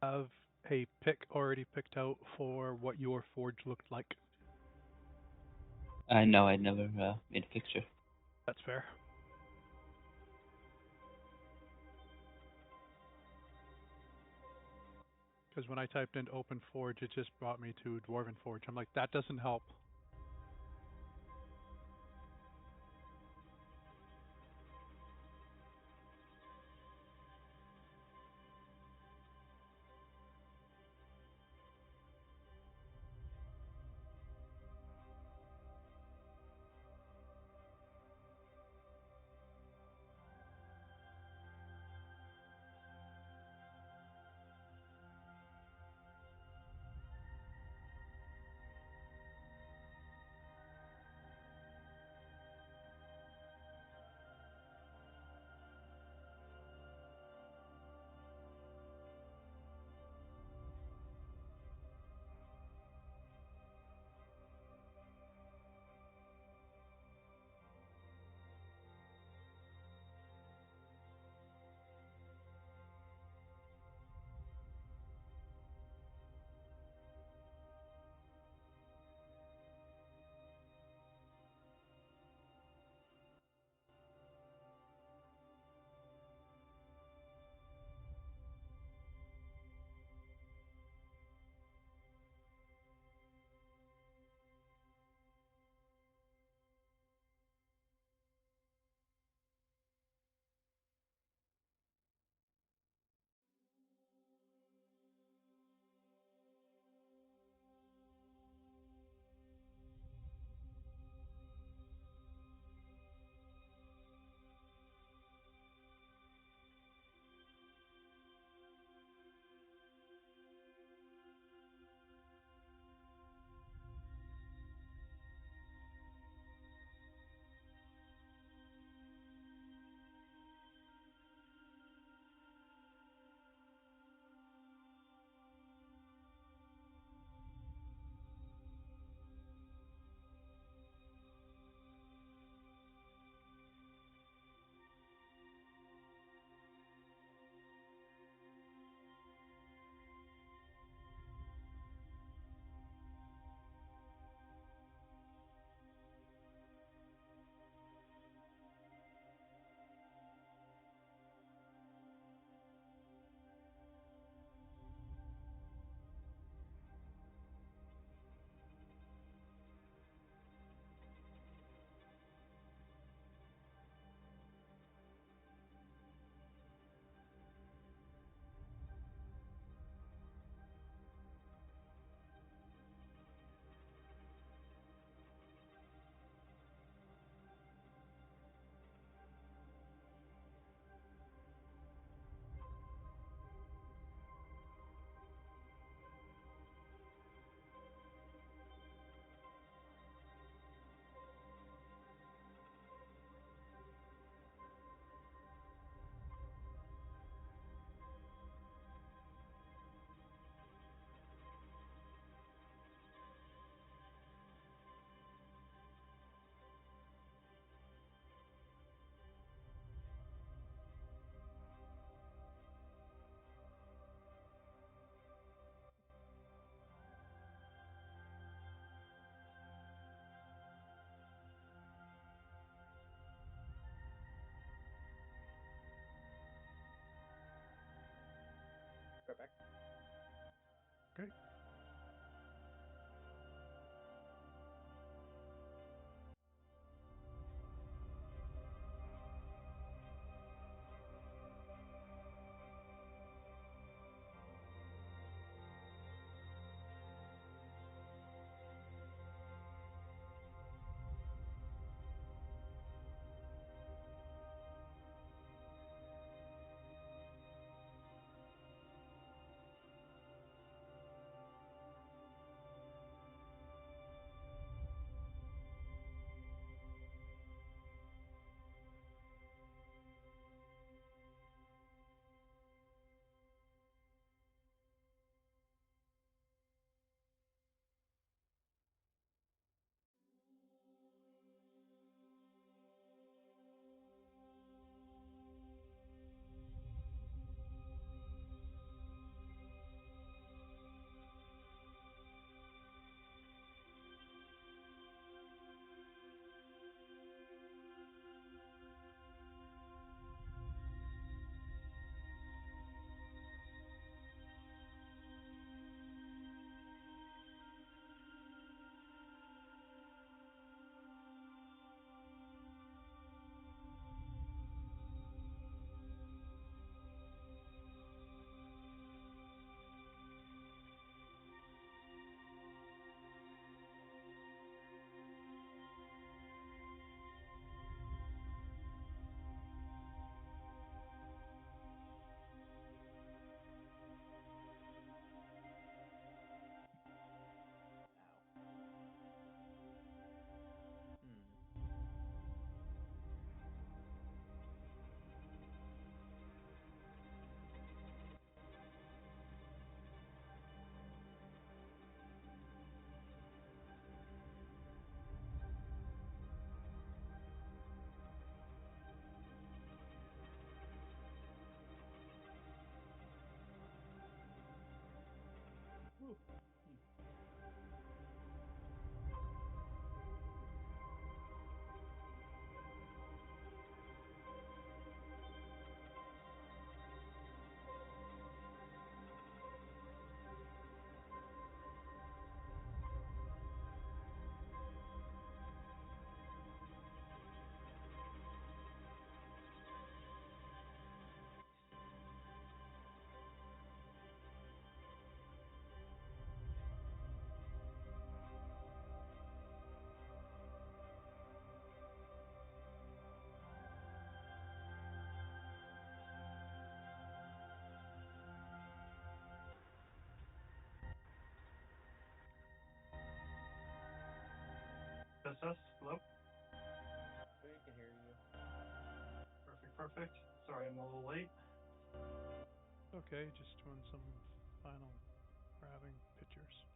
Have a pick already picked out for what your forge looked like. No, I never made a picture. That's fair. Because when I typed in open forge, it just brought me to dwarven forge. I'm like, that doesn't help. Great. Sess, hello? We can hear you. Perfect. Sorry, I'm a little late. Okay, just doing some final grabbing pictures.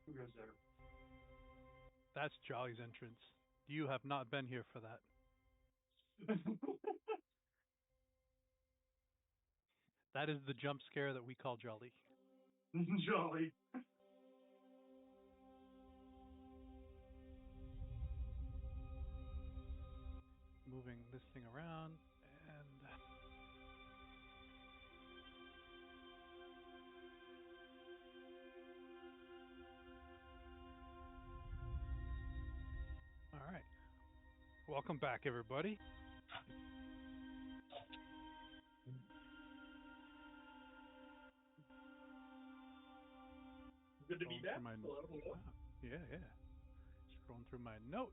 Who goes there? That's Jolly's entrance. You have not been here for that. That is the jump scare that we call Jolly. Jolly. Moving this thing around and all right. Welcome back, everybody. Good to be back. Hello. Yeah. Scrolling through my notes.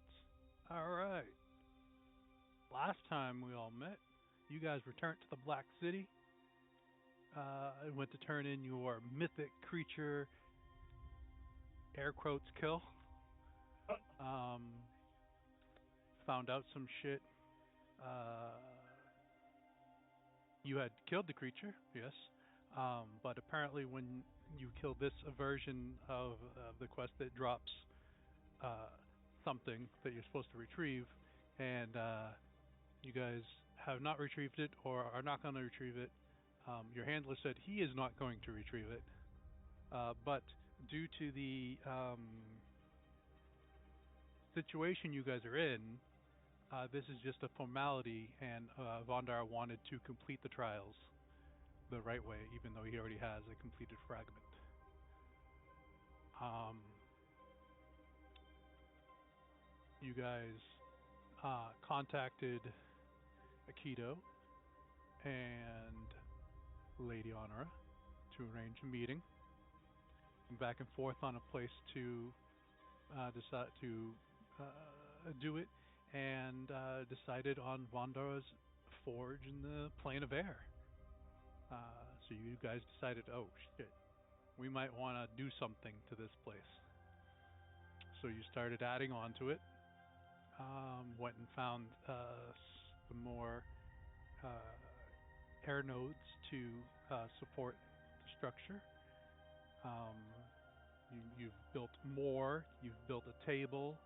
All right. Last time we all met, you guys returned to the Black City. Went to turn in your mythic creature, air quotes, kill. Found out some shit. You had killed the creature, yes. But apparently when you kill this version of the quest, it drops something that you're supposed to retrieve, and you guys have not retrieved it or are not going to retrieve it. Your handler said he is not going to retrieve it, but due to the situation you guys are in, this is just a formality, and Vondar wanted to complete the trials the right way, even though he already has a completed fragment. You guys contacted Aikido and Lady Honora to arrange a meeting, back and forth on a place to decide to do it, and decided on Vondar's forge in the plane of air. So you guys decided, oh shit, we might want to do something to this place. So you started adding on to it. Went and found some more air nodes to support the structure. You've built more. You've built a table,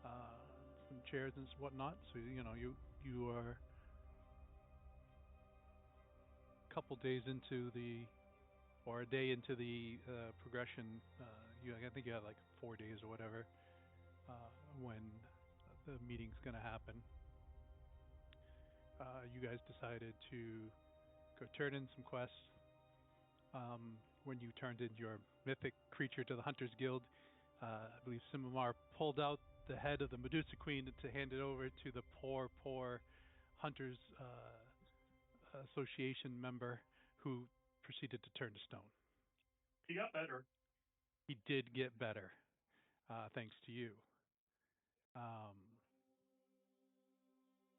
some chairs and whatnot. So you are a couple days into or a day into the progression. I think you have like 4 days or whatever when the meeting's going to happen. You guys decided to go turn in some quests. When you turned in your mythic creature to the Hunters Guild, I believe Simamar pulled out the head of the Medusa Queen to hand it over to the poor Hunters Association member, who proceeded to turn to stone. He got better. He did get better, thanks to you.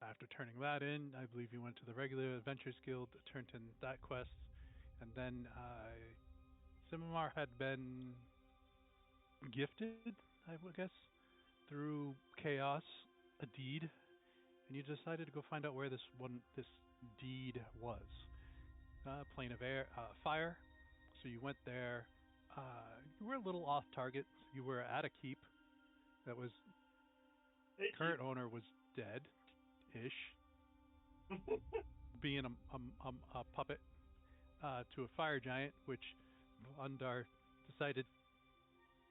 After turning that in, I believe you went to the regular Adventures Guild, turned in that quest, and then Simamar had been gifted, I would guess, through chaos, a deed, and you decided to go find out where this deed was. Plane of air, fire. So you went there. You were a little off target. You were at a keep that was current owner was dead-ish, being a puppet to a fire giant, which Vondar decided,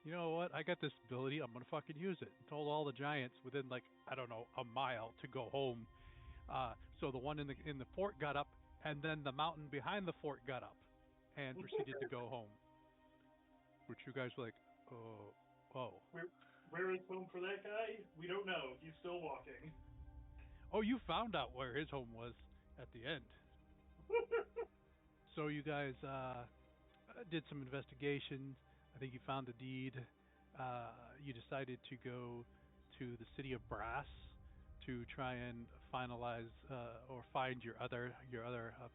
you know what, I got this ability, I'm gonna fucking use it. And told all the giants within a mile to go home. So the one in the fort got up, and then the mountain behind the fort got up and proceeded to go home. Which you guys were like, oh. Where is home for that guy? We don't know. He's still walking. Oh, you found out where his home was at the end. So you guys did some investigations. I think you found the deed. You decided to go to the city of Brass to try and finalize or find your other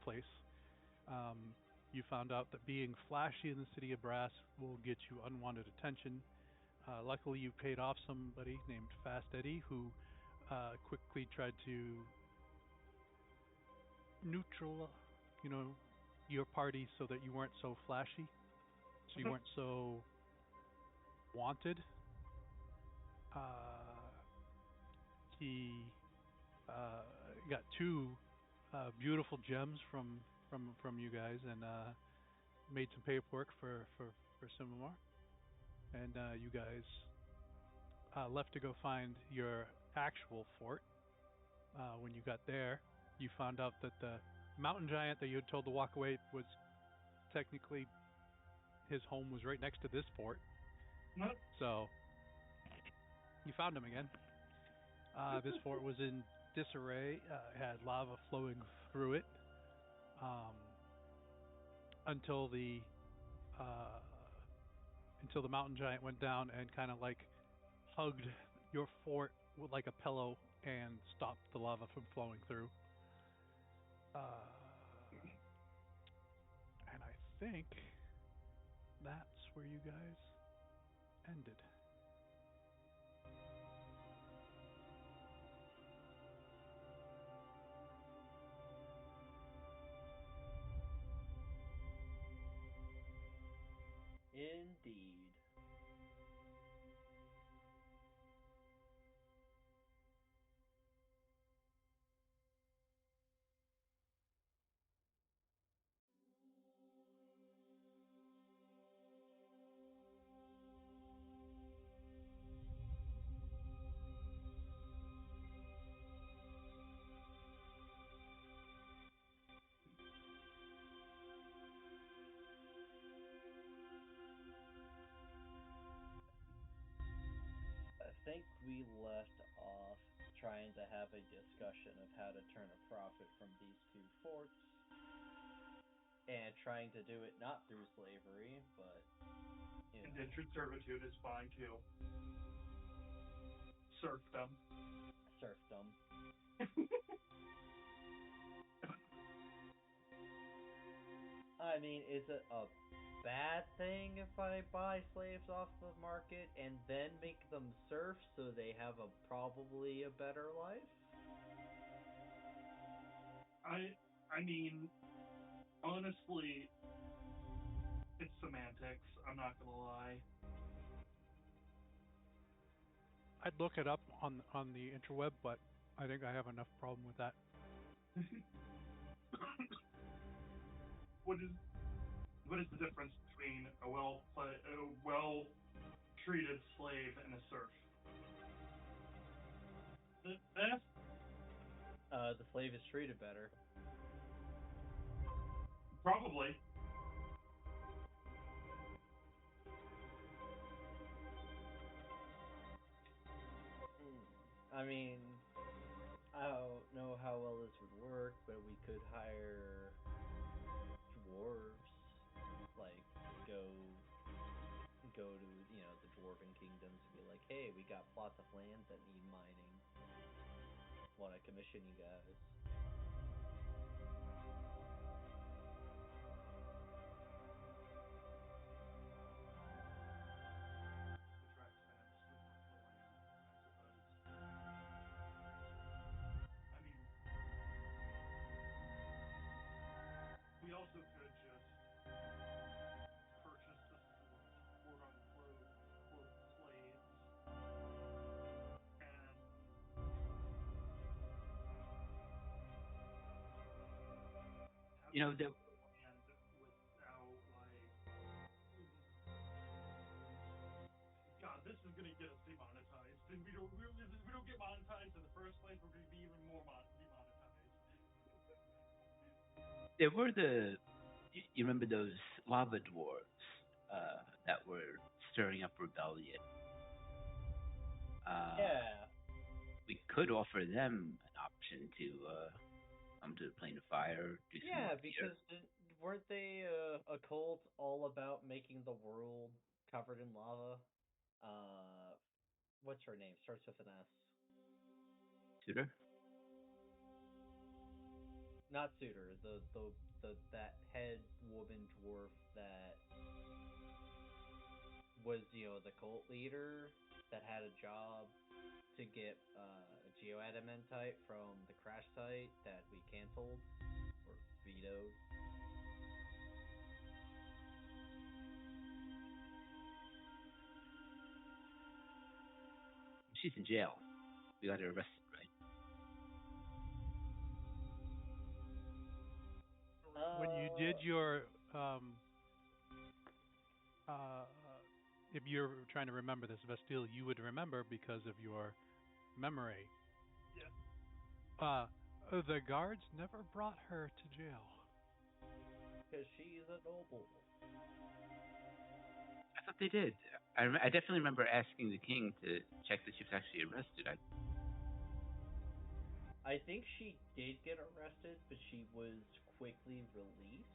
place. You found out that being flashy in the city of Brass will get you unwanted attention. Luckily, you paid off somebody named Fast Eddie who quickly tried to neutral, you know, your party so that you weren't so flashy, so you weren't so wanted. Uh, he got two beautiful gems from you guys and made some paperwork for Simamar. And you guys left to go find your actual fort. When you got there, you found out that the mountain giant that you had told to walk away was technically his home was right next to this fort. So you found him again. This fort was in disarray. It had lava flowing through it um, until the uh, until the mountain giant went down and kind of like hugged your fort with like a pillow and stopped the lava from flowing through. Uh, and I think that's where you guys ended. Indeed. I think we left off trying to have a discussion of how to turn a profit from these two forts, and trying to do it not through slavery, but Indentured servitude is fine too. Serfdom. serfdom. I mean, is it a bad thing if I buy slaves off the market and then make them serfs so they have probably a better life? I mean, honestly, it's semantics. I'm not gonna lie. I'd look it up on the interweb, but I think I have enough problem with that. What is the difference between a well treated slave and a serf? The slave is treated better. Probably. I mean, I don't know how well this would work, but we could hire dwarves, like go to the dwarven kingdoms and be like, hey, we got plots of land that need mining. Want to commission you guys? I mean, we also could just purchase the quote unquote slaves and You know, the, and without like, God, this is gonna get us demonetized, and we don't get monetized in the first place. We're gonna be even more demonetized. there were you remember those lava dwarves that were stirring up rebellion? Yeah. We could offer them an option permission to come to the plane of fire, do some Yeah, work here. because weren't they a cult all about making the world covered in lava? Uh, what's her name? Starts with an S. Suitor? Not Suitor. The that head woman dwarf that was the cult leader that had a job to get geoadamantite from the crash site that we canceled or vetoed. She's in jail. We got her arrested, right? When you did your uh, if you're trying to remember this, Vestille, you would remember because of your memory. Yes. The guards never brought her to jail. Because she's a noble. I thought they did. I definitely remember asking the king to check that she was actually arrested. I think she did get arrested, but she was quickly released.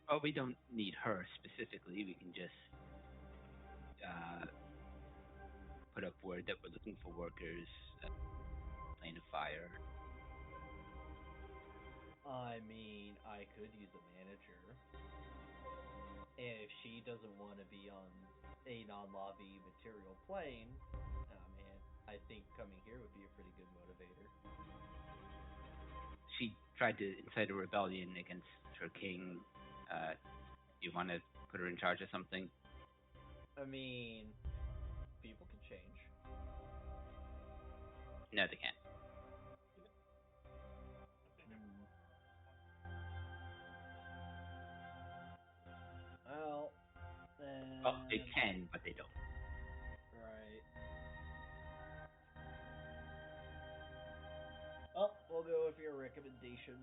Oh, we don't need her specifically. We can just put up word that we're looking for workers, plane of fire. I mean, I could use a manager. If she doesn't want to be on a non-lobby material plane, man, I think coming here would be a pretty good motivator. She tried to incite a rebellion against her king. You want to put her in charge of something? I mean, people can change. No, they can't. Well, then... Well, they can, but they don't. Right. Oh, we'll go with your recommendation.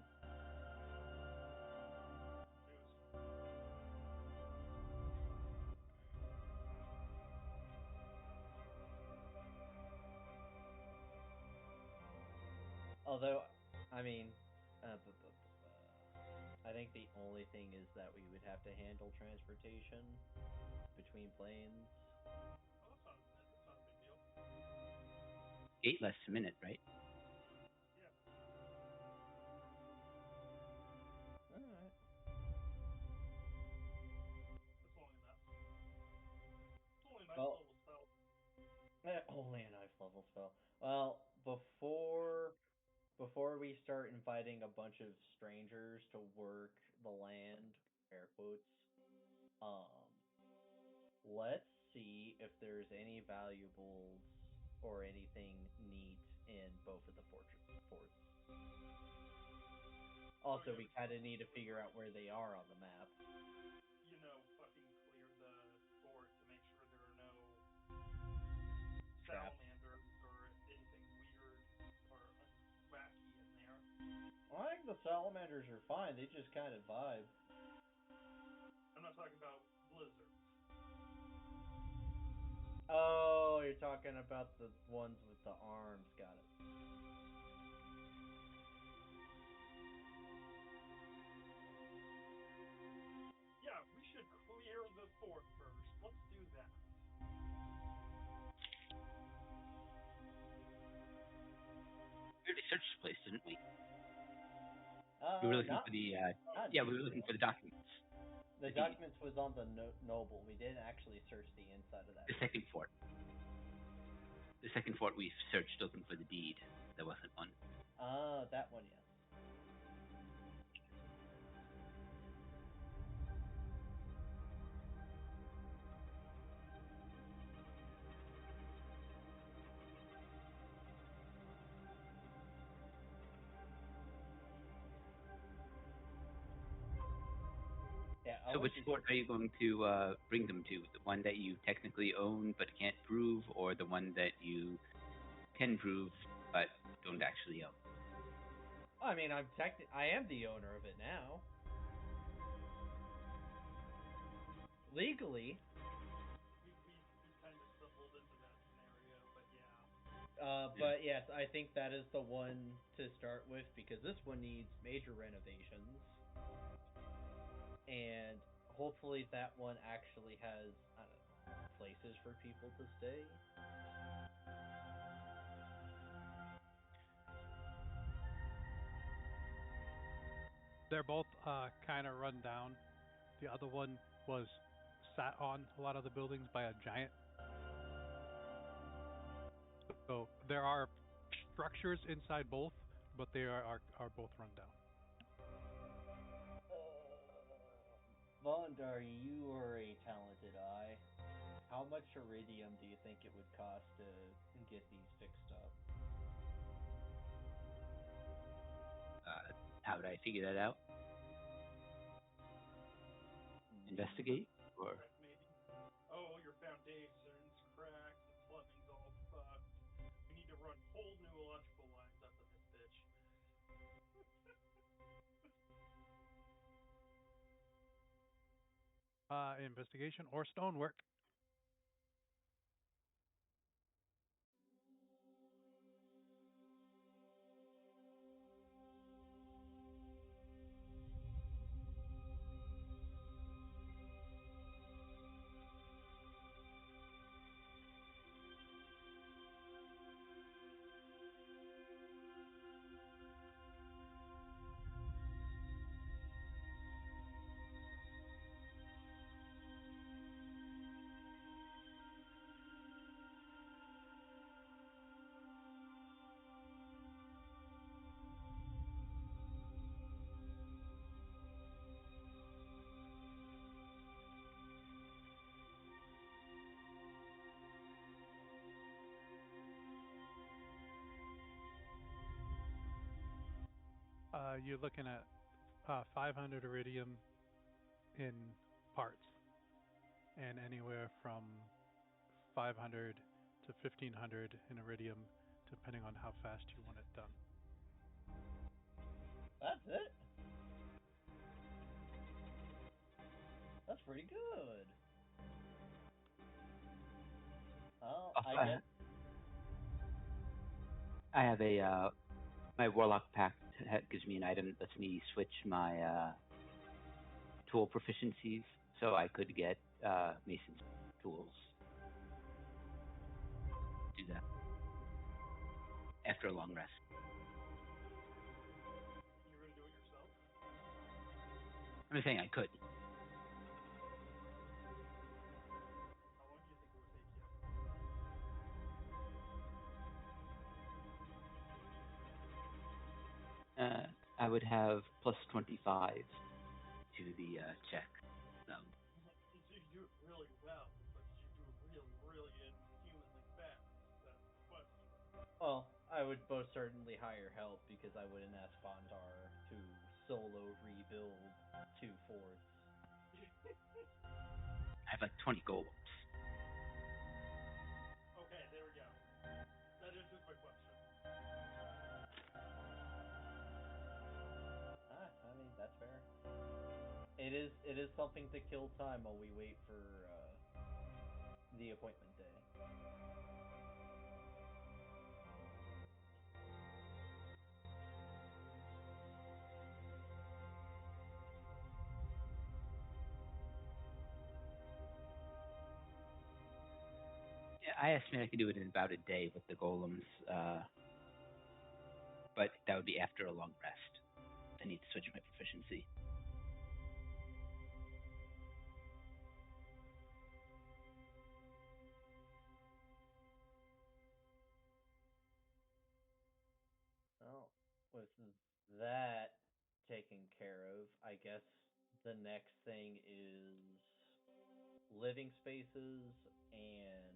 Although, I mean, I think the only thing is that we would have to handle transportation between planes. Oh, that's not a big deal. 8 less a minute, right? Yeah. Alright. That's only enough. It's only a nice Well, little spell. only a knife level spell. Well, before we start inviting a bunch of strangers to work the land, air quotes, um, let's see if there's any valuables or anything neat in both of the forts. Also, we kind of need to figure out where they are on the map. Fucking clear the fort to make sure there are no Traps. salamanders or anything weird or wacky in there. Well, I think the salamanders are fine. They just kind of vibe. I'm not talking about blizzards. Oh, you're talking about the ones with the arms. Got it. Yeah, we should clear the fort first. Let's do that. We already searched the place, didn't we? We were looking for the we were looking for the documents. The documents was on the noble. We didn't actually search the inside of that. The second fort. The second fort we searched looking for the deed. There wasn't one. That one, yes. Yeah, So which fort are you going to bring them to? The one that you technically own but can't prove, or the one that you can prove but don't actually own? I mean, I am the owner of it now. Legally. We kind of stumbled into that scenario, but yeah. But yes, I think that is the one to start with because this one needs major renovations. And hopefully that one actually has, I don't know, places for people to stay. They're both kind of run down. The other one was sat on a lot of the buildings by a giant. So there are structures inside both, but they are both run down. Mondar, you are a talented eye. How much iridium do you think it would cost to get these fixed up? How would I figure that out? Investigate? Or Maybe. Oh, your foundation's cracked, the plumbing's all fucked. We need to run whole new electrical lines up in this bitch. Investigation or stonework. You're looking at 500 iridium in parts, and anywhere from 500 to 1500 in iridium, depending on how fast you want it done. That's it? That's pretty good. Oh, I guess. I have a my warlock pact gives me an item that lets me switch my tool proficiencies, so I could get mason's tools. Do that after a long rest. You're gonna do it yourself? I'm just saying I could. How long do you think it would take you? I would have plus 25 to the check. So. You do it really well, but you do it really, really inhumanly fast. That's the question. Well, I would most certainly hire help because I wouldn't ask Bondar to solo rebuild 2 forts. I have like 20 golems. Okay, there we go. That answers my question. I mean, that's fair. It is something to kill time while we wait for the appointment day. Yeah, I estimate I could do it in about a day with the golems, but that would be after a long rest. I need to switch my proficiency. Well, with that taken care of, I guess the next thing is living spaces and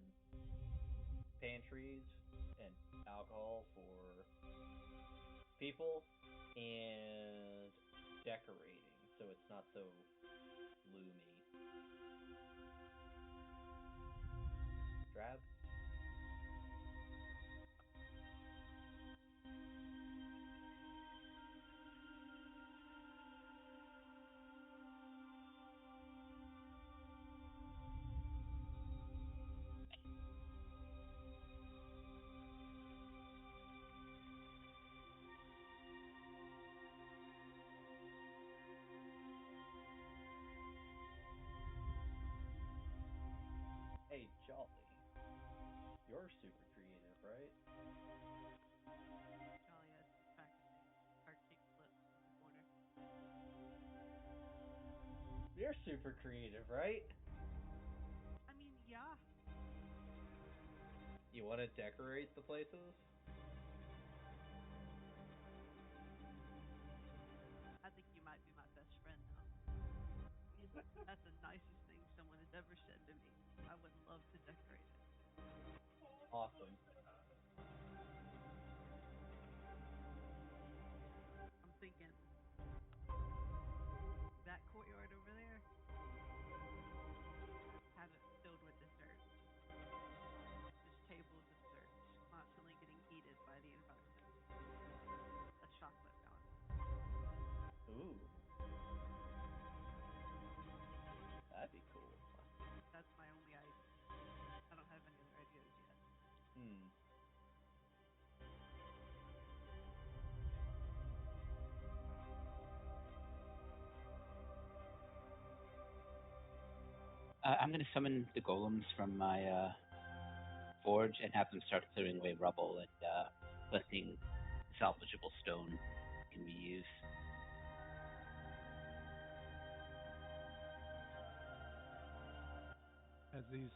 pantries and alcohol for people and decorating so it's not so gloomy. Drab? You're super creative, right? I mean, yeah. You want to decorate the places? I think you might be my best friend now. That's the nicest thing someone has ever said to me. I would love to decorate it. Awesome. I'm thinking that courtyard over there, have it filled with desserts. Just tables of desserts, constantly getting heated by the environment. A chocolate fountain. Ooh. That'd be cool. That's my only idea. I don't have any other ideas yet. Hmm. I'm going to summon the golems from my forge and have them start clearing away rubble and collecting salvageable stone can be used. As these,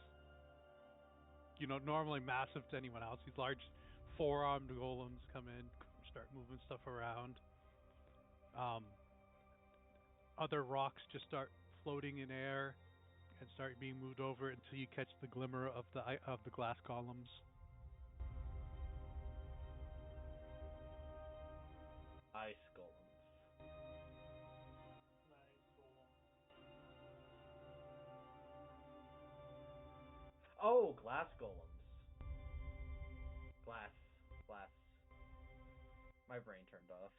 normally massive to anyone else, these large four-armed golems come in, start moving stuff around. Other rocks just start floating in air and start being moved over until you catch the glimmer of the glass columns. Ice golems. Nice golem. Oh, glass golems. Glass. My brain turned off.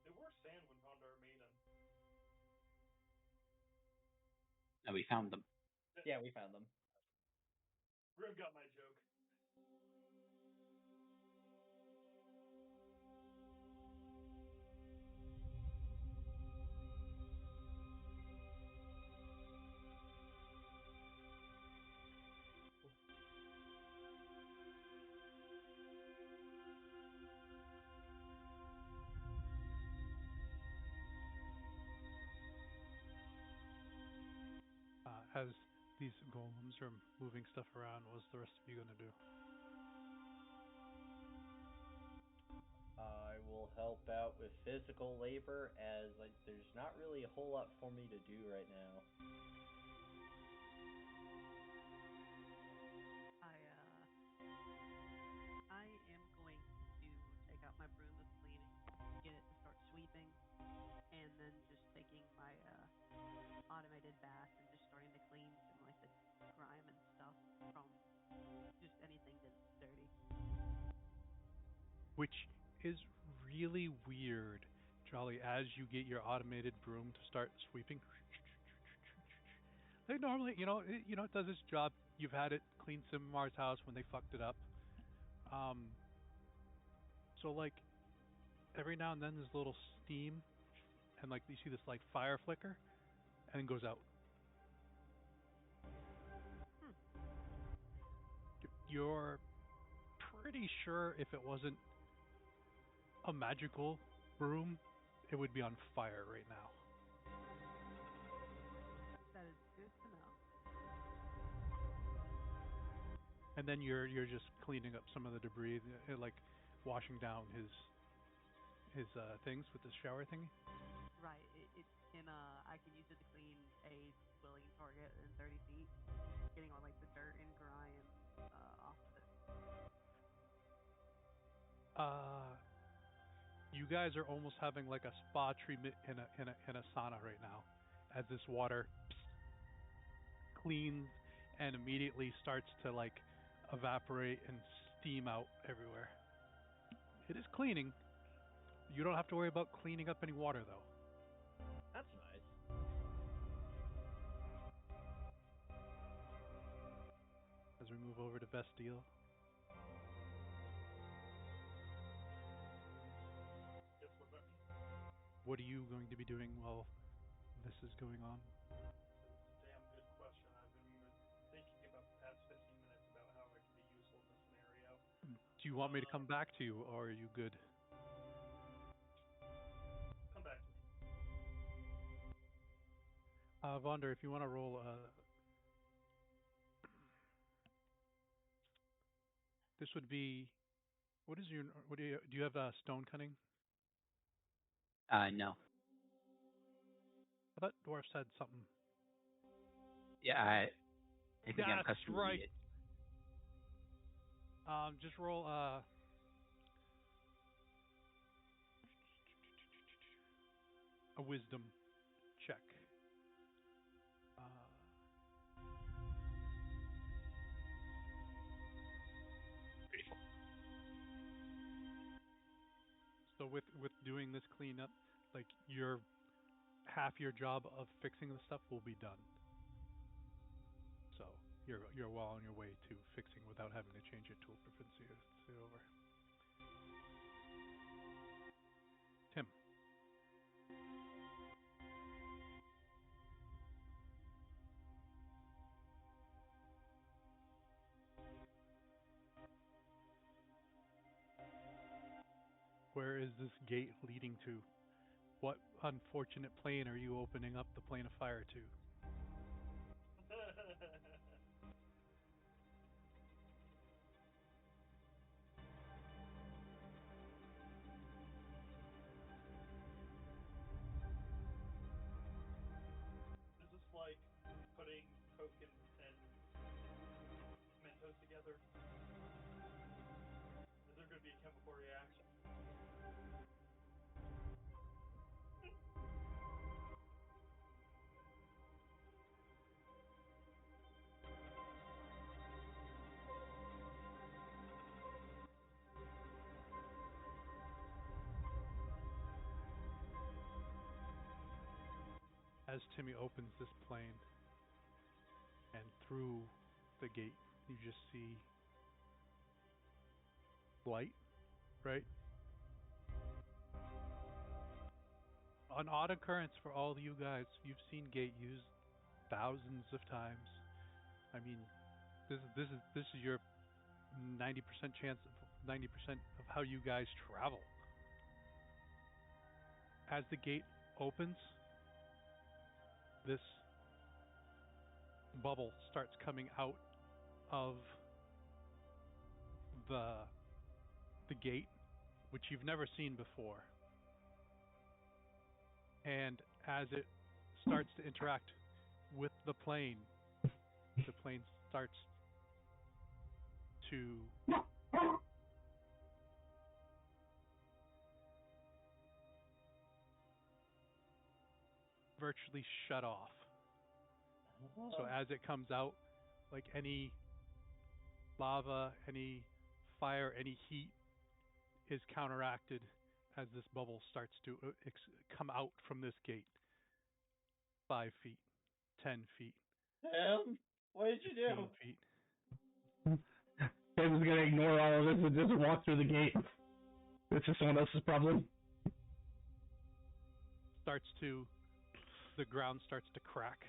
They were sand when Pondar made them. And we found them. Yeah, we found them. Grim got my joke. As these golems are moving stuff around, what's the rest of you gonna do? I will help out with physical labor as there's not really a whole lot for me to do right now. I am going to take out my broom of cleaning, get it to start sweeping, and then just taking my automated bath and just starting to clean some like the grime and stuff from just anything that's dirty. Which is really weird, Jolly, as you get your automated broom to start sweeping. They normally, it does its job. You've had it clean Simmar's house when they fucked it up. So like every now and then there's a little steam, and like you see this like fire flicker, and then goes out. You're pretty sure if it wasn't a magical broom, it would be on fire right now. That is good to know. And then you're just cleaning up some of the debris, like washing down his things with the shower thingy. Right. It can I can use it to clean a willing target in 30 feet, getting all like the dirt and grime off of it. You guys are almost having like a spa treatment in a sauna right now, as this water cleans and immediately starts to like evaporate and steam out everywhere. It is cleaning. You don't have to worry about cleaning up any water though. That's nice. As we move over to Bastille. Yes, what about me? What are you going to be doing while this is going on? That's a damn good question. I've been thinking about the past 15 minutes about how I can be useful in this scenario. Do you want me to come back to you, or are you good? Come back to me. Vonder, if you want to roll, this would be. What is your? What do you have? Stone cunning? No. I thought dwarfs had something. Yeah, I think I'm That's accustomed to right. it. Just roll a wisdom check. So with doing this cleanup, like your half your job of fixing the stuff will be done. So you're well on your way to fixing without having to change your tool proficiency over. Tim. Where is this gate leading to? What unfortunate plane are you opening up the plane of fire to? Is this like putting Coke and Mentos together? Is there going to be a chemical reaction? As Timmy opens this plane and through the gate, you just see light, right? An odd occurrence for all of you guys. You've seen gate used thousands of times. I mean, this is your 90% chance of 90% of how you guys travel. As the gate opens, this bubble starts coming out of the the gate, which you've never seen before. And as it starts to interact with the plane starts to virtually shut off. So as it comes out, like any lava, any fire, any heat is counteracted as this bubble starts to come out from this gate. 5 feet, 10 feet, Tim, what did you 15 do? feet. Tim's gonna ignore all of this and just walk through the gate. This is someone else's problem. The ground starts to crack.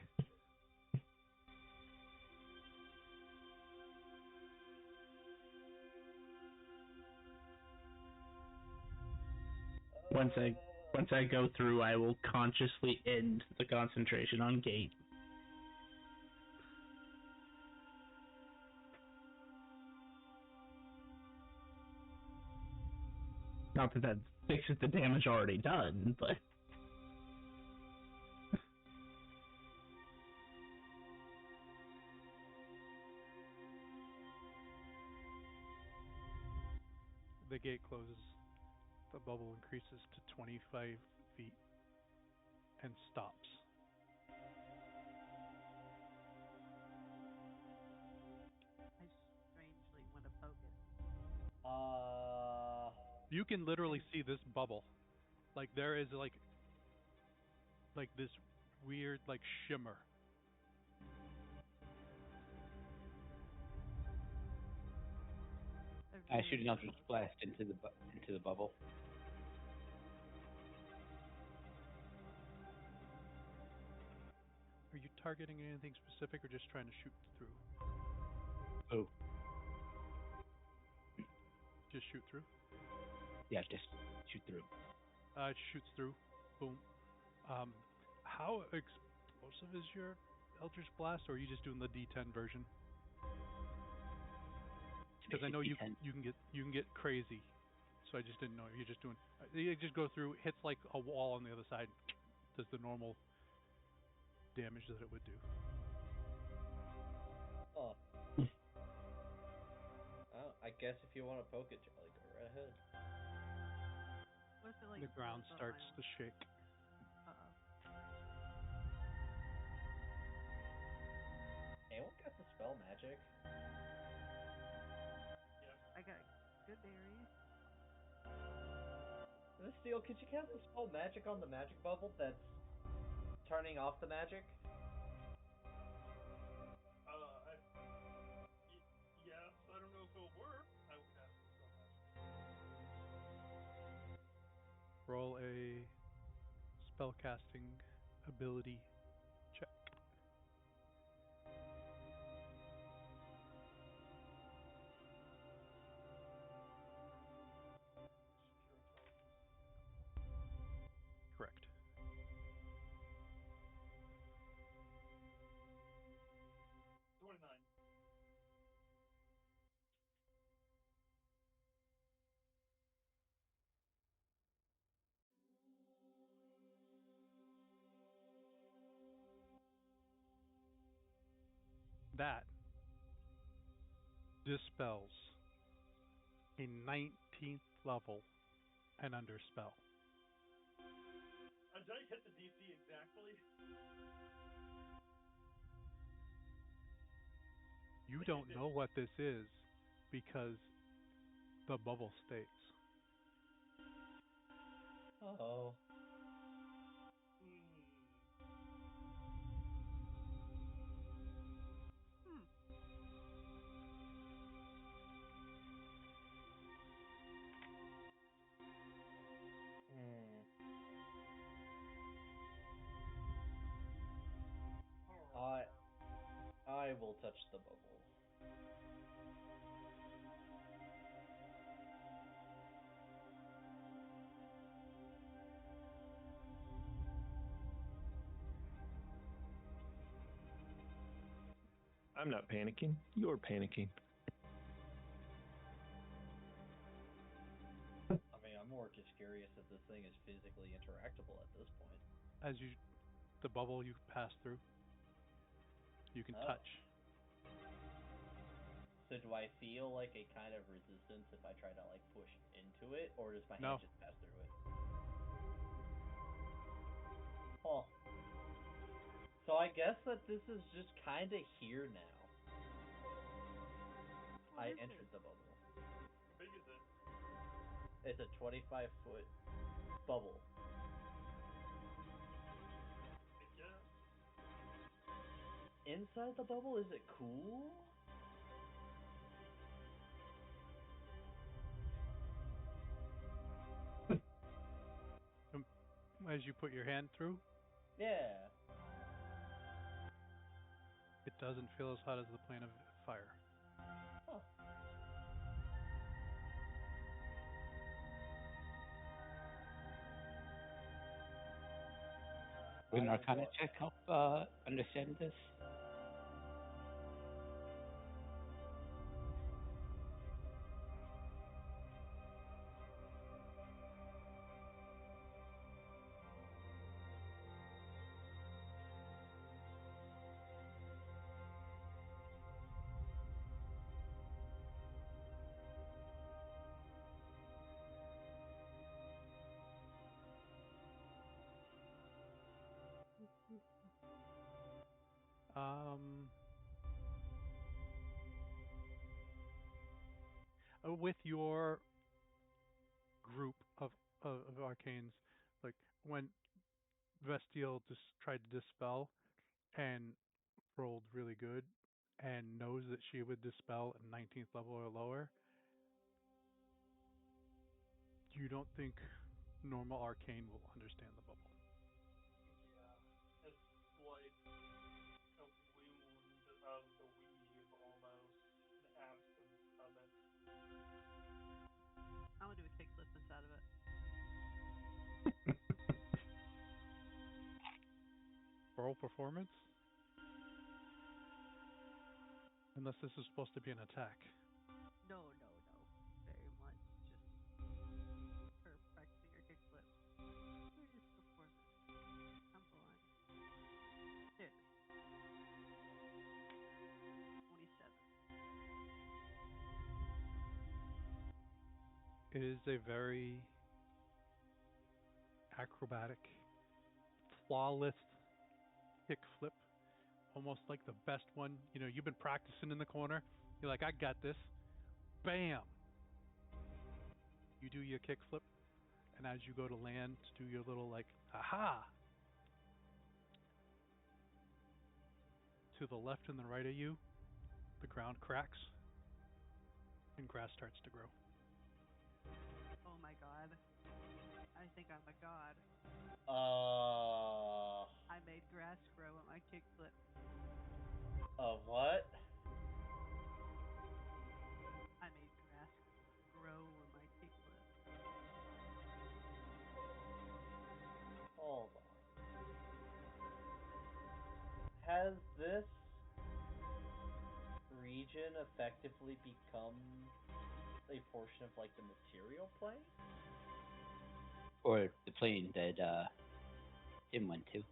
Once I go through, I will consciously end the concentration on gate. Not that fixes the damage already done, but... The gate closes. The bubble increases to 25 feet and stops. I strangely want to poke it. You can literally see this bubble. Like there is like this weird like shimmer. I shoot an Eldritch Blast into the bubble. Are you targeting anything specific or just trying to shoot through? Oh. Just shoot through? Yeah, just shoot through. It shoots through. Boom. explosive is your Eldritch Blast, or are you just doing the D10 version? Because I know you D10. you can get crazy, so I just didn't know if you're just doing. You just go through, hits like a wall on the other side, does the normal damage that it would do. Oh. Oh, I guess if you want to poke it, Jolly, go right ahead. What if it like The ground blows up starts my to shake. Uh-oh. Anyone got the spell magic? Yes. I got good berries. This Steel, could you cast the spell magic on the magic bubble that's turning off the magic? Yes, I don't know if it'll work. I would have to spell magic. Roll a spellcasting ability check. Pure intelligence. Correct. 29. That dispels a 19th level and under spell. Did I hit the DC exactly? You don't know what this is because the bubble stays. Oh. Hmm. I will touch the bubble. I'm not panicking. You're panicking. I mean, I'm more just curious if this thing is physically interactable at this point. As you, the bubble you pass through, you can touch. So do I feel like a kind of resistance if I try to like push into it, or does my No. hand just pass through it? Huh. So I guess that this is just kind of here now. What I is entered it? the bubble. How big is it? It's a 25-foot bubble. I guess. Inside the bubble, is it cool? As you put your hand through, Yeah. it doesn't feel as hot as the plane of fire. Huh. Would an Arcana check help understand this? With your group of arcanes, like when Vestiel just tried to dispel and rolled really good and knows that she would dispel at 19th level or lower, you don't think normal arcane will understand the bubble. Yeah. It's like a wound of the weave almost. An absence of it. I'm gonna do a kickflip inside of it. roll performance. Unless this is supposed to be an attack. No, no, no. Very much just her practicing her kickflip. Where is performance? I'm blind. There it is. 27. It is a very acrobatic, flawless kickflip. Almost like the best one. You know, you've been practicing in the corner. You're like, I got this. Bam! You do your kickflip, and as you go to land, to do your little like, aha! To the left and the right of you, the ground cracks, and grass starts to grow. Oh my god. I think I'm a god. I made grass grow at my kickflip. What? I made grass grow with my kickflip. Hold on. Has this region effectively become a portion of like the material plane? Or the plane that Tim went to.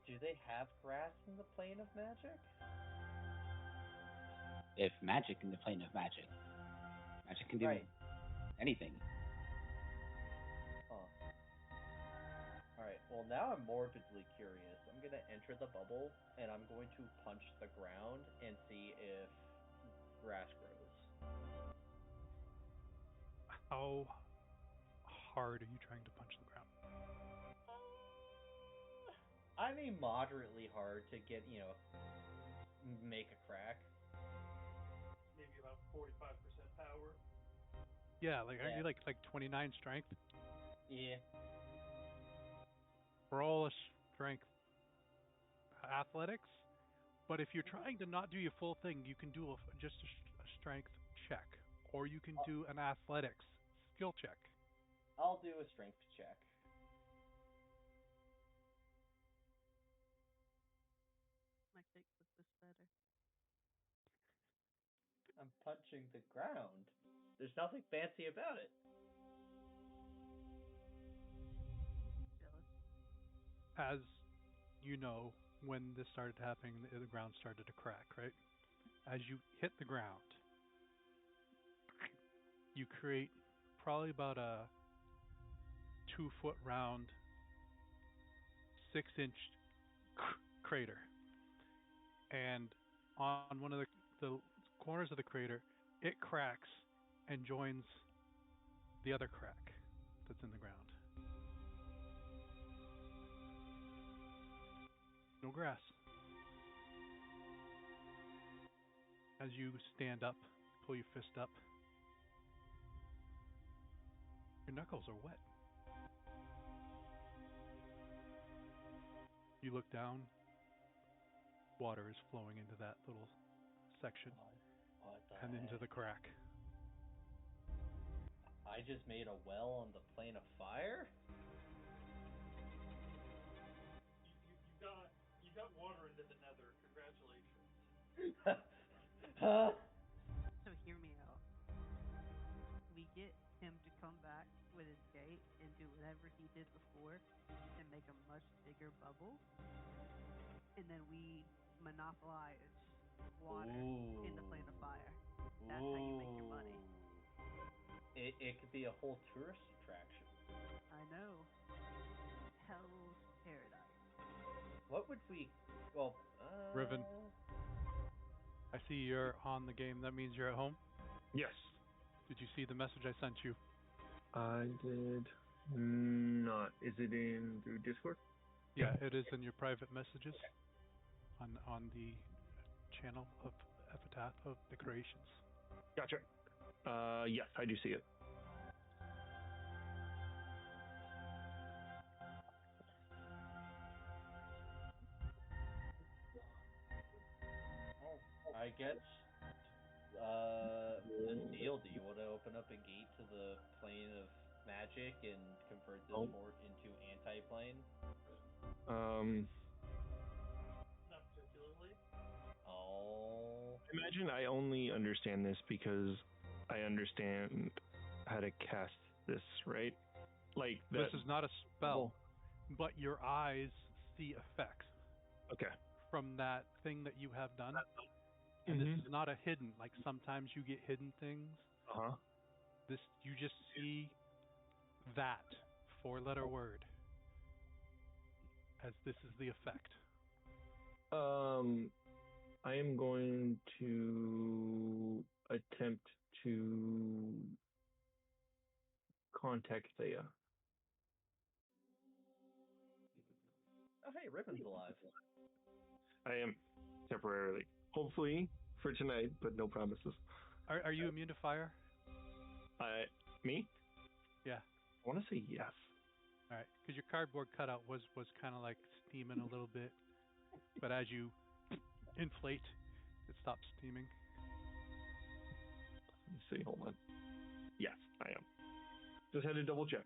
Do they have grass in the plane of magic? If magic in the plane of magic. Magic can do Right. anything. Huh. Alright, well now I'm morbidly curious. I'm gonna enter the bubble and I'm going to punch the ground and see if grass grows. How hard are you trying to punch the ground? I mean moderately hard to get, make a crack. Maybe about 45% power. Yeah, like aren't Yeah. you like 29 strength? Yeah. Roll a strength athletics. But if you're trying to not do your full thing, you can do just a strength check, or you can do an athletics skill check. I'll do a strength check. My kickflip was better. I'm punching the ground. There's nothing fancy about it. Jealous. As you know, when this started happening, the ground started to crack, right? As you hit the ground, you create probably about a 2-foot round, 6-inch crater. And on one of the corners of the crater, it cracks and joins the other crack that's in the ground. No grass. As you stand up, pull your fist up, your knuckles are wet. You look down, water is flowing into that little section What the and into heck? the crack. I just made a well on the plane of fire? You got water into the nether. Congratulations. Huh? So hear me out. We get him to come back with his gate and do whatever he did before and make a much bigger bubble. And then we monopolize water in the plane of fire. That's how you make your money. It could be a whole tourist attraction. I know. Hell's Paradise. What would we... Well, Riven. I see you're on the game. That means you're at home. Yes, Did you see the message I sent you? I did not. Is it in through Discord? Yeah, it is in your private messages on the channel of Epitaph of the Creations. Gotcha. Yes, I do see it. I guess, Miss Deal, do you want to open up a gate to the plane of magic and convert this Oh. fort into anti-plane? Not particularly. Oh. Imagine I only understand this because I understand how to cast this, right? Like that. This is not a spell, but your eyes see effects Okay. from that thing that you have done. And this is not a hidden, like sometimes you get hidden things. Uh-huh. This, you just see that 4-letter word as this is the effect. I am going to attempt to contact Thea. Oh, hey, Ribbon's alive. I am temporarily, hopefully for tonight, but no promises. Are you immune to fire? Me? Yeah. I want to say yes. All right, because your cardboard cutout was kind of like steaming a little bit, but as you inflate, it stops steaming. Let me see. Hold on. Yes, I am. Just had to double check.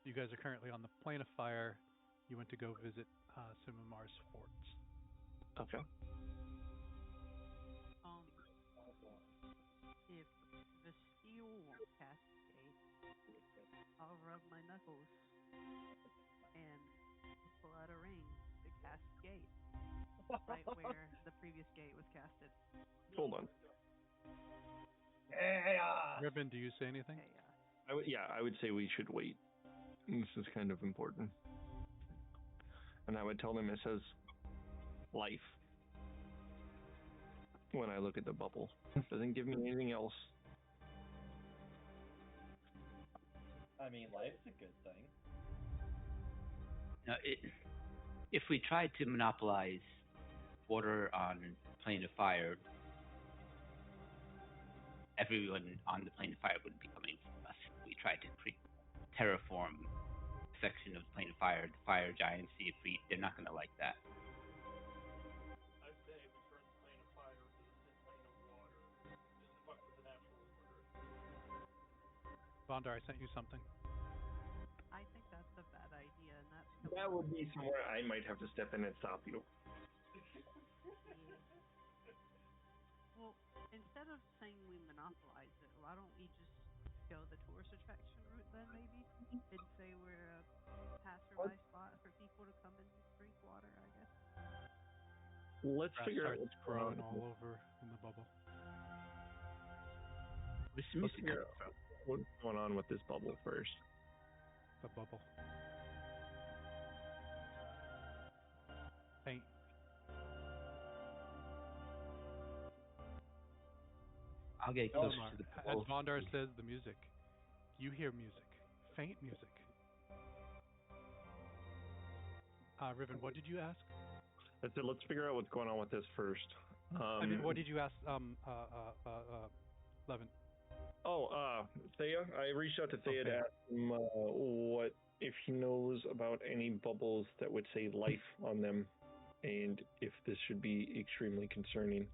You guys are currently on the plane of fire. You went to go visit Sumamar's forts. Okay. If the steel won't cascade, I'll rub my knuckles and pull out a ring to cascade right where the previous gate was casted. Hold on. Ribbon, do you say anything? I would say we should wait. This is kind of important. And I would tell them it says life when I look at the bubble. It doesn't give me anything else. I mean, life's a good thing. Now, if we tried to monopolize water on plane of fire, everyone on the plane of fire would be coming from us. If we tried to terraform a section of the plane of fire, the fire giants, they're not going to like that. I say we turn the plane of fire into the plane of water, just to fuck with the natural order. Vondar, I sent you something. I think that's a bad idea, and that's That would be somewhere I might have to step in and stop you. Well, instead of saying we monopolize it, why don't we just go the tourist attraction route then, maybe? And say we're a passerby spot for people to come and drink water, I guess. Let's Grass figure out starts what's going growing on. all over in the bubble. Where's the Let's music figure coming out from? what's going on with this bubble first. The bubble. Faint. I'll get closer Sumar, to the as bubble. Vondar says the music, you hear music. Faint music. Riven, what did you ask? I said, let's figure out what's going on with this first. I mean, what did you ask, Levin? Thea. I reached out to Thea to ask him what if he knows about any bubbles that would say life on them, and if this should be extremely concerning,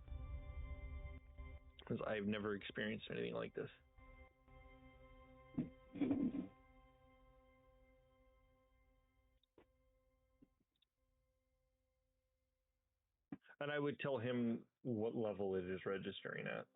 because I've never experienced anything like this. And I would tell him what level it is registering at.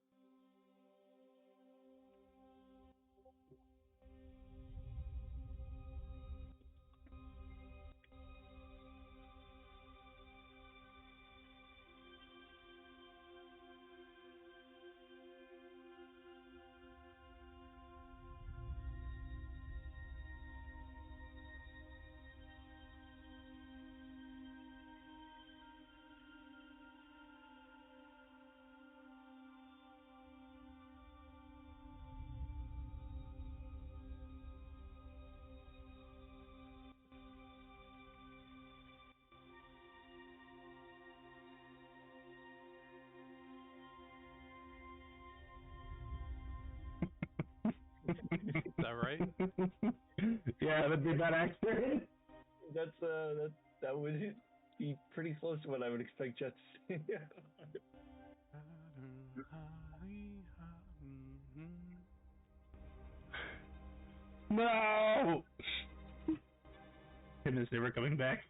Is that right? Yeah, would be that accurate? That would be pretty close to what I would expect Jet to say. No! Goodness, they were coming back.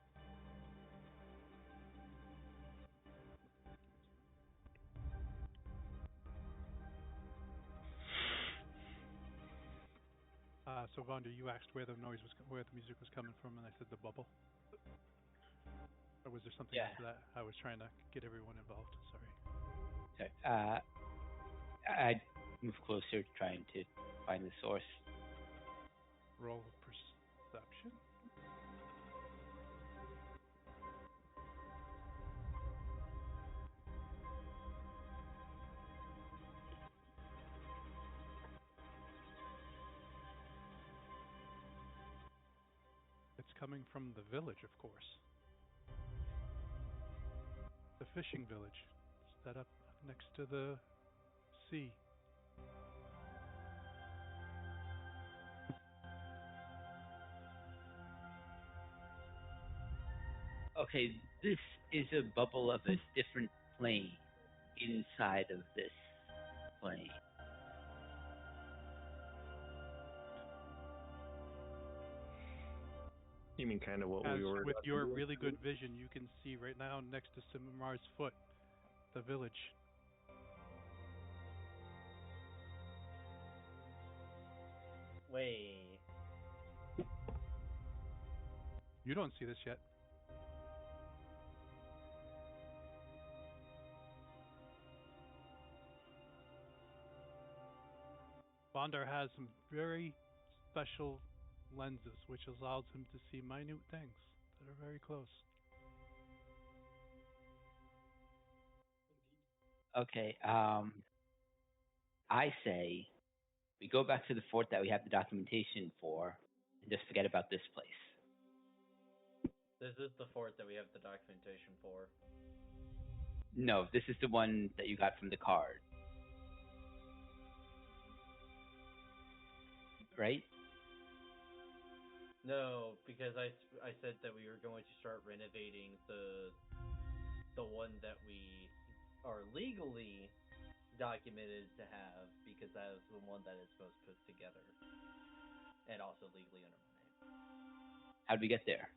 So Vonda, you asked where the where the music was coming from, and I said the bubble. Or was there something Yeah. after that? I was trying to get everyone involved. Sorry. Okay. I'd move closer, trying to find the source. Roll of perception. It's coming from the village, of course. The fishing village. Is that up next to the sea? Okay, this is a bubble of a different plane inside of this plane. You mean kind of what As we were... with your really good vision, you can see right now next to Simar's foot, the village. Wait. You don't see this yet. Bondar has some very special lenses, which allows him to see minute things that are very close. Okay, I say we go back to the fort that we have the documentation for and just forget about this place. This is the fort that we have the documentation for. No, this is the one that you got from the card. Right? No, because I said that we were going to start renovating the one that we are legally documented to have, because that is the one that is most put together, and also legally under my name. How'd we get there?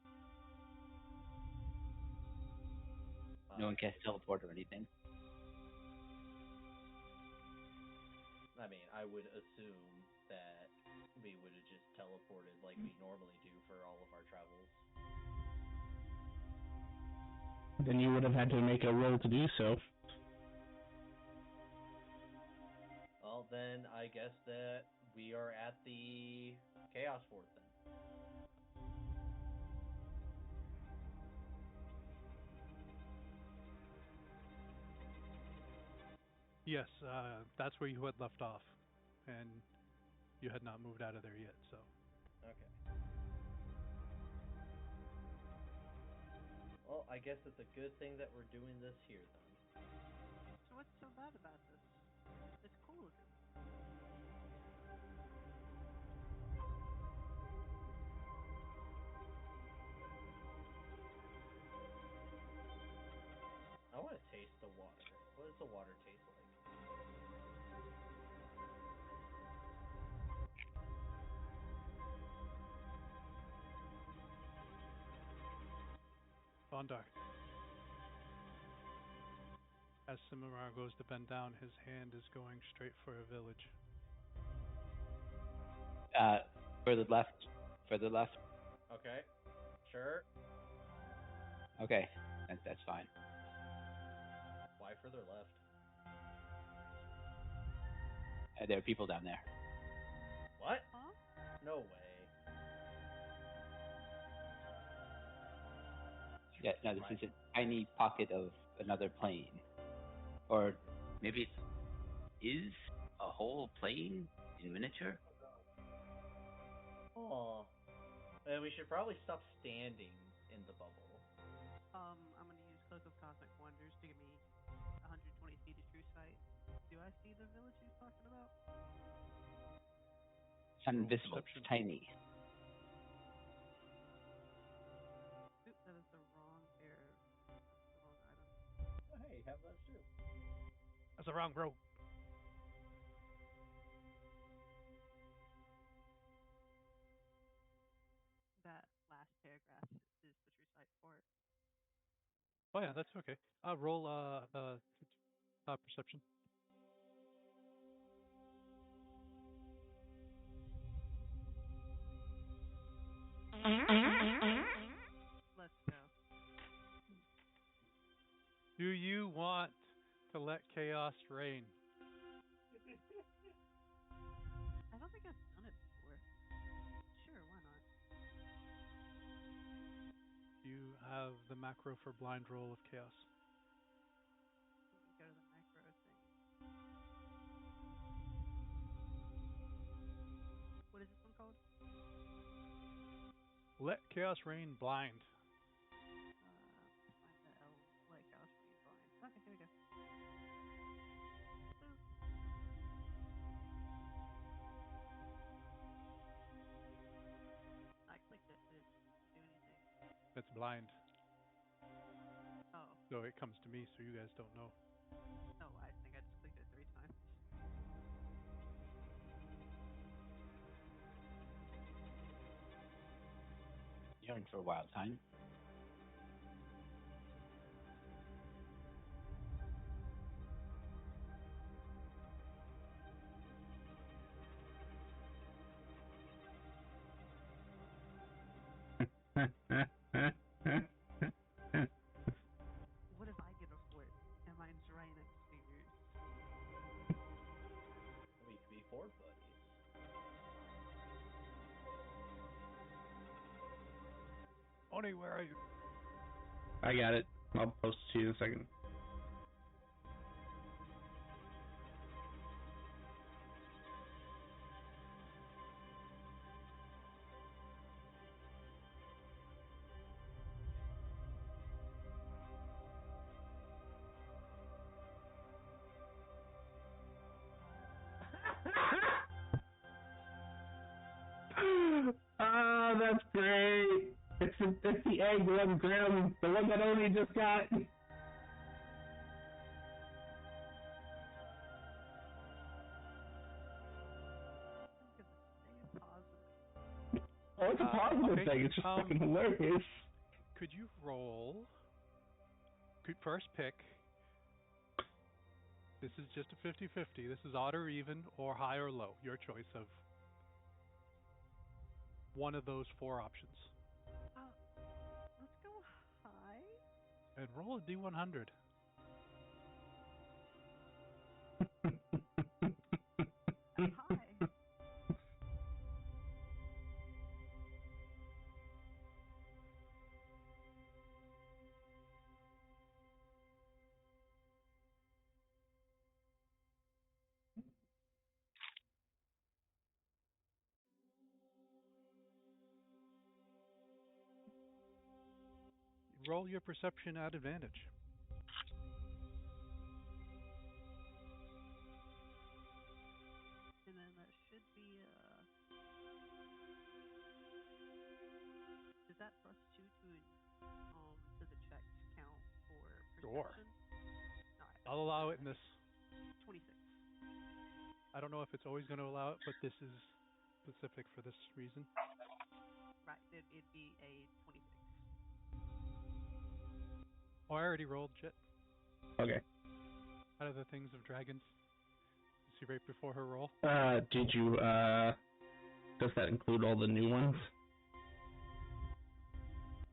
No one can teleport or anything. I mean, I would assume that we would have just teleported like we normally do for all of our travels. Then you would have had to make a roll to do so. Well, then I guess that we are at the Chaos Fort then. Yes, that's where you had left off, and you had not moved out of there yet, so. Okay. Well, I guess it's a good thing that we're doing this here then. So what's so bad about this? It's cool, isn't it? I want to taste the water. What does the water taste like? Bondar. As Simamar goes to bend down, his hand is going straight for a village. Further left. Further left. Okay. Sure. Okay, that's fine. Why further left? There are people down there. What? Huh? No way. Yeah, no, this is a tiny pocket of another plane. Or maybe it is a whole plane in miniature? Oh. And we should probably stop standing in the bubble. I'm gonna use Cloak of Cosmic Wonders to give me 120 feet of true sight. Do I see the village he's talking about? It's not invisible, Perception. it's tiny. Oop, that is the wrong pair. That's the wrong item. Oh, hey, have those too. That's the wrong rope. Oh yeah, that's okay. Roll perception. Let's go. Do you want to let chaos reign? I don't think I've done it before. Sure, why not? You have the macro for blind roll of chaos. Let me go to the macro thing. What is this one called? Let chaos reign blind. Find the L like chaos reign blind. Okay, here we go. Boop. I clicked it. Did it do anything? That's blind. Oh. So it comes to me, so you guys don't know. No, I think I just clicked it 3 times. You're in for a wild time. What if I get a fort and mine's right next to yours? We could be 4 buddies. Oni, where are you? I got it. I'll post it to you in a second. Oh, that's great. It's the egg one, Grim, the one that only just got. I'm gonna stay positive. Oh, it's a positive okay. thing. It's just fucking hilarious. Could you roll? Could first pick. This is just a 50-50. This is odd or even or high or low. Your choice of one of those 4 options. Let's go high. And roll a D100. High. Roll your perception at advantage. And then that should be does that plus 2 to the checks count for Sure. perception? Alright. I'll allow it in this. 26. I don't know if it's always going to allow it, but this is specific for this reason. Right, it'd be a 26. Oh, I already rolled, Jet. Okay. Out of the things of dragons. See right before her roll. Did you, does that include all the new ones?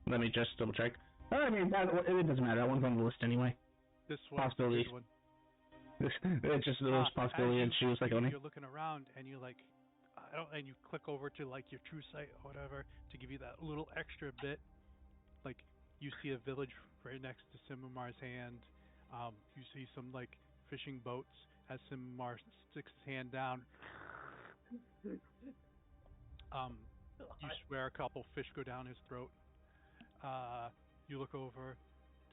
Let me just double check. I mean, it doesn't matter. That one's on the list anyway. This one's the Possibilities. good one. It's just those possibilities, and she was like, you're looking around, and you like, and you click over to like your true sight or whatever to give you that little extra bit. Like you see a village right next to Simamar's hand. You see some like fishing boats as Simamar sticks his hand down. You swear a couple fish go down his throat. You look over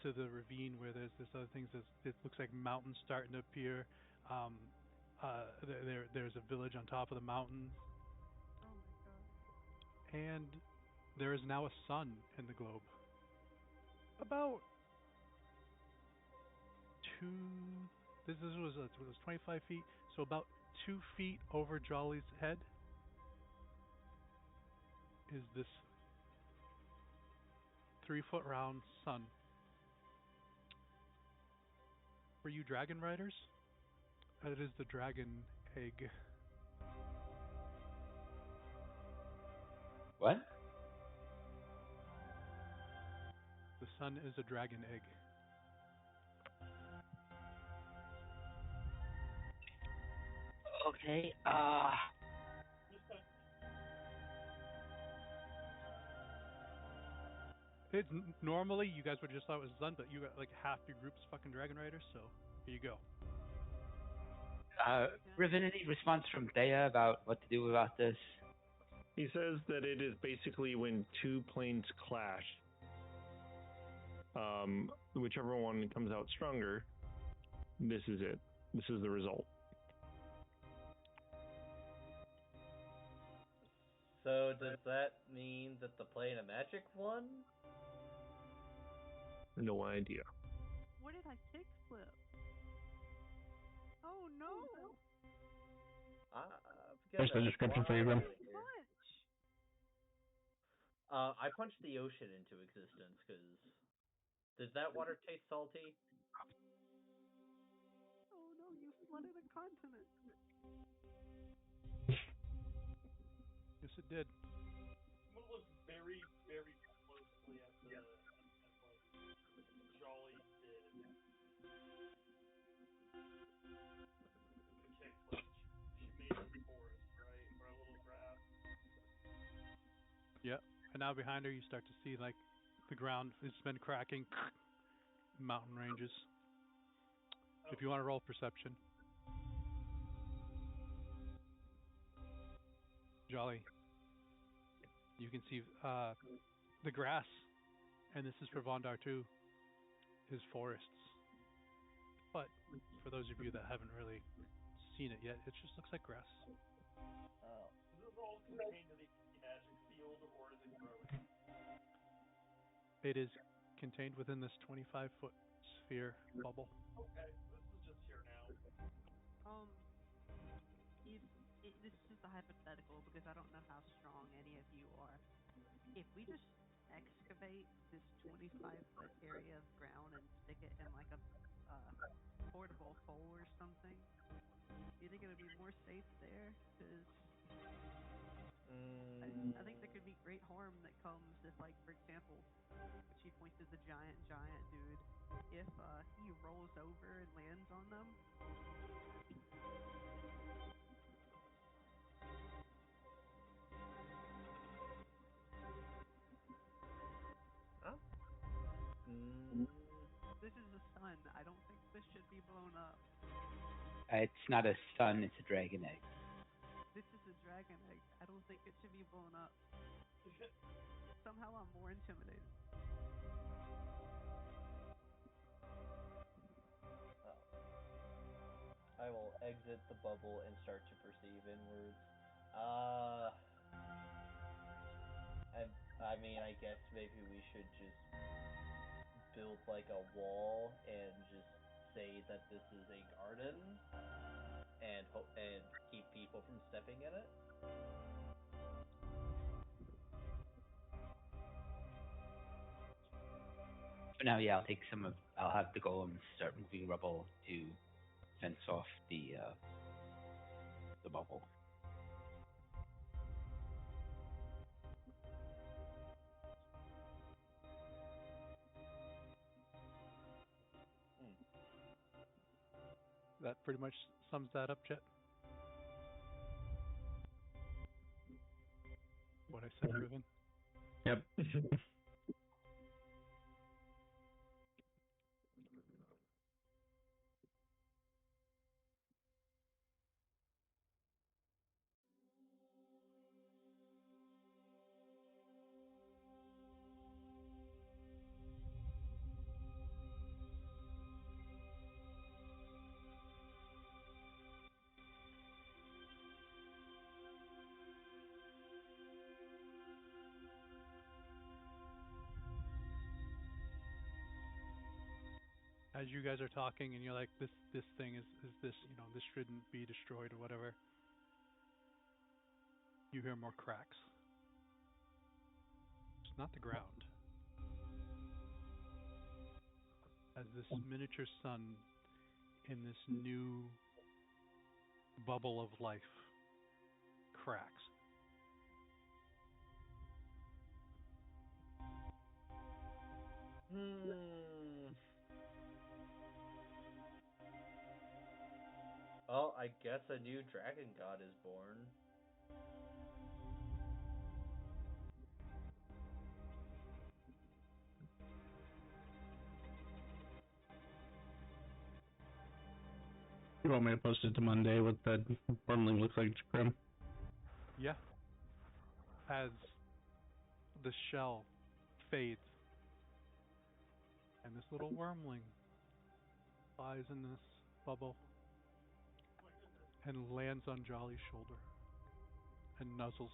to the ravine where there's this other things. It looks like mountains starting to appear. There's a village on top of the mountain. Oh my god. And there is now a sun in the globe. About this was 25 feet, so about 2 feet over Jolly's head is this 3-foot round sun. For you dragon riders, it is the dragon egg. What? The sun is a dragon egg. Okay. It's normally you guys would just thought it was the sun, but you got like half your group's fucking dragon riders, so here you go. Riven, any response from Thea about what to do about this? He says that it is basically when two planes clash. Whichever one comes out stronger, this is it. This is the result. So does that mean that the plane of magic won? No idea. What did I kickflip? Oh no! There's the description for you, Grim. Punch! I punched the ocean into existence because does that water taste salty? Oh no, you flooded a continent. Yes, it did. I'm gonna look very, very closely at what Jolly did. The kickflip. She made a forest, right? Or a little grass. Yep. And now behind her, you start to see like the ground has been cracking, mountain ranges. If you want to roll perception, Jolly, you can see the grass, and this is for Vondar too, is forests. But for those of you that haven't really seen it yet, it just looks like grass. Oh. Is this all contained in the magic field, or is it growing? It is contained within this 25-foot sphere bubble. Okay, this is just here now. This is a hypothetical because I don't know how strong any of you are. If we just excavate this 25-foot area of ground and stick it in like a portable hole or something, do you think it would be more safe there? Because I think there could be great harm that comes if, like, for example, she points to the giant dude. If he rolls over and lands on them. Huh? This is the sun. I don't think this should be blown up. It's not a sun, it's a dragon egg. This is a dragon egg. I don't think it should be blown up. Somehow I'm more intimidated. I will exit the bubble and start to perceive inwards. I mean, I guess maybe we should just build like a wall and just say that this is a garden and keep people from stepping in it. For now, yeah, I'll have the golems start moving rubble to fence off the bubble. That pretty much sums that up, Jet. What I said, Riven. Yep. As you guys are talking, and you're like, this thing is this, this shouldn't be destroyed or whatever. You hear more cracks. It's not the ground. As this miniature sun in this new bubble of life cracks. Well, I guess a new dragon god is born. You want me to post it to Monday what that wormling looks like, Grim? Yeah. As the shell fades and this little wormling flies in this bubble and lands on Jolly's shoulder and nuzzles.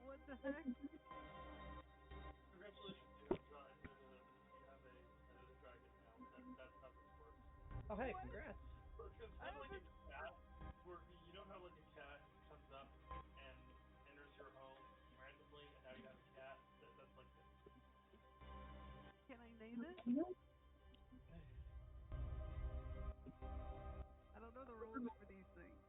What the heck? Congratulations, you have a dragon now. That's how this works. Oh, hey, What? congrats. So it's kind of like a cat, where you know how like a cat comes up and enters your home randomly, and now you have a cat. That's like this. Can I name it? I don't know the rules for these things.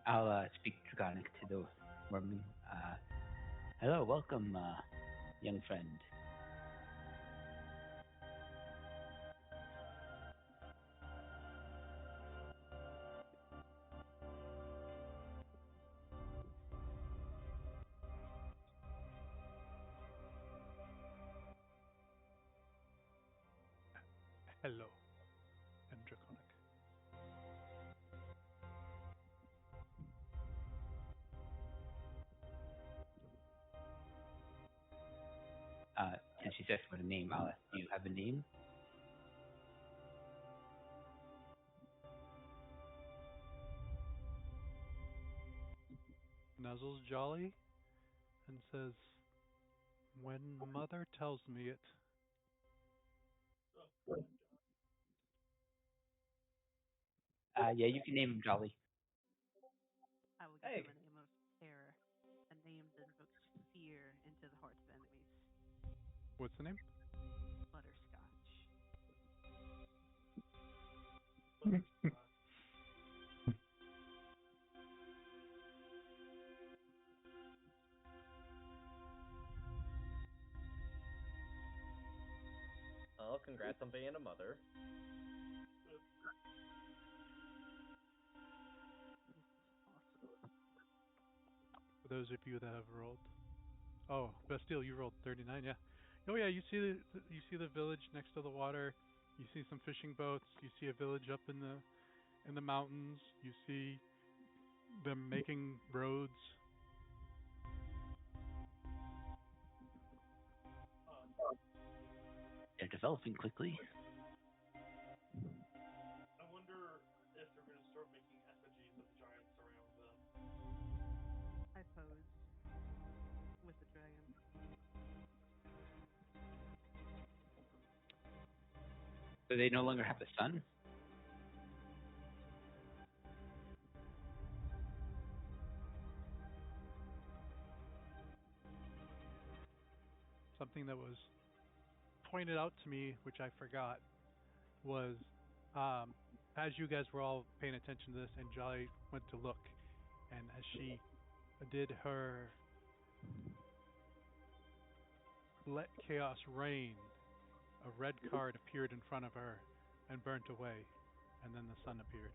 I'll speak Draconic to the wormling. Hello, welcome, young friend. Hello, and Draconic. Since she's asked for a name, I'll ask, do you have a name? Nuzzles Jolly and says, "When Mother tells me it." Yeah, you can name him Jolly. I will give Hey. him a name of terror, a name that evokes fear into the hearts of enemies. What's the name? Butterscotch. Oh, congrats on being a mother. This is awesome. For those of you that have rolled. Oh, Bastille, you rolled 39, yeah. Oh yeah, you see the village next to the water. You see some fishing boats. You see a village up in the mountains. You see them making roads. They're developing quickly. I wonder if they're going to start making effigies of the giants around them. I pose with the dragon. So they no longer have a son? Something that was pointed out to me, which I forgot, was as you guys were all paying attention to this, and Jolly went to look, and as she did her let chaos reign, a red card appeared in front of her and burnt away, and then the sun appeared.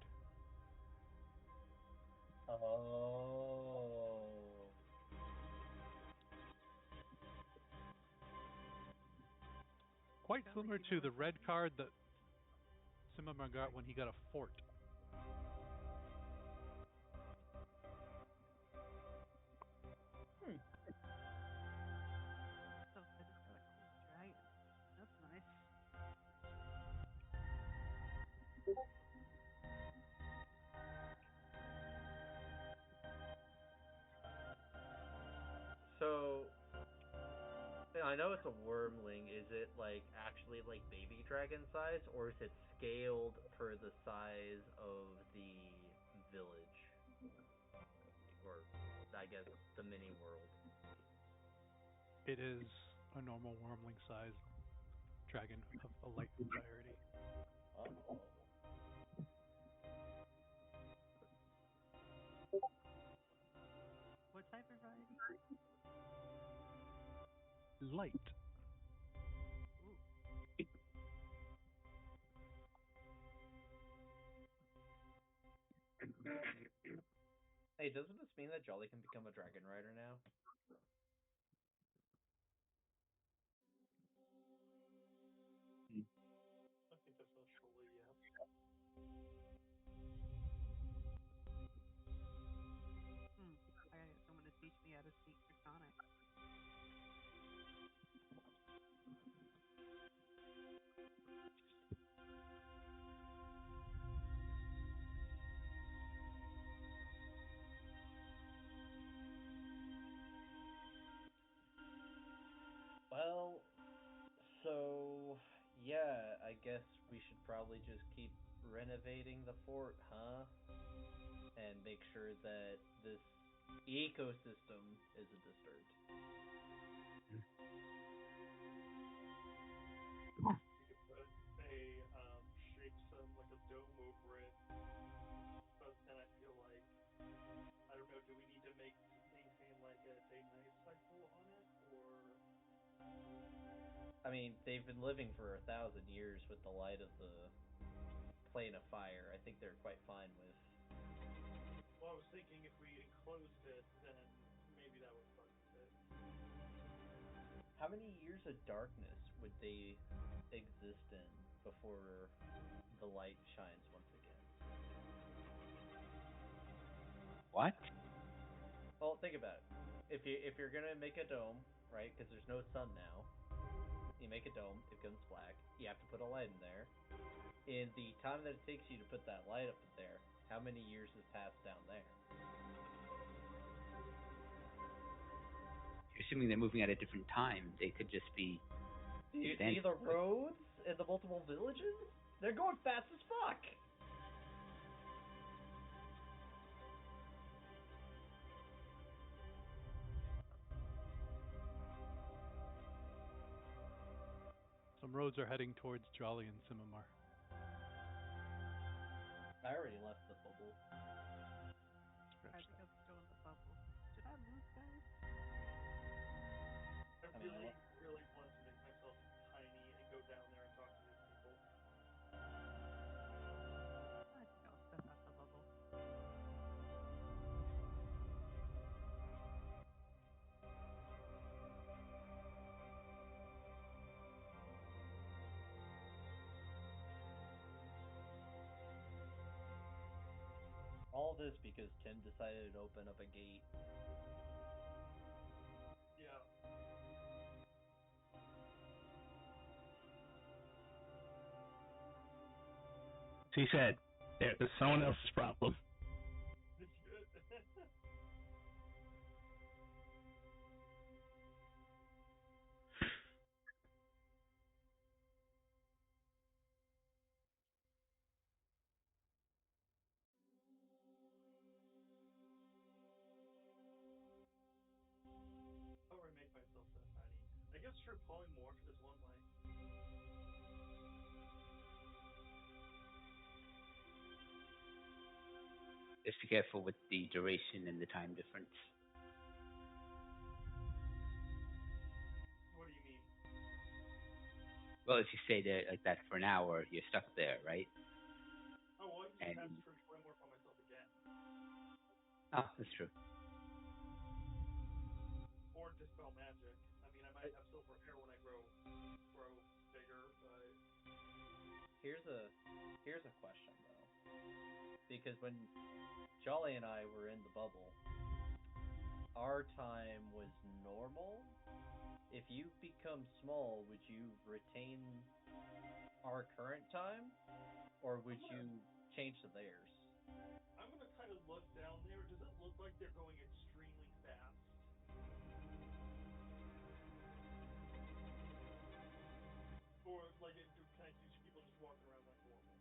Oh. Quite Sounds similar like you to the never red told me. card that Simon got when he got a fort. So I just got a cool dragon. That's nice. So, I know it's a wormling. Is it like actually like baby dragon size, or is it scaled for the size of the village, or I guess the mini world? It is a normal wormling-sized dragon of a light variety. Oh. What type of variety? Light. Ooh. Hey, doesn't this mean that Jolly can become a dragon rider now? I think that's eventually, yeah. I gotta get someone to teach me how to speak Draconic. Well, so yeah, I guess we should probably just keep renovating the fort, huh? And make sure that this ecosystem isn't disturbed. You could put shape some like a dome over it, but then I feel like I don't know. Do we need to maintain like a day-night cycle on it, or I mean, they've been living for 1,000 years with the light of the plane of fire. I think they're quite fine with. well, I was thinking if we enclosed it, then maybe that would focus it. How many years of darkness would they exist in before the light shines once again? What? Well, think about it. If you're gonna make a dome, right? Because there's no sun now. You make a dome. It becomes black. You have to put a light in there. In the time that it takes you to put that light up there, how many years has passed down there? You're assuming they're moving at a different time. They could just be. Do you see the roads and the multiple villages? They're going fast as fuck. Some roads are heading towards Jolly and Simimar. I already left the bubble. I think I'm still in the bubble. Should I move, guys? I really, really want to make myself tiny and go down there and talk to these people. I think I'll step out the bubble. All this because Tim decided to open up a gate. Yeah. He said, "It's someone else's problem." It's good. How do I make myself that tiny? I guess true polymorph is one way. Just be careful with the duration and the time difference. What do you mean? Well, if you stay there like that for an hour, you're stuck there, right? Oh, well, I can just And cast true polymorph on myself again. oh, that's true. Or dispel magic. I mean, I might have silver hair when I grow bigger, but Here's a question though, because when Jolly and I were in the bubble, our time was normal. If you become small, would you retain our current time, or would you change to theirs? I'm gonna kind of look down there. Does it look like they're going extremely fast? Or like, can I see people just walking around like normal?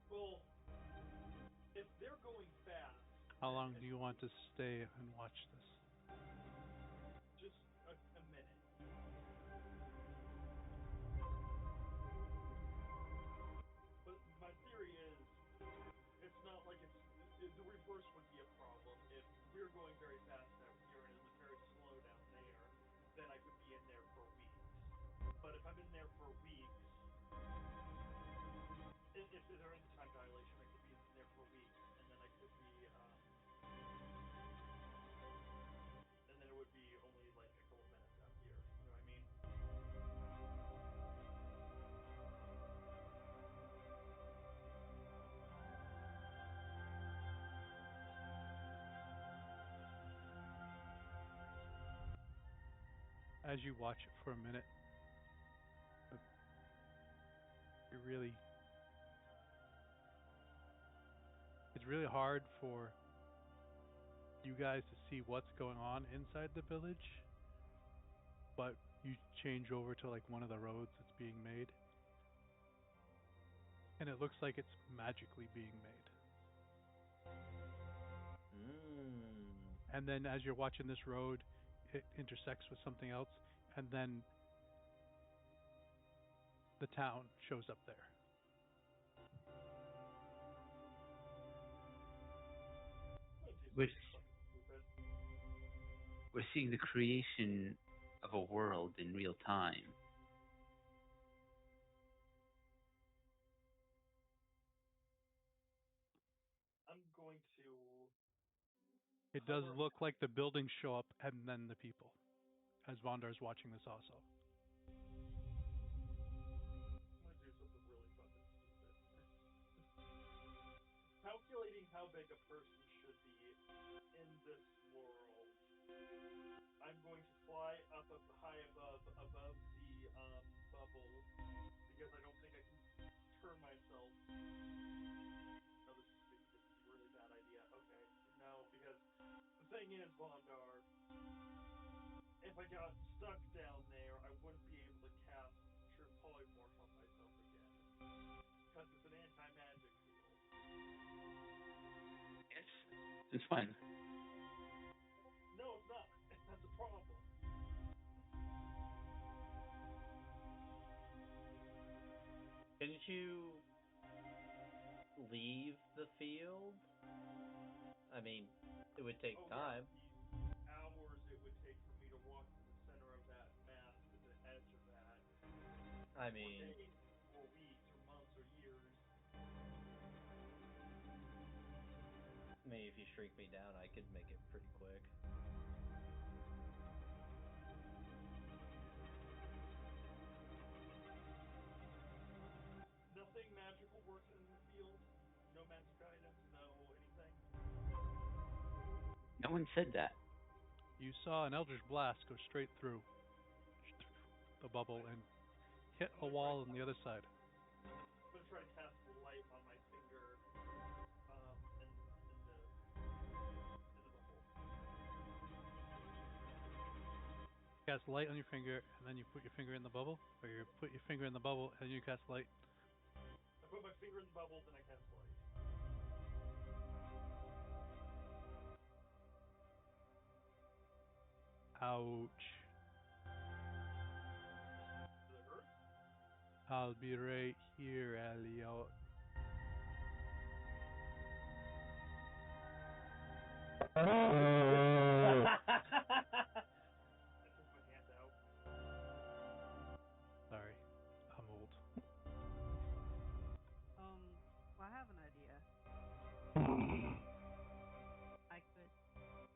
Well, if they're going fast, How long do you want to stay and watch this? Just a minute. But my theory is, it's not like the reverse would be a problem. If we're going very fast out here and it's very slow down there, then I could be in there for weeks. But if I'm in there for weeks, if there is a time dilation, I could be in there for weeks, and then I could be, and then it would be only like a couple minutes out here. You know what I mean? As you watch it for a minute, you really it's really hard for you guys to see what's going on inside the village, but you change over to like one of the roads that's being made, and it looks like it's magically being made. And then as you're watching this road, it intersects with something else, and then the town shows up there. We're, we're seeing the creation of a world in real time. I'm going to. It does look like the buildings show up and then the people, as Vondar's watching this also. I'm gonna do something really fucking stupid. Calculating how big a person should be in this world, I'm going to fly up high above the bubble, because I don't think I can turn myself. No, this is stupid. This is a really bad idea. Okay, no, because the thing is, Vondar, if I got stuck down there, I wouldn't be able to cast True Polymorph on myself again, because it's an anti-magic field. Yes, it's fine. No, it's not. That's a problem. Couldn't you leave the field? I mean, it would take time. Yeah, the hours it would take for me to walk to the center of that mass, to the edge of that. I mean, or days, or weeks, or months, or years. maybe if you shrink me down, I could make it pretty quick. Nothing magical works in the field? No magic items? No anything? No one said that. You saw an Eldritch Blast go straight through the bubble and hit a wall on the other side. I'm going to try to cast light on my finger in the bubble. Cast light on your finger, and then you put your finger in the bubble, or you put your finger in the bubble and you cast light. I put my finger in the bubble, then I cast light. Ouch. Does it hurt? I'll be right here, Elliot. I took my hand out. Sorry, I'm old. Well, I have an idea. I could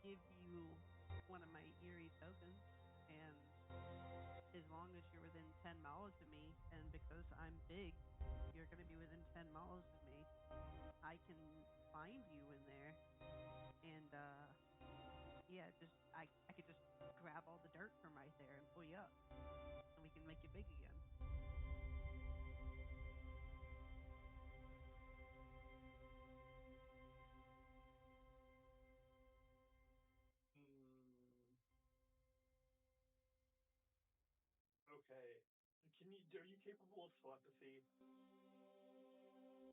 give you one of my eerie tokens, and as long as you're within 10 miles of me, and because I'm big, you're going to be within 10 miles of me, I can find you in there, and yeah, I could just grab all the dirt from right there and pull you up, and we can make you big again. Okay. Are you capable of telepathy?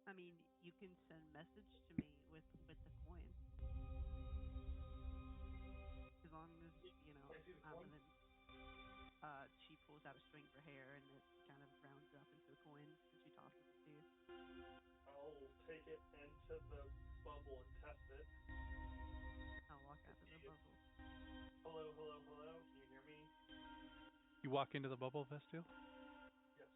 I mean, you can send message to me with the coin. As long as I see the I'm coin. an she pulls out a string of her hair and it kind of rounds up into a coin and she tosses it to you. I'll take it into the bubble and test it. I'll walk out of the bubble. Hello, hello, hello. Can you hear me? You walk into the bubble, Vestiel? Yes.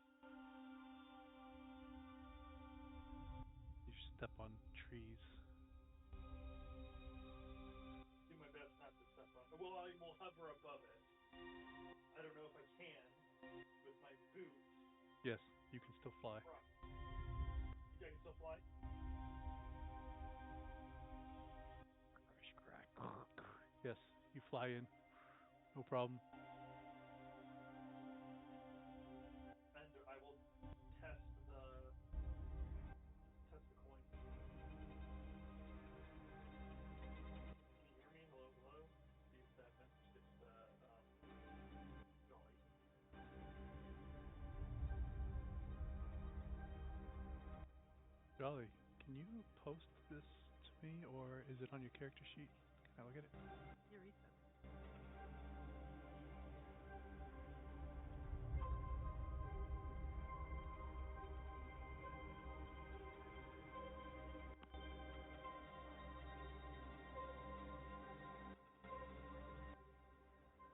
You step on trees. Do my best not to step on. Well, I will hover above it. I don't know if I can with my boots. Yes, you can still fly. You can still fly? Yes, you fly in. No problem. And I will test the coin. Can you hear me? Hello, hello. See if that message gets Jolly. Jolly, can you post this to me, or is it on your character sheet? Can I look at it? You read them.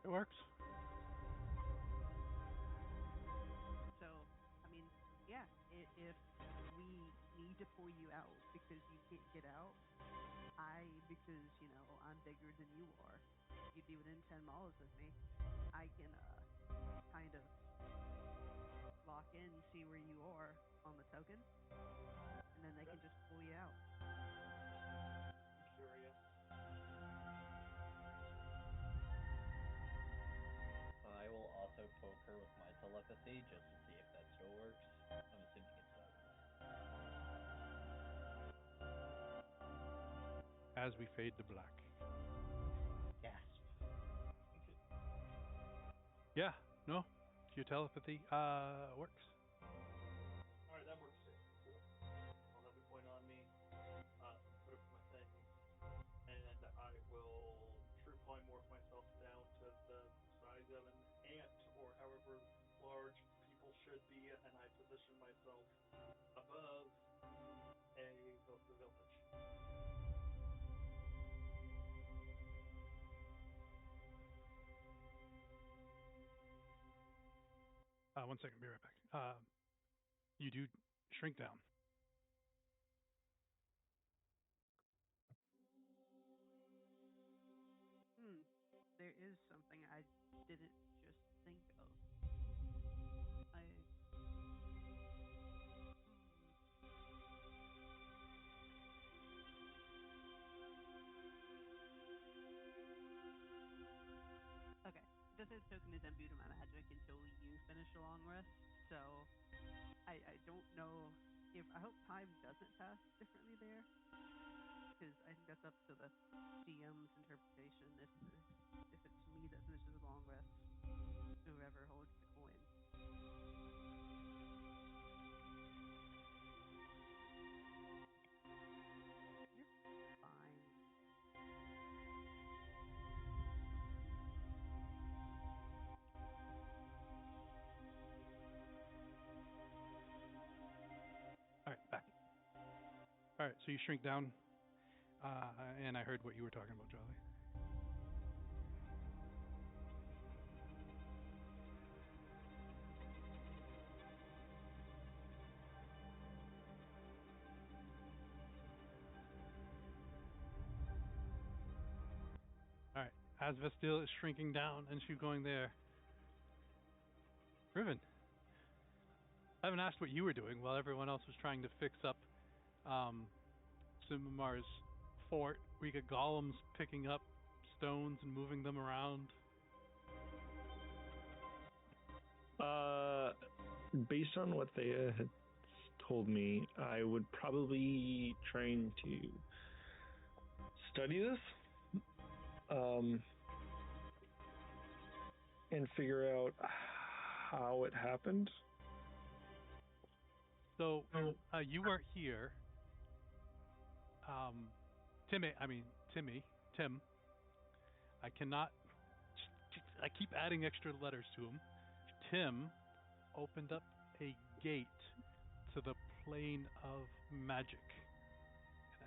It works. So, I mean, yeah, if we need to pull you out because you can't get out, because, I'm bigger than you are, you'd be within 10 miles of me, I can kind of lock in, see where you are on the token, and then they can just pull you out. I'm curious. I will also poke her with my telepathy just to see if that still works. I'm assuming it does. As we fade to black. Gasp. Yeah, no, your telepathy works. Alright, that works too. Cool. I'll have the coin on me, put it with my thing, and I will true polymorph myself down to the size of an ant, or however large people should be, and I position myself above the village. One second, be right back. You do shrink down. There is something I didn't just think of. Okay. It does say the token is imbued in my magic until you finish a long rest, so I don't know if... I hope time doesn't pass differently there, because I think that's up to the DM's interpretation. If it's me that finishes a long rest, whoever holds the coin. You're fine. All right, back. All right, so you shrink down, and I heard what you were talking about, Jolly. All right, as Vestiel is shrinking down and she's going there, Riven, I haven't asked what you were doing while everyone else was trying to fix up Simamar's fort. We got golems picking up stones and moving them around. Based on what they had told me, I would probably be trying to study this, and figure out how it happened. So you weren't here. Tim. I cannot. I keep adding extra letters to him. Tim opened up a gate to the plane of magic.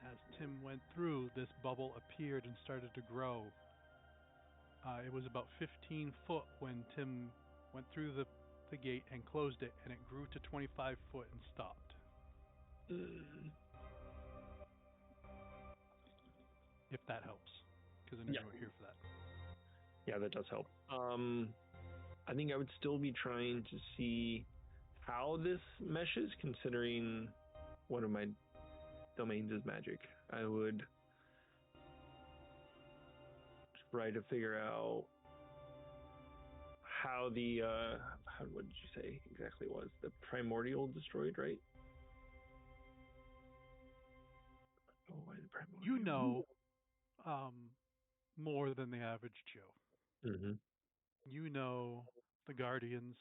And as Tim went through, this bubble appeared and started to grow. It was about 15 foot when Tim went through the gate and closed it, and it grew to 25 foot and stopped. If that helps, because I know you were here for that. Yeah, that does help. I think I would still be trying to see how this meshes, considering one of my domains is magic. I would try to figure out how the what did you say exactly it was? The primordial destroyed, right? Oh, why the primordial? You know, more than the average Joe. Mm-hmm. You know the Guardians,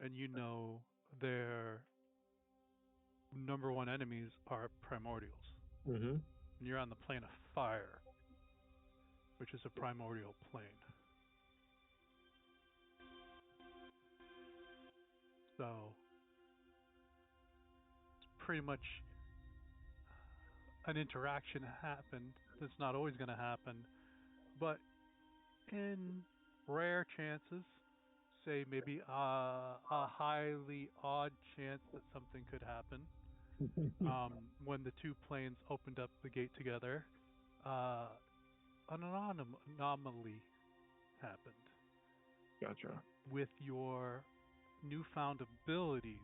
and you know their number one enemies are primordials. Mm-hmm. And you're on the plane of fire, which is a primordial plane. So it's pretty much an interaction happened that's not always going to happen, but in rare chances, say maybe a highly odd chance that something could happen, when the two planes opened up the gate together, an anomaly happened. Gotcha. With your newfound abilities,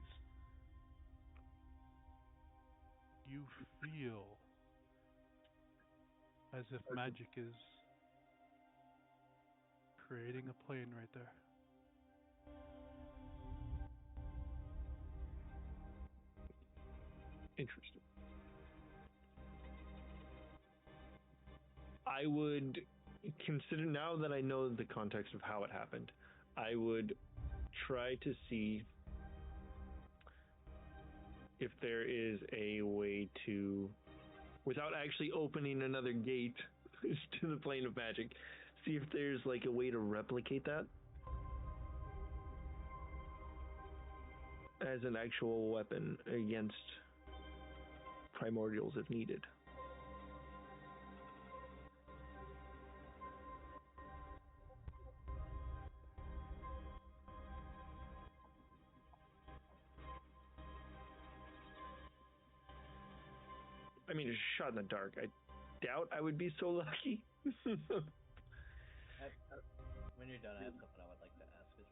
you feel as if magic is creating a plane right there. Interesting. I would consider, now that I know the context of how it happened, I would try to see if there is a way to, without actually opening another gate to the plane of magic, see if there's like a way to replicate that as an actual weapon against primordials if needed. I mean, a shot in the dark. I doubt I would be so lucky. When you're done, I have something I would like to ask as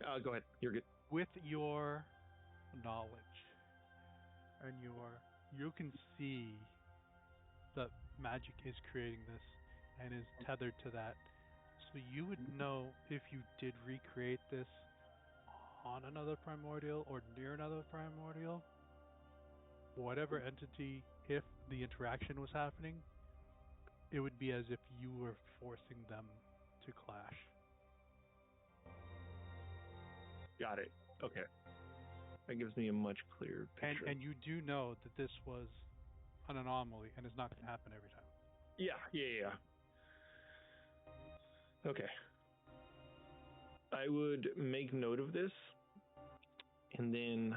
well. Go ahead. You're good. With your knowledge and you can see that magic is creating this and is tethered to that. So you would know if you did recreate this on another primordial or near another primordial, whatever entity, if the interaction was happening, it would be as if you were forcing them to clash. Got it. Okay. That gives me a much clearer picture. And you do know that this was an anomaly and is not going to happen every time. Yeah. Okay. I would make note of this, and then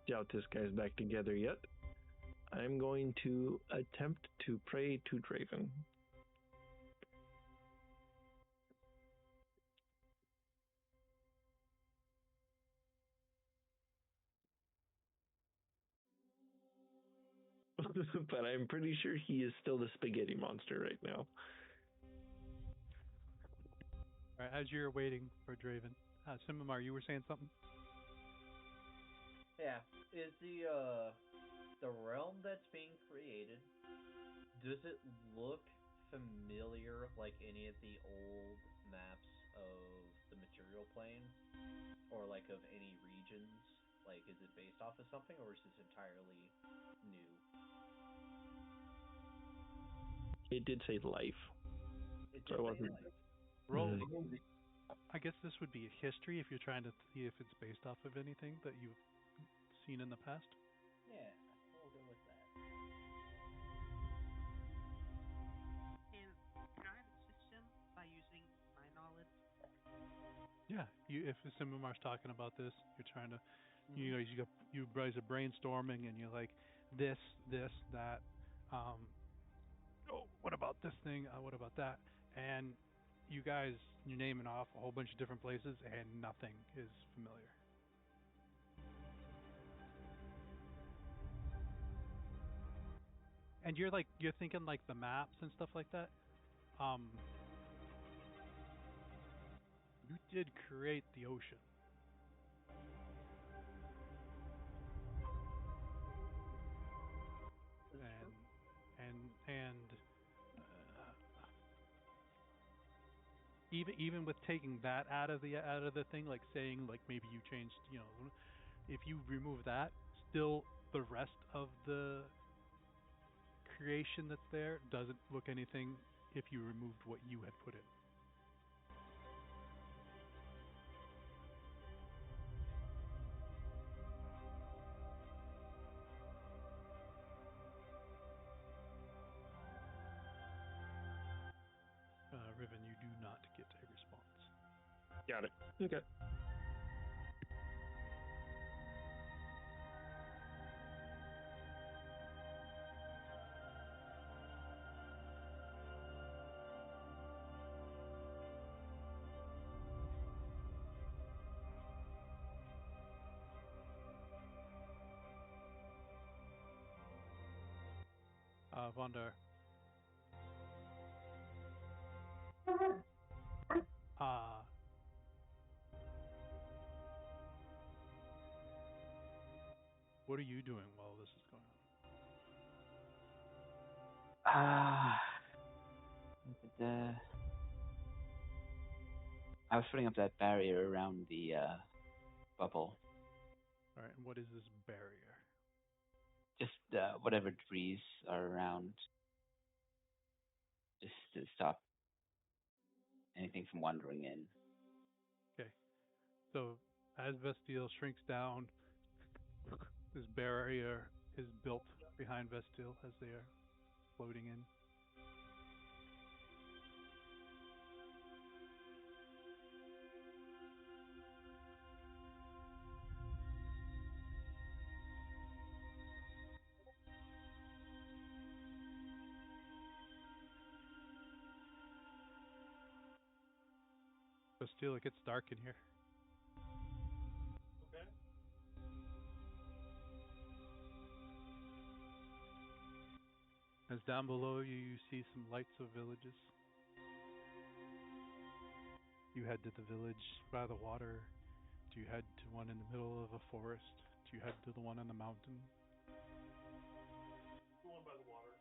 doubt this guy's back together yet. I'm going to attempt to pray to Draven. But I'm pretty sure he is still the spaghetti monster right now. All right, as you're waiting for Draven, Simamar, you were saying something? Yeah, is the realm that's being created, does it look familiar like any of the old maps of the material plane, or like of any regions? Like, is it based off of something, or is this entirely new? It did say life. It So just I wasn't. life. Roll. I guess this would be a history if you're trying to see if it's based off of anything that you've seen in the past. Yeah, we'll go with that. Yeah, if Simamar's talking about this, you're trying to, Mm-hmm. you guys are brainstorming, and you're like, this, that. Um, oh, what about this thing? What about that? And you guys, you're naming off a whole bunch of different places, and nothing is familiar. And you're thinking like the maps and stuff like that. Um, you did create the ocean, That's true. and uh, even with taking that out of the thing, like saying like maybe you changed, if you remove that, still the rest of the creation that's there doesn't look anything if you removed what you had put in. Riven, you do not get a response. Got it. Okay. Vondar, uh, what are you doing while this is going Ah, I was putting up that barrier around the bubble. on? All right, and what is this barrier? Just whatever debris are around, just to stop anything from wandering in. Okay, so as Vestiel shrinks down, this barrier is built behind Vestiel as they are floating in. Vestiel, it gets dark in here. Okay. As down below you, you see some lights of villages. You head to the village by the water. Do you head to one in the middle of a forest? Do you head to the one on the mountain? The one by the water.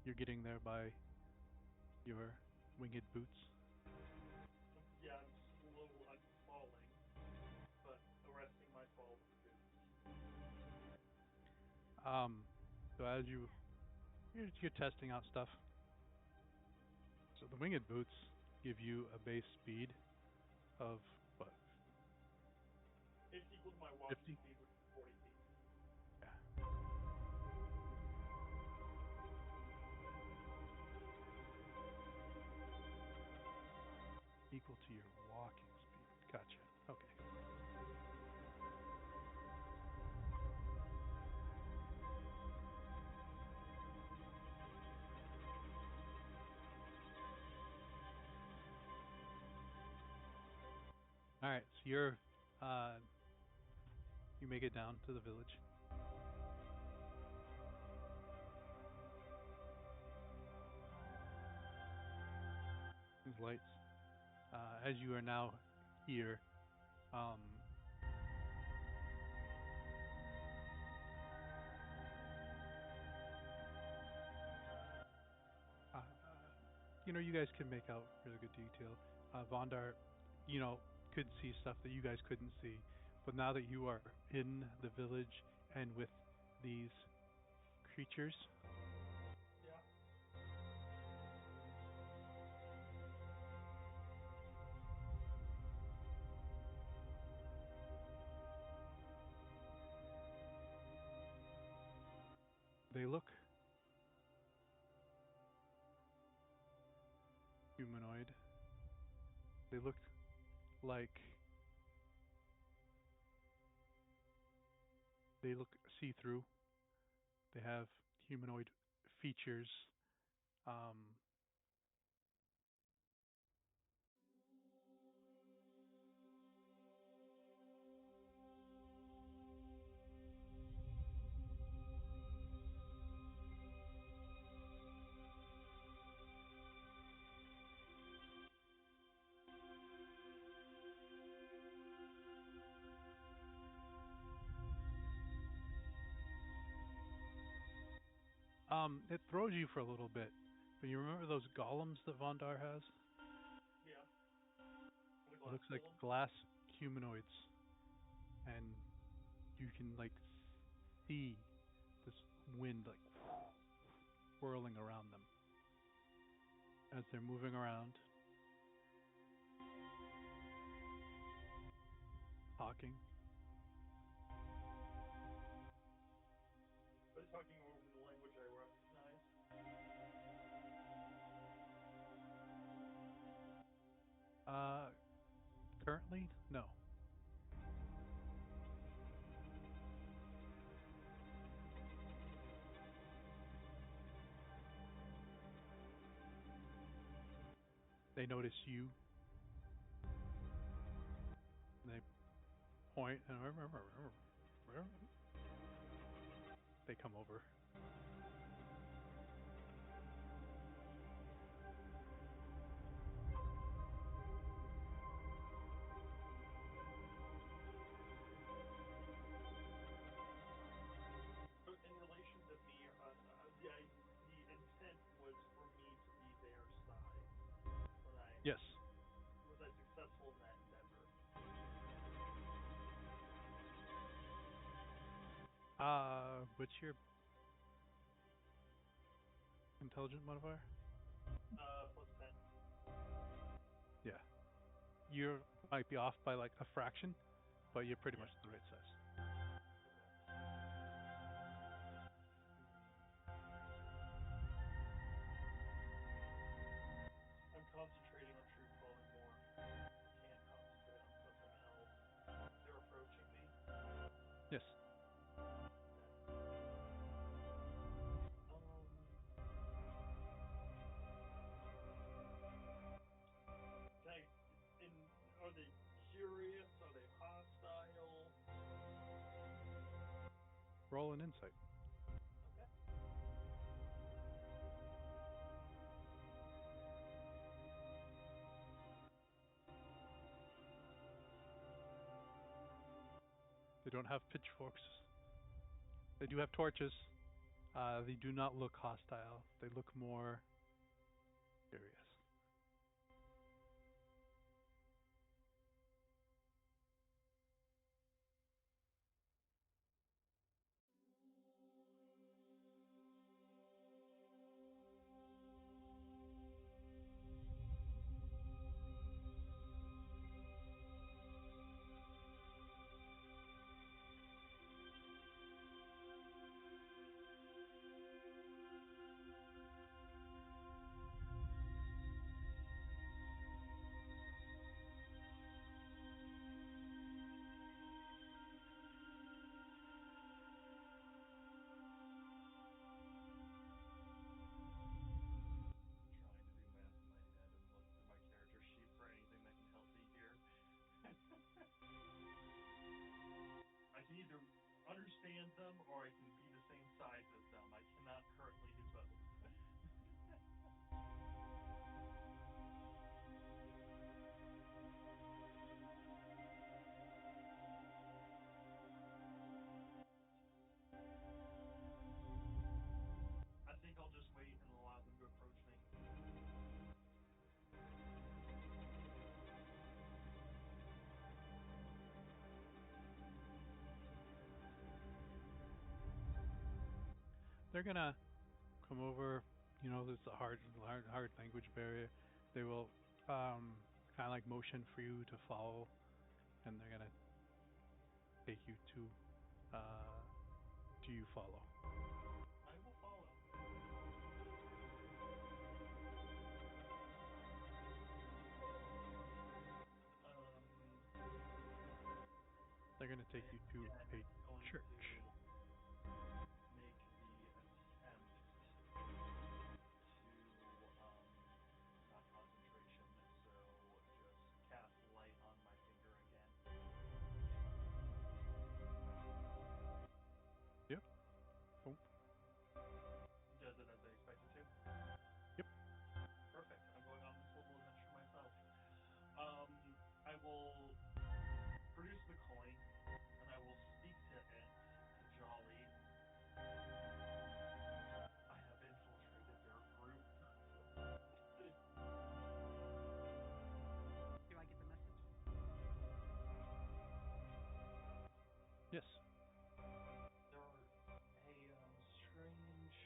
You're getting there by your winged boots. Yeah, I'm falling, but arresting my fall with the boots. So as you're testing out stuff. So the winged boots give you a base speed of what? It's equal to my walking 50? speed, which is 40 feet. Yeah. Equal to your walking speed. Gotcha. Okay. All right. So you make it down to the village. These lights. As you are now here, um, you guys can make out really good detail. Vondar, could see stuff that you guys couldn't see. But now that you are in the village and with these creatures, Yeah. they look They look like they look see-through. They have humanoid features. Um, it throws you for a little bit. But you remember those golems that Vondar has? Yeah. The It glass looks like golem. glass humanoids, and you can like see this wind like whirling around them as they're moving around, talking. They're talking over the language I recognize. Uh, Currently, no. They notice you. And they point and they come over. So in relation to me, the intent was for me to be their size when I Yes. was I successful in that endeavor. What's your intelligent modifier? +10. Yeah. You might be off by like a fraction, but you're pretty Yeah. much the right size. I'm concentrating on truth calling more. Can't concentrate on something else. They're approaching me. Yes. Can I, in, are they curious? Are they hostile? Roll an insight. Okay. They don't have pitchforks. They do have torches. They do not look hostile. They look more curious. Trying to do math in my head and look through my character sheet for anything that can help me here. I can either understand them or I can be the same size as them. I cannot currently do both. I think I'll just wait and allow them to approach me. They're gonna come over. You know, there's a hard language barrier. They will kind of like motion for you to follow, and they're gonna take you to. Do you follow? I will follow. going to take you to Again, a going church. to make the attempt to not concentration, so just cast light on my finger again. Yep. Oh, Does it as I expected to? yep. Perfect. I'm going on this little adventure myself. I will produce the coin, and I will speak to it, to Jolly. I have infiltrated their group. Do I get the message? Yes. There are a strange,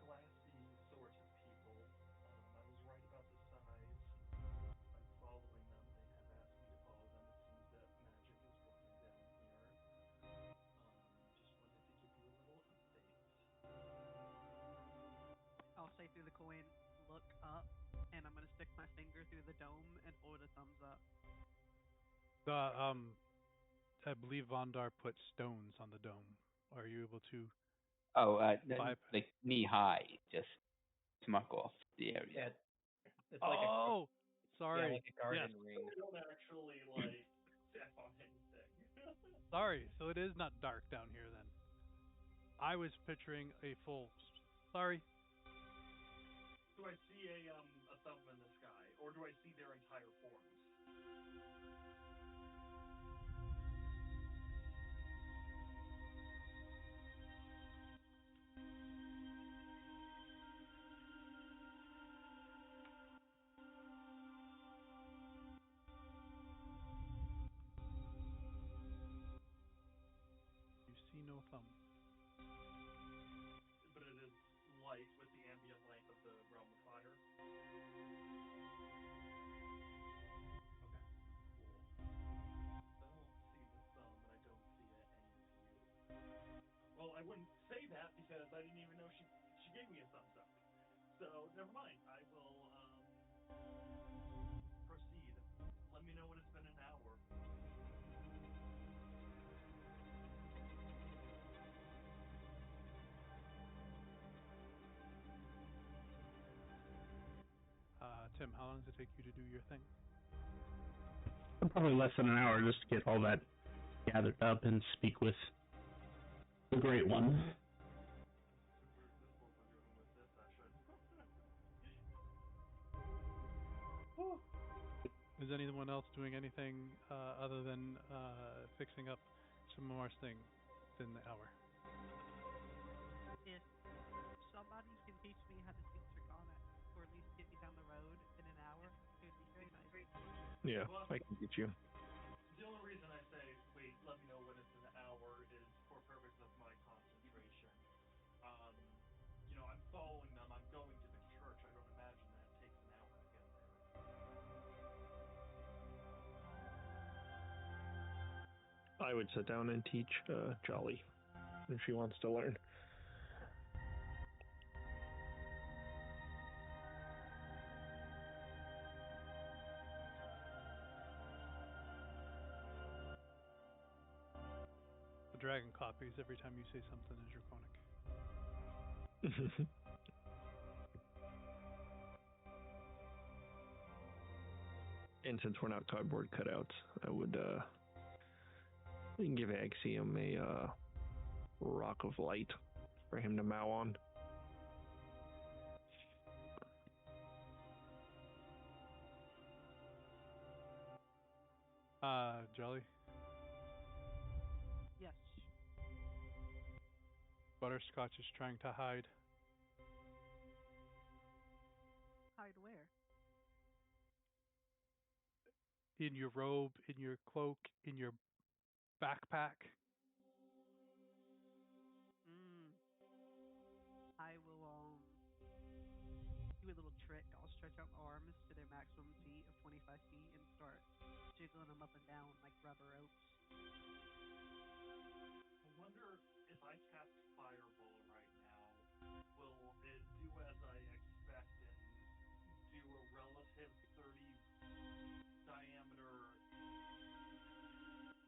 glassy sort of people. I was right about the size. I'm following them. They have asked me to follow them. It seems that magic is working down here. Just wanted to give you a little update. I'll say through the coin, look up, and I'm gonna stick my finger through the dome and hold a thumbs up. I believe Vondar put stones on the dome. Are you able to? Oh, Five. like knee high, just mark off the area. Yeah, it's like Oh, yeah, sorry. like a garden Yes. ring. I don't actually, like, step on anything. Sorry. So it is not dark down here then. I was picturing a full. Sorry. Do I see a thumb in the sky, or do I see their entire forms? You see no thumb. But it is light with the ambient light of the realm of fire. Okay, cool. I don't see the thumb, and I don't see any of you. Well, I wouldn't say that because I didn't even know she gave me a thumbs up. So never mind. I will proceed. Let me know when it's been an hour. Tim, how long does it take you to do your thing? Probably less than an hour just to get all that gathered up and speak with the Great One. This is what we're doing with this session. Is anyone else doing anything other than fixing up some more things within the hour? If somebody can teach me how to speak Draconic, or at least get me down the road in an hour, it would be very nice. Yeah, Well, I can get you. the only reason I say, wait, let me know when it's an hour is for purpose of my concentration. I'm following them. I'm going to the church. I don't imagine that it takes an hour to get there. I would sit down and teach Jolly if she wants to learn. The dragon copies every time you say something is draconic. And since we're not cardboard cutouts, I would give Axiom a rock of light for him to mow on. Jolly, Yes. Butterscotch is trying to hide. Hide where? In your robe, in your cloak, in your backpack. I will do a little trick. I'll stretch out my arms to their maximum feet of 25 feet and start jiggling them up and down like rubber ropes. I wonder if I cast Fireball right now, will it do as I expect and do a relative 30 diameter,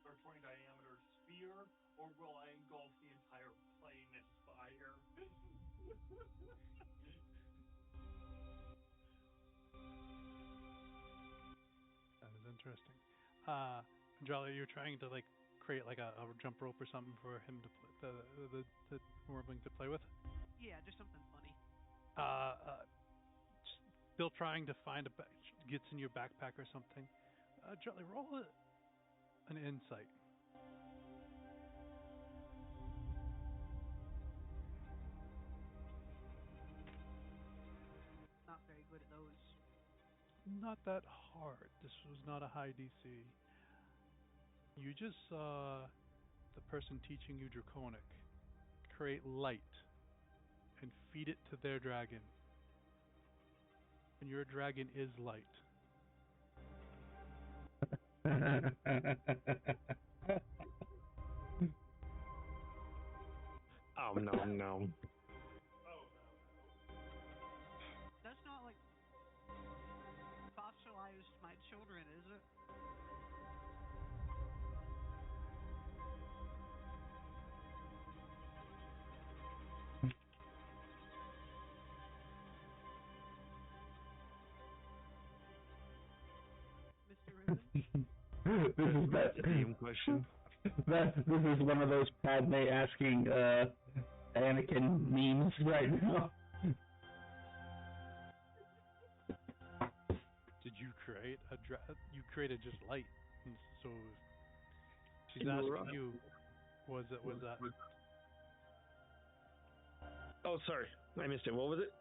or Or will I engulf the entire plane in fire? That is interesting. Jolly, you're trying to like create like a jump rope or something for him to play, the wormling to play with. Yeah, just something funny. Still trying to find gets in your backpack or something. Jolly, roll an insight. Not very good at those. Not that hard. This was not a high DC. You just saw the person teaching you Draconic create light and feed it to their dragon. And your dragon is light. Oh, no. That's not like fossilized my children, is it? Mr. Raven? This is That's a DM question. This is one of those Padme asking Anakin memes right now. Did you create you created just light, and so she's You were asking right. you, was that? Oh, sorry. I missed it. What was it?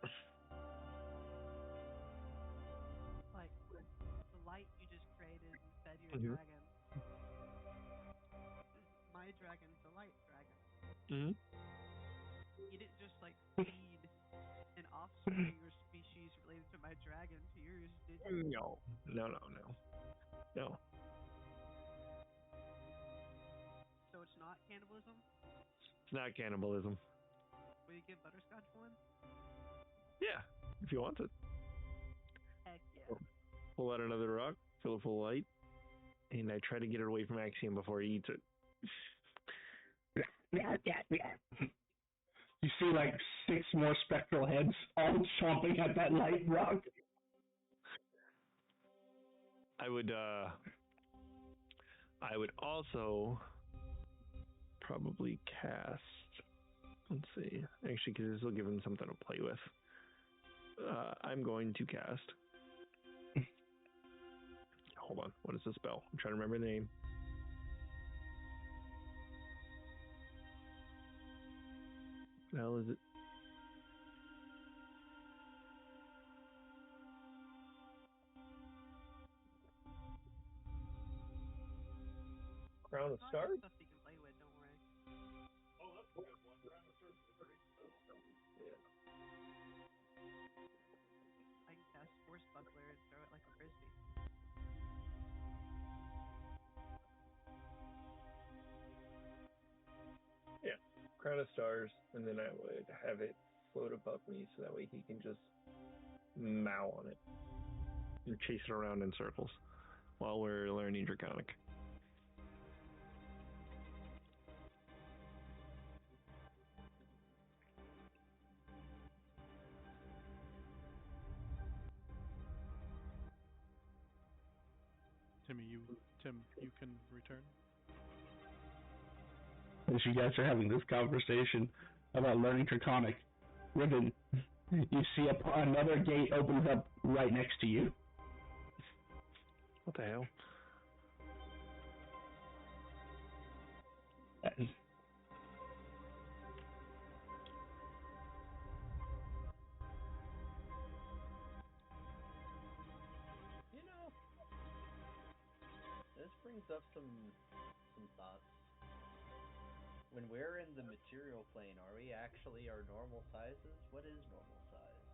Like, the light you just created and fed your Mhm. dragon. My dragon's a light dragon. Mm-hmm. You didn't just, like, feed an offspring or species related to my dragon to yours, did you? No. So it's not cannibalism? It's not cannibalism. Will you give Butterscotch one? Yeah, if you want it. Heck yeah. Pull out another rock, fill it full of light, and I try to get it away from Axiom before he eats it. You see like 6 more spectral heads all chomping at that light rock. I would also probably cast. Let's see. Actually, because this will give him something to play with. I'm going to cast. Hold on. What is the spell? I'm trying to remember the name. What the hell is it? Crown of Lots Stars? of stuff you can play with, don't worry. Oh, that's a good one. Crown of Stars is a great spell. I can cast Force Buckler and throw it like a frisbee. Yeah. Crown of Stars, and then I would have it float above me so that way he can just mow on it and chase it around in circles while we're learning Draconic. Tim, you can return. As you guys are having this conversation about learning Draconic, Ribbon, you see another gate opens up right next to you. What the hell? You know, this brings up some thoughts. When we're in the material plane, are we actually our normal sizes? What is normal size?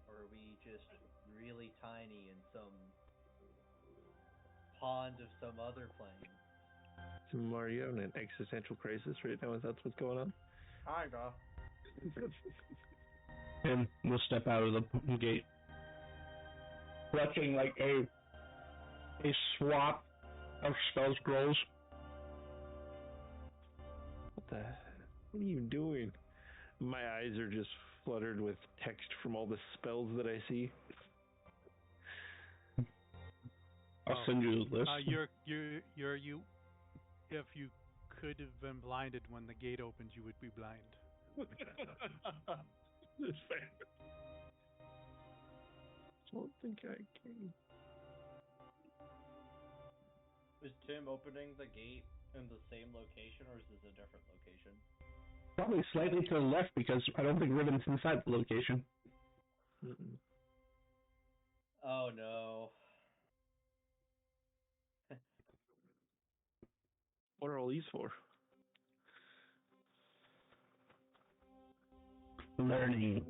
Or are we just really tiny in some pond of some other plane? So Mario in an existential crisis right now. Is that what's going on? Kinda. And we'll step out of the gate, clutching like a swap of spell scrolls. What are you doing? My eyes are just fluttered with text from all the spells that I see. I'll send you a list. You. If you could have been blinded when the gate opens, you would be blind. That's fair. I don't think I can. Is Tim opening the gate in the same location, or is this a different location? Probably slightly to the left because I don't think Riven's inside the location. Mm-mm. Oh no. What are all these for? Learning.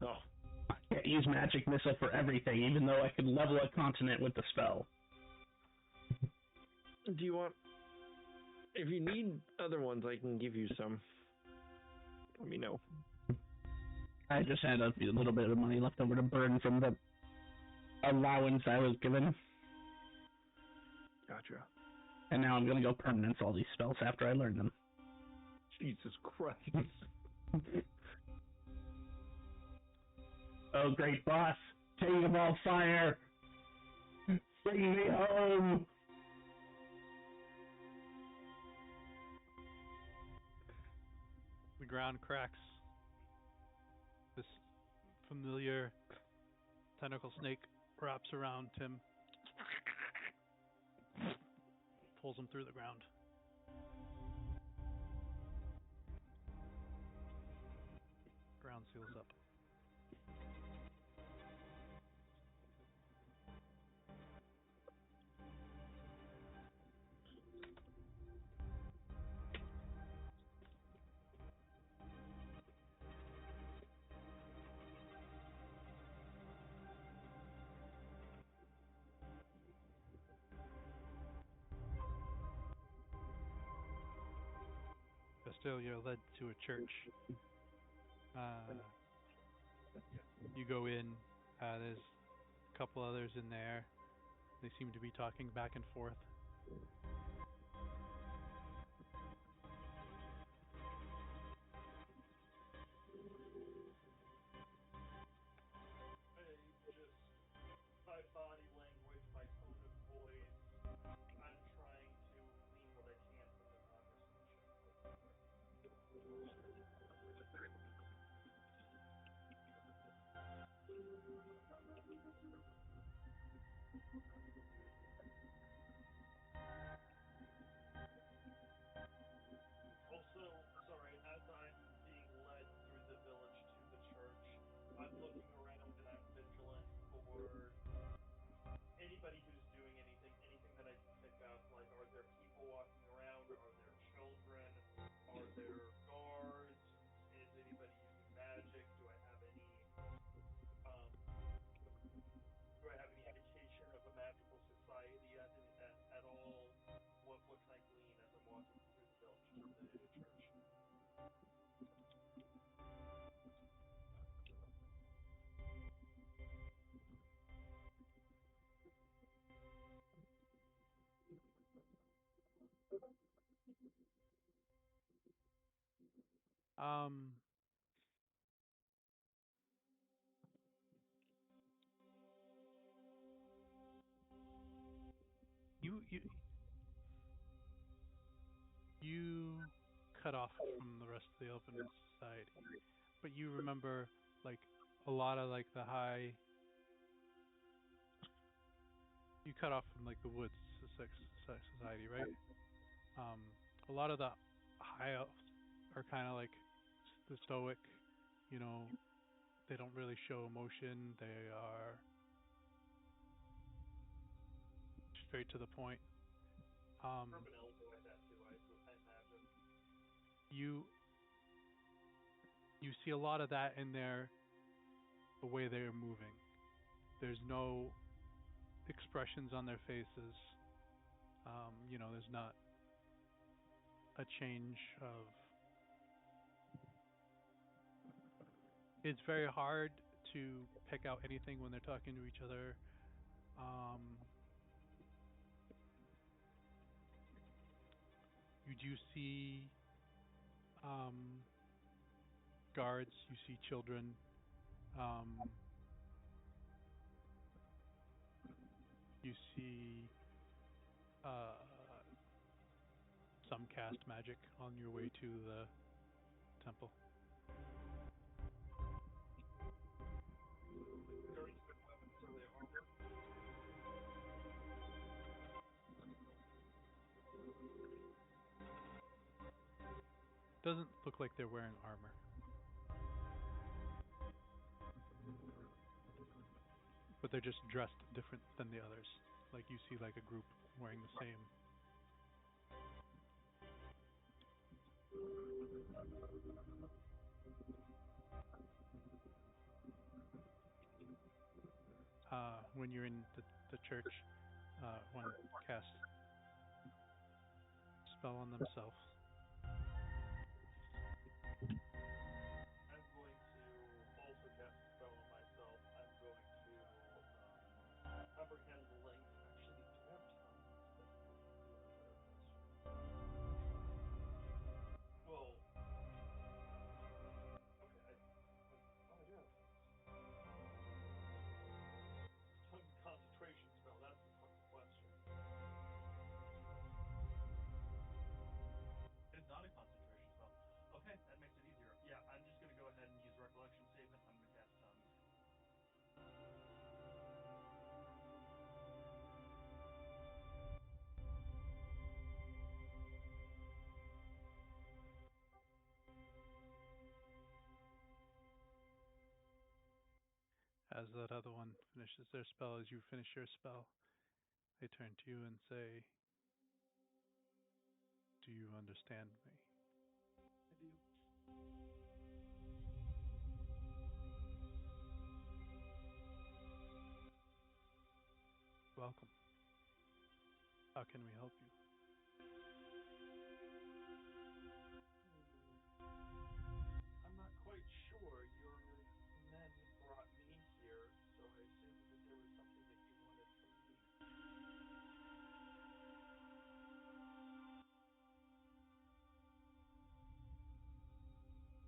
Oh, I can't use magic missile for everything, even though I could level a continent with the spell. do you want? If you need other ones, I can give you some. Let me know. I just had a little bit of money left over to burn from the allowance I was given. Gotcha. And now I'm going to go permanence all these spells after I learn them. Jesus Christ. Oh, great boss. King of all fire. Bring me home. The ground cracks. This familiar tentacle snake wraps around Tim, pulls him through the ground. Ground seals up. Still, you're led to a church. You go in. There's a couple others in there. They seem to be talking back and forth. My body language, my tone of voice, I'm trying to glean what I can from the conversation. Also, sorry, as I'm being led through the village to the church, I'm looking around and I'm vigilant for anybody who's doing anything that I can pick up. Like, are there people walking around? Are there children? Are there guards? Is anybody using magic? Do I have any indication of a magical society at all? What can I glean as I'm walking through the village to the church? Um, you cut off from the rest of the open society, but you remember like a lot of like the high. You cut off from like the woods society, right? Um, a lot of the high elves are kind of like the stoic. You know, they don't really show emotion. They are straight to the point. Urban elves are like that too, I imagine. You see a lot of that in the way they are moving. There's no expressions on their faces. There's not a change of. It's very hard to pick out anything when they're talking to each other. You do see um, guards. You see children. Um, you see uh, some cast magic on your way to the temple. Guards with weapons, are they armored? Doesn't look like they're wearing armor, but they're just dressed different than the others. Like you see like a group wearing the same. When you're in the church, one casts spell on themselves. I'm going to also cast a spell on myself. I'm going to comprehend light. Actually, do I have tongues? That's even a better question. Well, okay. Oh, I do have tongue concentration spell. That's the fucking question. It's not a concentration spell. Okay, that makes it easier. Yeah, I'm just gonna go ahead and use recollection save, and I'm gonna cast tongues. As that other one finishes their spell, as you finish your spell, they turn to you and say, "Do you understand me?" I do. Welcome. How can we help you? I'm not quite sure. Your men brought me here, so I assumed that there was something that you wanted from me.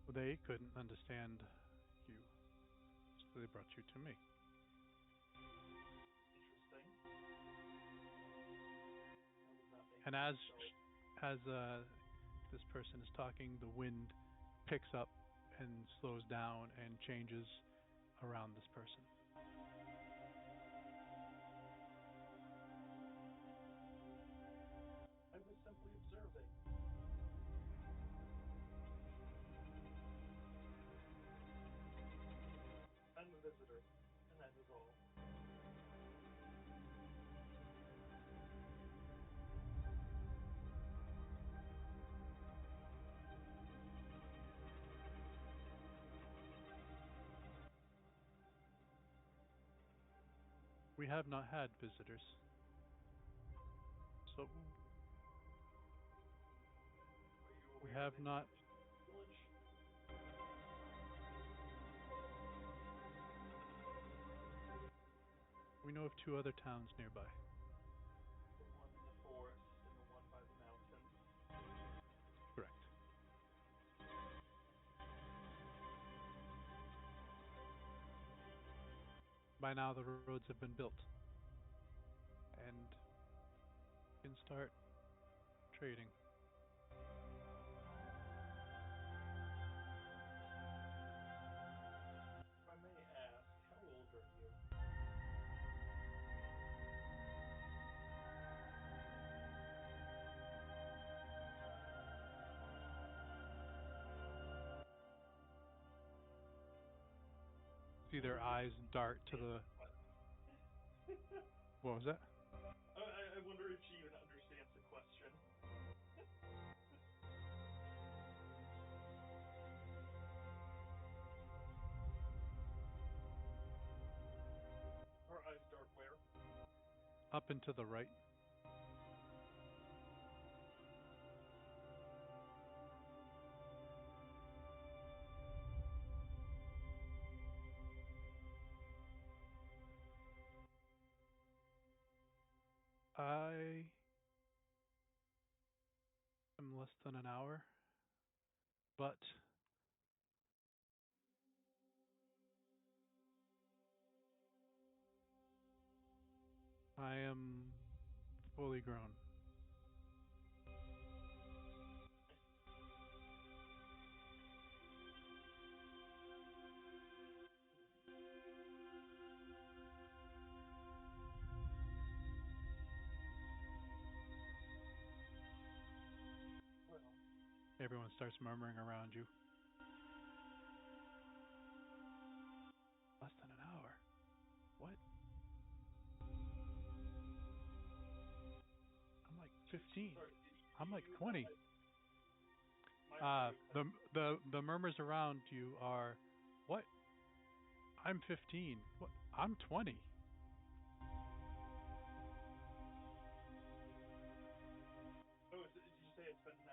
Well, they couldn't understand you, so they brought you to me. Interesting. That was not making And sense. as this person is talking, the wind picks up and slows down and changes around this person. I was simply observing. I'm a visitor, and that is all. We have not had visitors, so Are you we aware have of any not. village? We know of two other towns nearby. The one in the forest and the one by the mountain. Correct. By now, the roads have been built, and you can start trading. If I may ask, how old are you? See their eyes dart to the. What was that? I wonder if she even understands the question. Her eyes dart where? Up and to the right. I am less than an hour but I am fully grown. Well, Everyone starts murmuring around you. Less than an hour. What? I'm like 15. sorry, I'm like you 20. my The murmurs around you are, what? I'm 15. What? I'm 20. Oh, did you say it's been an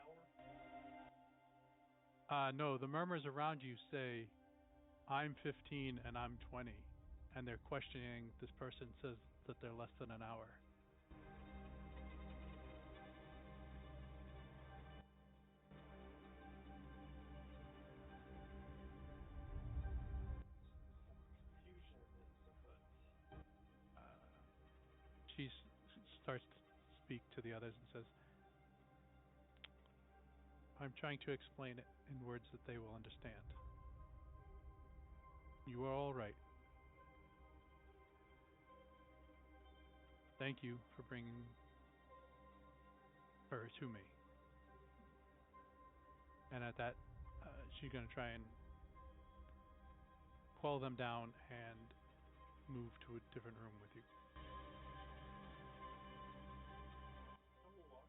hour? No, the murmurs around you say, I'm 15 and I'm 20. And they're questioning this person says that they're less than an hour. Confusion is afoot. Uh, she starts to speak to the others and says, I'm trying to explain it in words that they will understand. You are all right. Thank you for bringing her to me. And at that, she's going to try and quell them down and move to a different room with you. I will walk.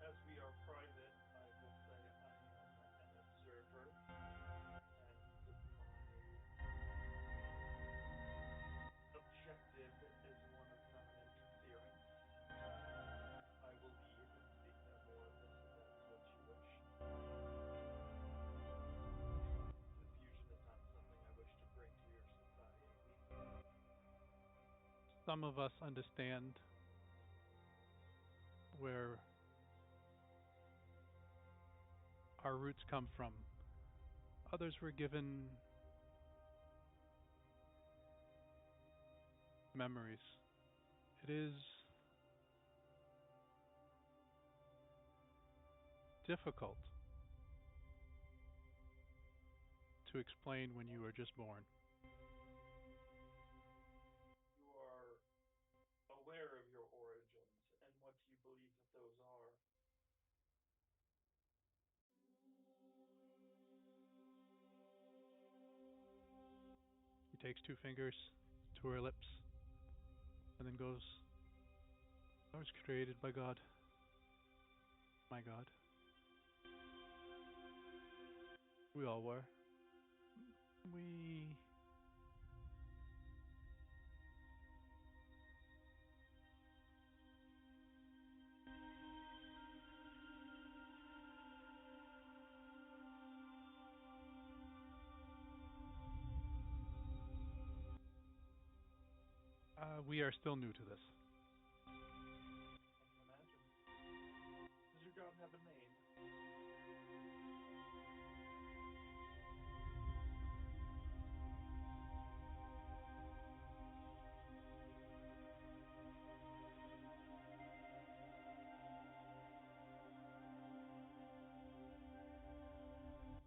As we are private, I will say I am an observer, and my objective is one of non-interference. I will leave and speak no more if that's what you wish. Confusion is not something I wish to bring to your society. Some of us understand where our roots come from. Others were given memories. It is difficult to explain when you were just born. You are aware of your origins and what you believe that those are. He takes two fingers to her lips and then goes, I was created by God. My God. We all were. We we are still new to this. I can imagine. Does your god have a name?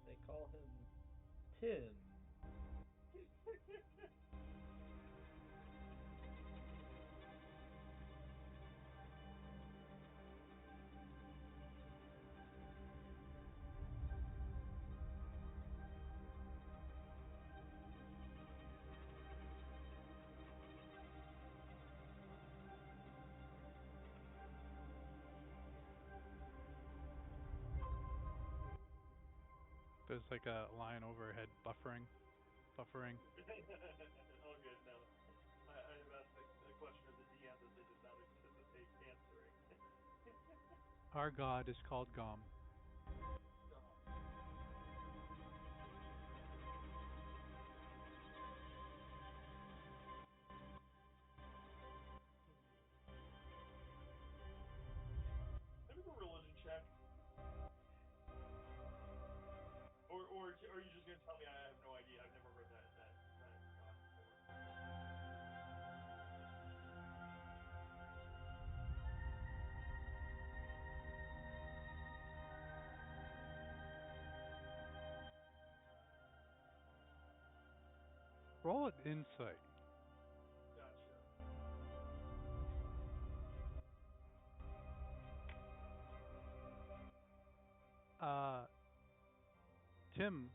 They call him Tim. There's like a line overhead buffering. All good. No, I've asked a question of the DM that they did not anticipate answering. Our God is called Gom. are you just gonna tell me I have no idea? I've never heard that god before. Roll an insight. Gotcha. Uh, Tim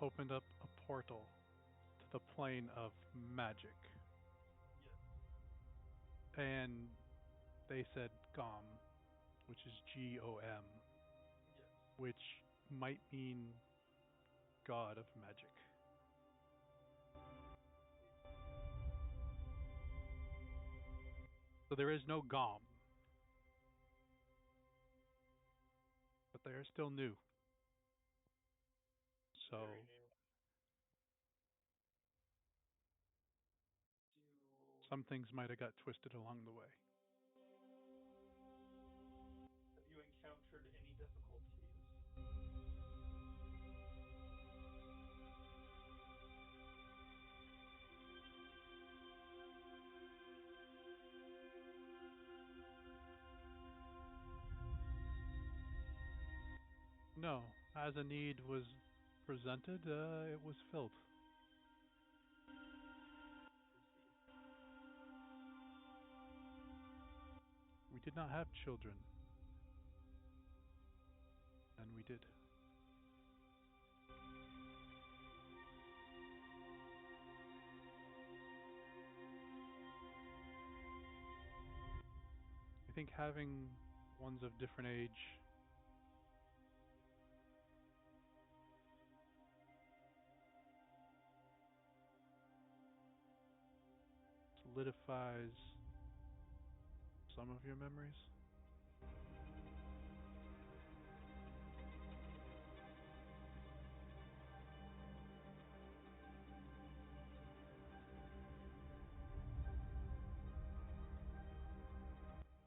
opened up a portal to the plane of magic, Yes. and they said Gom, which is Gom, Yes. which might mean god of magic. So there is no Gom, but they are still new. So Very new. some things might have got twisted along the way. Have you encountered any difficulties? No, as a need was presented, it was filled. We did not have children, and we did. I think having ones of different age solidifies some of your memories.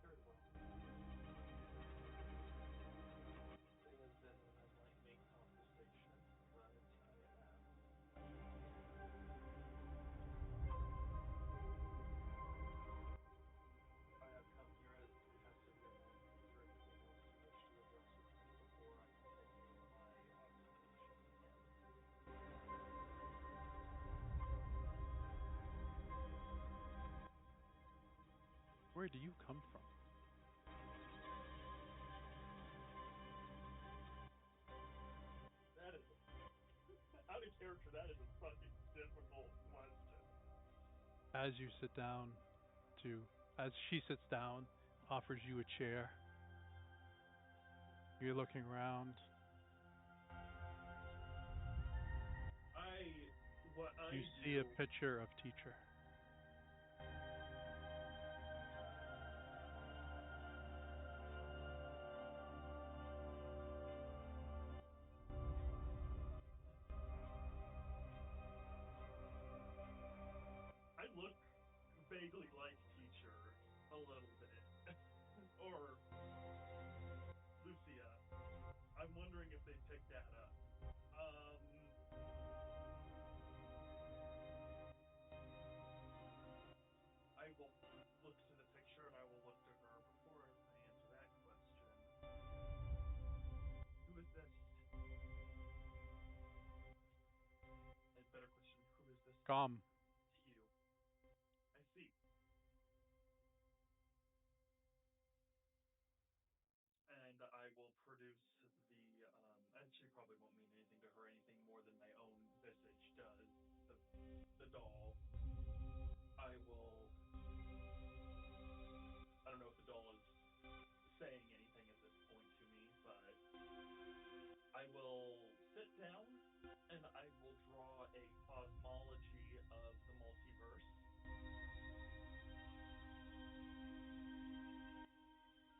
Very well. It has been an enlightening conversation, but I have come here as to test if your mind. Is there anything else you wish to address with me before I continue my observation again? Where do you come from? That is out of character. That is a fucking difficult question. As you sit down to, as she sits down, offers you a chair, you're looking around. What I You see a picture of teacher. I look vaguely like teacher a little bit, or Lucia. I'm wondering if they picked that up. I will look to the picture and I will look to her before I answer that question. Who is this? A better question. Who is this Gom. to you? I see. And I will produce and she probably won't mean anything to her, anything more than my own visage does. The doll. I will. I don't know if the doll is saying anything at this point to me, but I will sit down and I will draw a cosmology of the multiverse.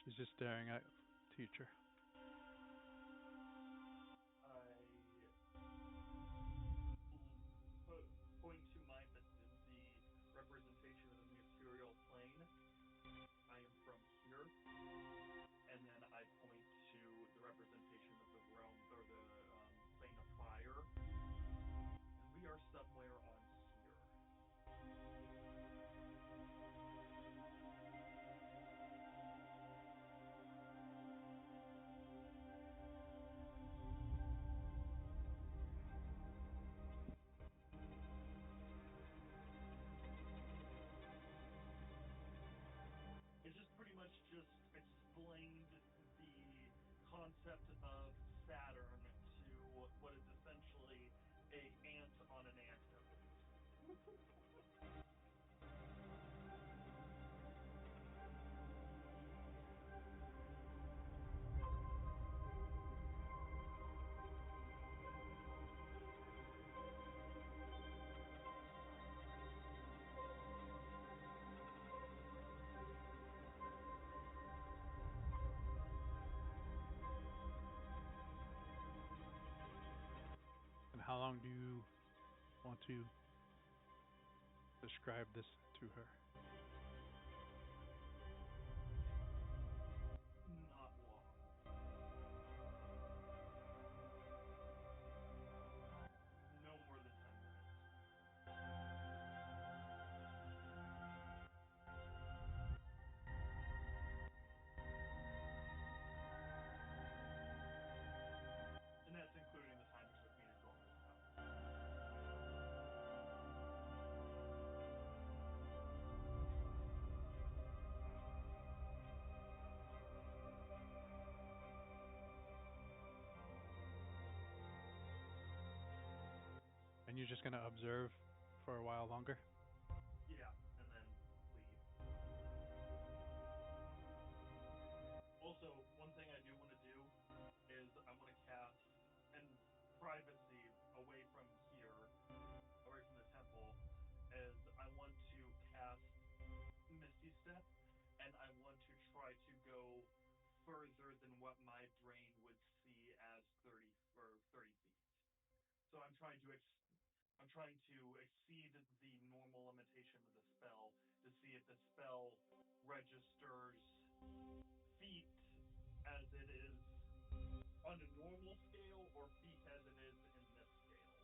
She's just staring at teacher. Point to the representation of the material plane. I am from here, and then I point to the representation of the realm or the plane of fire. concept of Saturn to what is essentially a ant on an ant hill. And how long do you want to describe this to her? Not long. No more than 10 minutes. And that's including the time it took me to draw this out. And you're just going to observe for a while longer? Yeah, and then leave. Also, one thing I do want to do is I want to cast, and privacy away from here, away from the temple, is I want to cast Misty Step, and I want to try to go further than what my brain would see as 30 or 30 feet. So I'm trying to exceed the normal limitation of the spell to see if the spell registers feet as it is on a normal scale or feet as it is in this scale.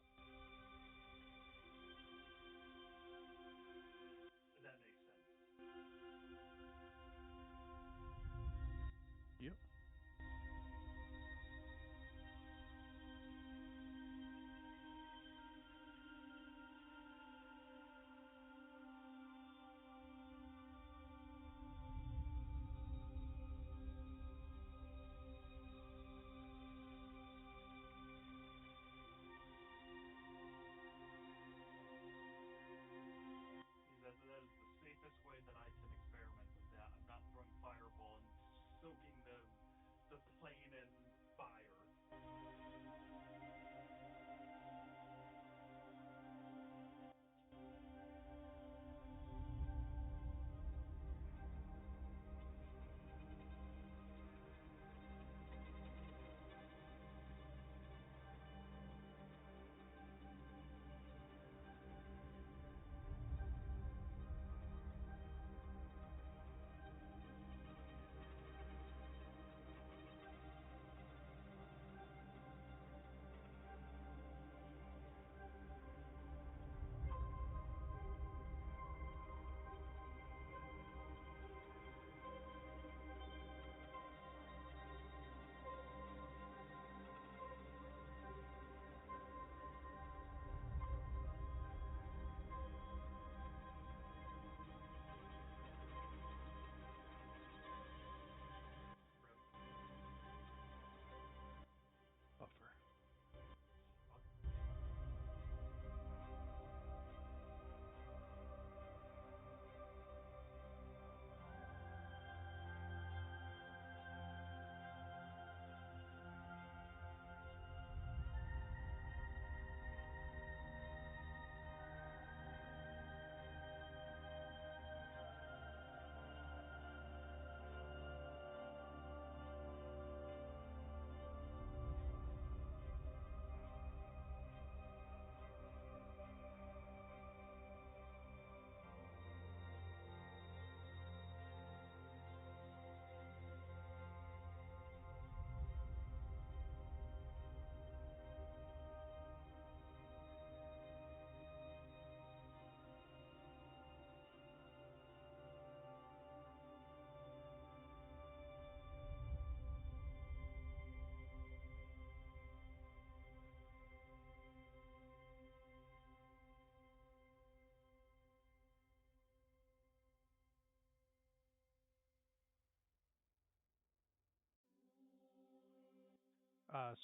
If that makes sense. Yep.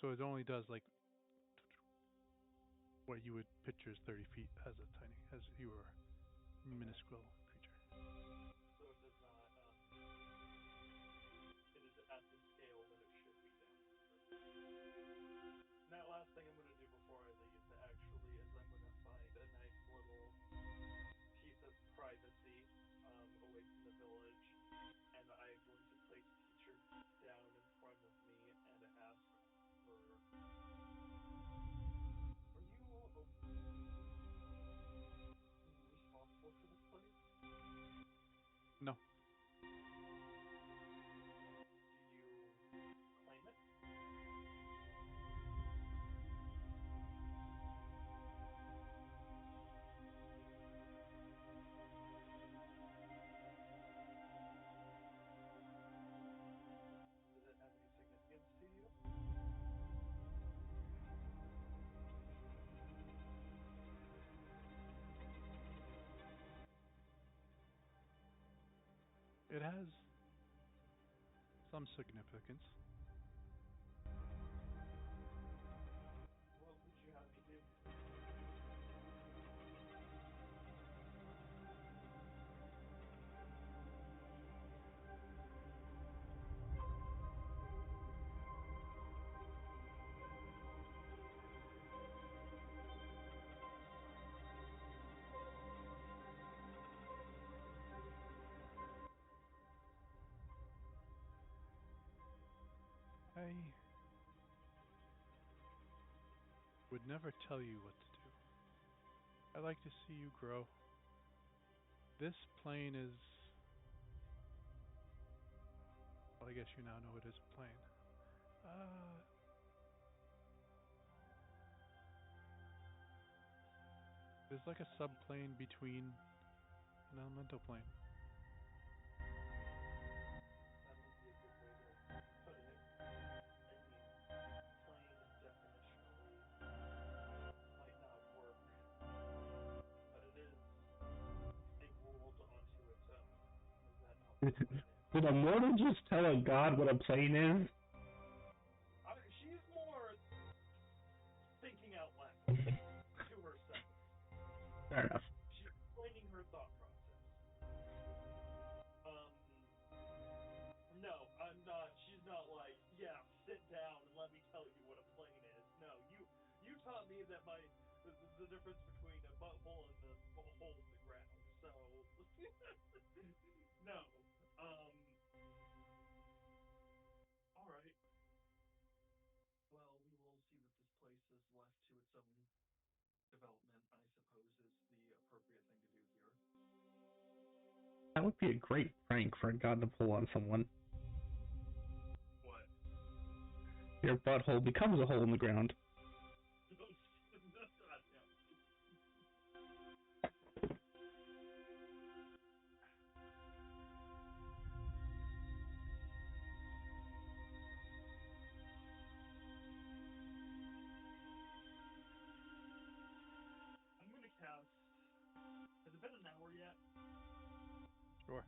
So it only does like what you would picture as 30 feet as a tiny, as you were minuscule creature. So it does not. It is at the scale that it should be down. And that last thing I'm going to do before I leave, actually, is I'm going to find a nice little piece of privacy away from the village, and I am going to place Teacher down in front of me and ask her, are you responsible for this place? No. Do you claim it? Does it have any significance to you? It has some significance. What would you have me do? I would never tell you what to do. I like to see you grow. This plane is. Well, I guess you now know it is a plane. There's like a subplane between an elemental plane. That would be a good way to put it. I mean, plane definitionally might not work, but it is a world onto its own. Is that not what a plane is? Did a mortal just tell a god what a plane is? She's more thinking out loud to herself. Fair enough. She's explaining her thought process. No, I'm not. She's not like, yeah, sit down and let me tell you what a plane is. No, you taught me that the difference between a butthole and a hole in the ground. So no. All right. Well, we will see that this place is left to its own development, I suppose, is the appropriate thing to do here. That would be a great prank for a god to pull on someone. What? Your butthole becomes a hole in the ground. I'm gonna cast. Has it been an hour yet? Sure.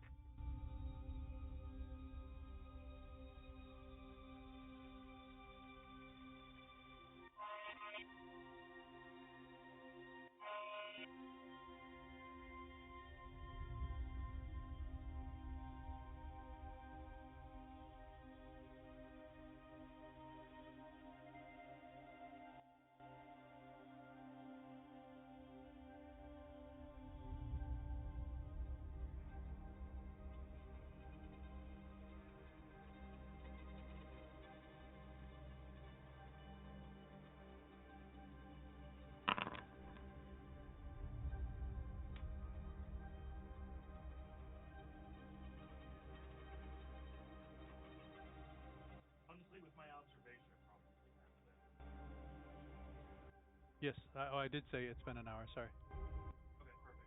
Honestly, with my observation, it probably has been. Yes. I did say it's been an hour. Sorry. Okay, perfect.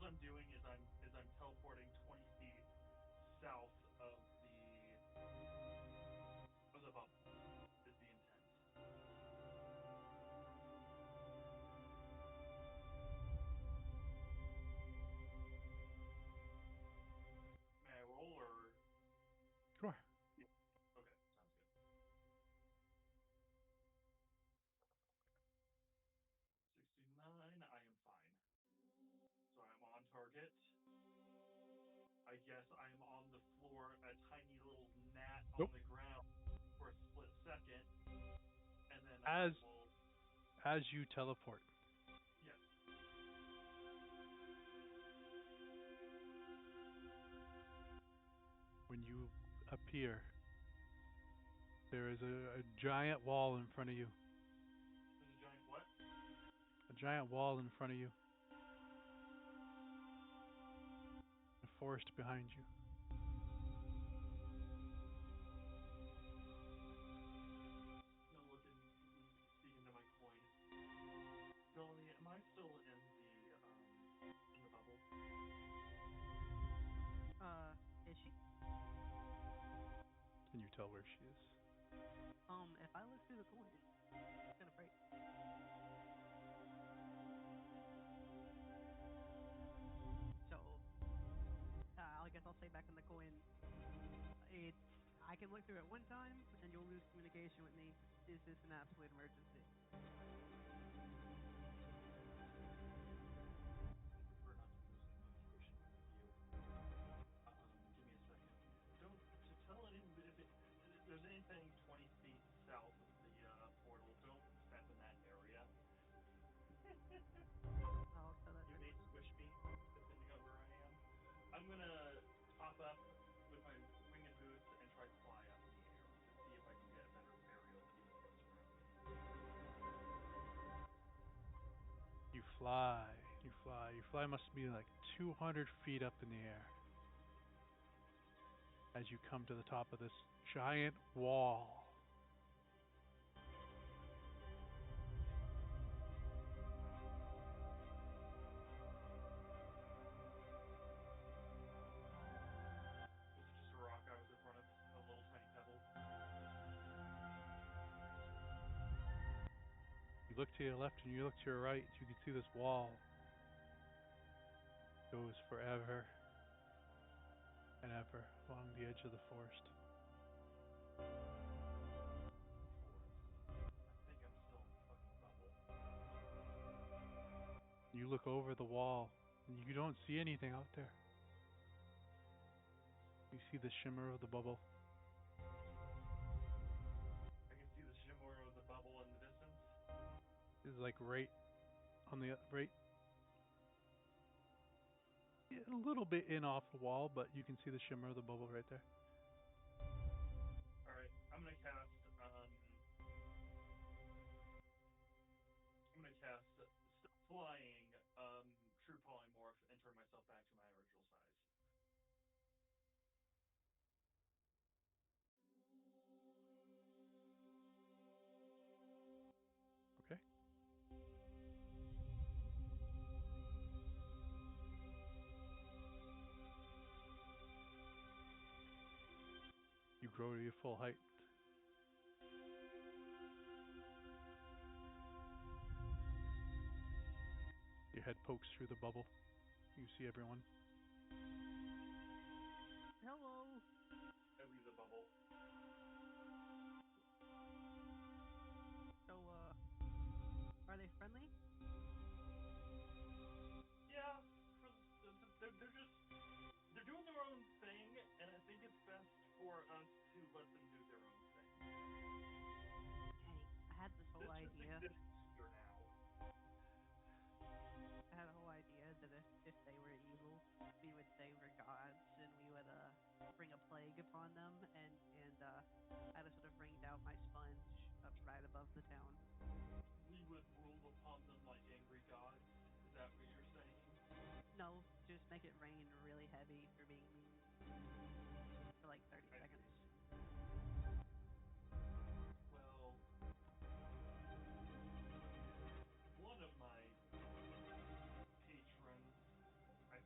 I'm doing is I'm teleporting 20 feet south of the bubble. Is the intent? May I roll or? Sure. Yeah. Okay, sounds good. 69. I am fine. So I'm on target. I guess I'm on the floor, a tiny little gnat Nope. on the ground for a split second, and then As I will. as you teleport, Yes. when you appear, there is a giant wall in front of you. There's a giant what? A giant wall in front of you. A forest behind you. I'm gonna look and see into my coin. Melanie, am I still in the bubble? Is she? Can you tell where she is? If I look through the coin, it's gonna break. So, I guess I'll say back in the coin. I can look through it one time, and you'll lose communication with me. Is this an absolute emergency? I prefer not to lose communication with you. Give me a second. Don't to tell anyone if there's anything 20 feet south of the portal. Don't step in that area. I'll tell that. You may squish me depending on where I am. I'm gonna pop up with my winged boots and try to fly up in the air to see if I can get a better aerial view of what's around me. You fly. You fly. You fly must be like 200 feet up in the air. As you come to the top of this giant wall. Was it just a rock I was in front of? A little tiny pebble? You look to your left and you look to your right. You can see this wall goes forever and ever along the edge of the forest. I think I'm still in the fucking bubble. You look over the wall and you don't see anything out there. You see the shimmer of the bubble. I can see the shimmer of the bubble in the distance. It's like right on the right, a little bit in off the wall, but you can see the shimmer of the bubble right there. Alright, I'm gonna cast flying true polymorph and turn myself back to my original size. Okay. You grow to your full height. Your head pokes through the bubble. You see everyone. Hello. I leave the bubble. So, are they friendly? Yeah, they're doing their own thing, and I think it's best for us to let them do their own thing. Dang, I had this whole idea. Now. I had a whole idea that if they were evil, we would say we're gods, and we would bring a plague upon them, and I just sort of ringed out my sponge up right above the town. We would rule upon them like angry gods. Is that what you're saying? No, just make it rain really heavy for being mean for like 30 seconds. Well, one of my patrons, I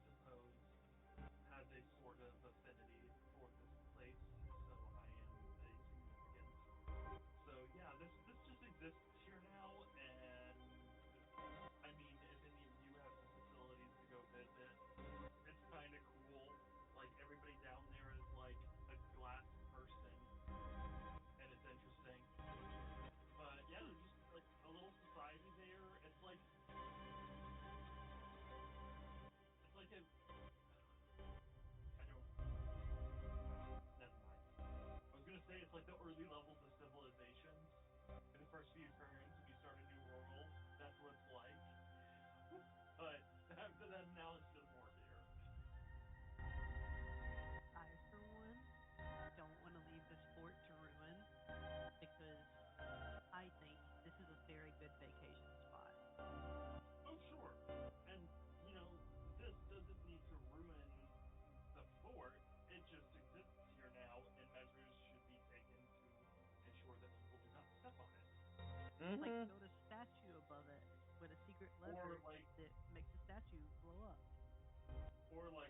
Like Mm-hmm. build a statue above it with a secret Or lever like, that makes the statue blow up.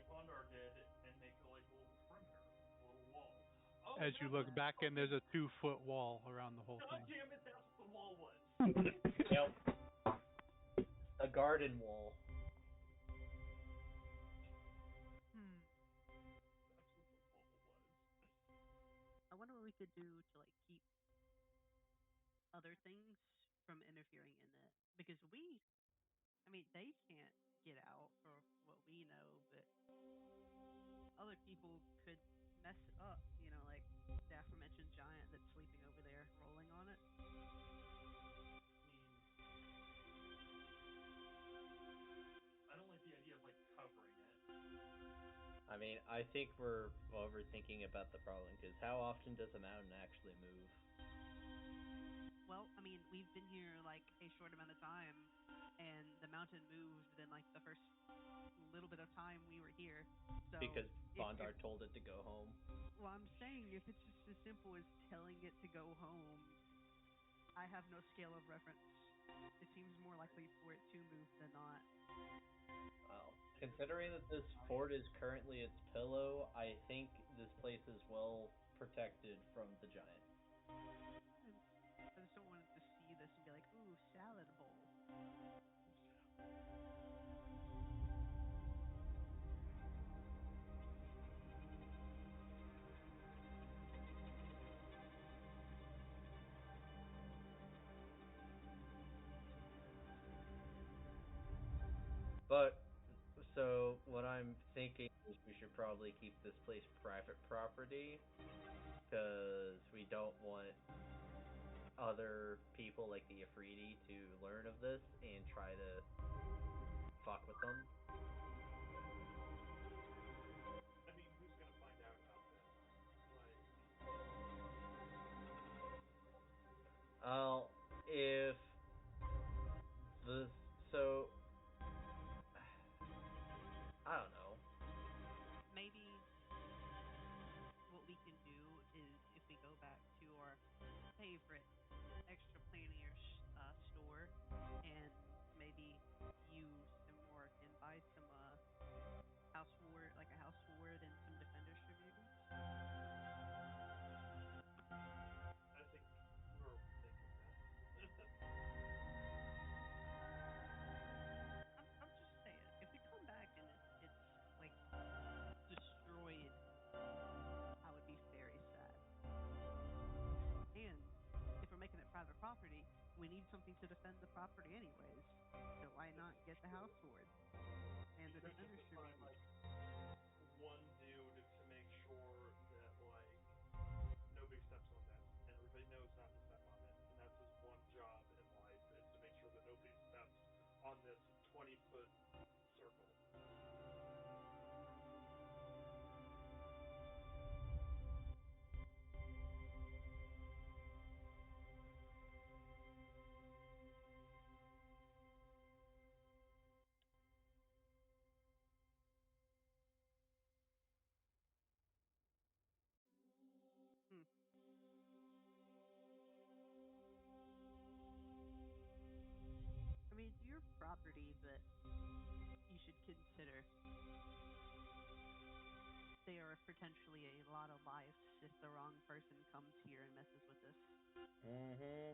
Vondar did, and make it like a little perimeter, a little wall. Oh, As you that's look what. back, and Okay. there's a 2 foot wall around the whole God thing. damn it, that's what the wall was. Yep. A garden wall. Hmm. That's what the wall was. I wonder what we could do to like keep other things from interfering in it because I mean, they can't get out for what we know, but other people could mess it up. You know, like the aforementioned giant that's sleeping over there, rolling on it. I mean, I don't like the idea of like covering it. I mean, I think we're overthinking about the problem because how often does a mountain actually move? Well, I mean, we've been here like a short amount of time, and the mountain moved within like the first little bit of time we were here. So Because if Bondar told it to go home. well, I'm saying if it's just as simple as telling it to go home, I have no scale of reference. It seems more likely for it to move than not. Well, considering that this fort is currently its pillow, I think this place is well protected from the giant. I just don't want it to see this and be like, "Ooh, salad bowl." But so what I'm thinking is we should probably keep this place private property because we don't want other people like the Afridi to learn of this and try to fuck with them. I mean, who's gonna find out about this? Like, Well, if the so I don't know. Maybe what we can do is if we go back to our favorite extra planar store and maybe use some more and buy some house ward like a house ward and some defenders for maybe. I think we're overthinking this. I'm just saying if we come back and it's like destroyed, I would be very sad. And if we're making it private property, we need something to defend the property anyways. So why not get the house ward and We the could just defenders assign community? like one dude to make sure that like nobody steps on this, and everybody knows not to step on it, and that's his one job in life is to make sure that nobody steps on this 20-foot circle. Hmm. I mean, it's your property, but you should consider there are potentially a lot of lives if the wrong person comes here and messes with this. Mm-hmm.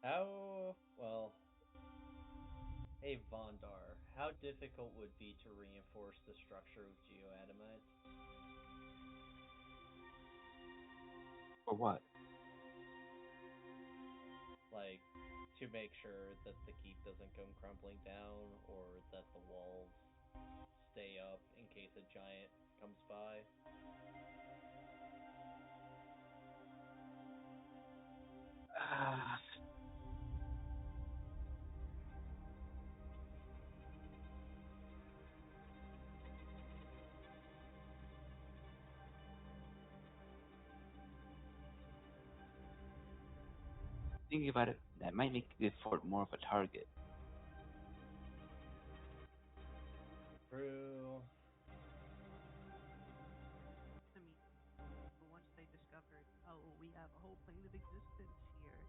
How well, hey Vondar, how difficult would be to reinforce the structure of geoadamite? For what? Like to make sure that the keep doesn't come crumbling down or that the walls stay up in case a giant comes by. Uh, thinking about it, that might make the fort more of a target. true. I mean, once they discovered, oh, we have a whole plane of existence here,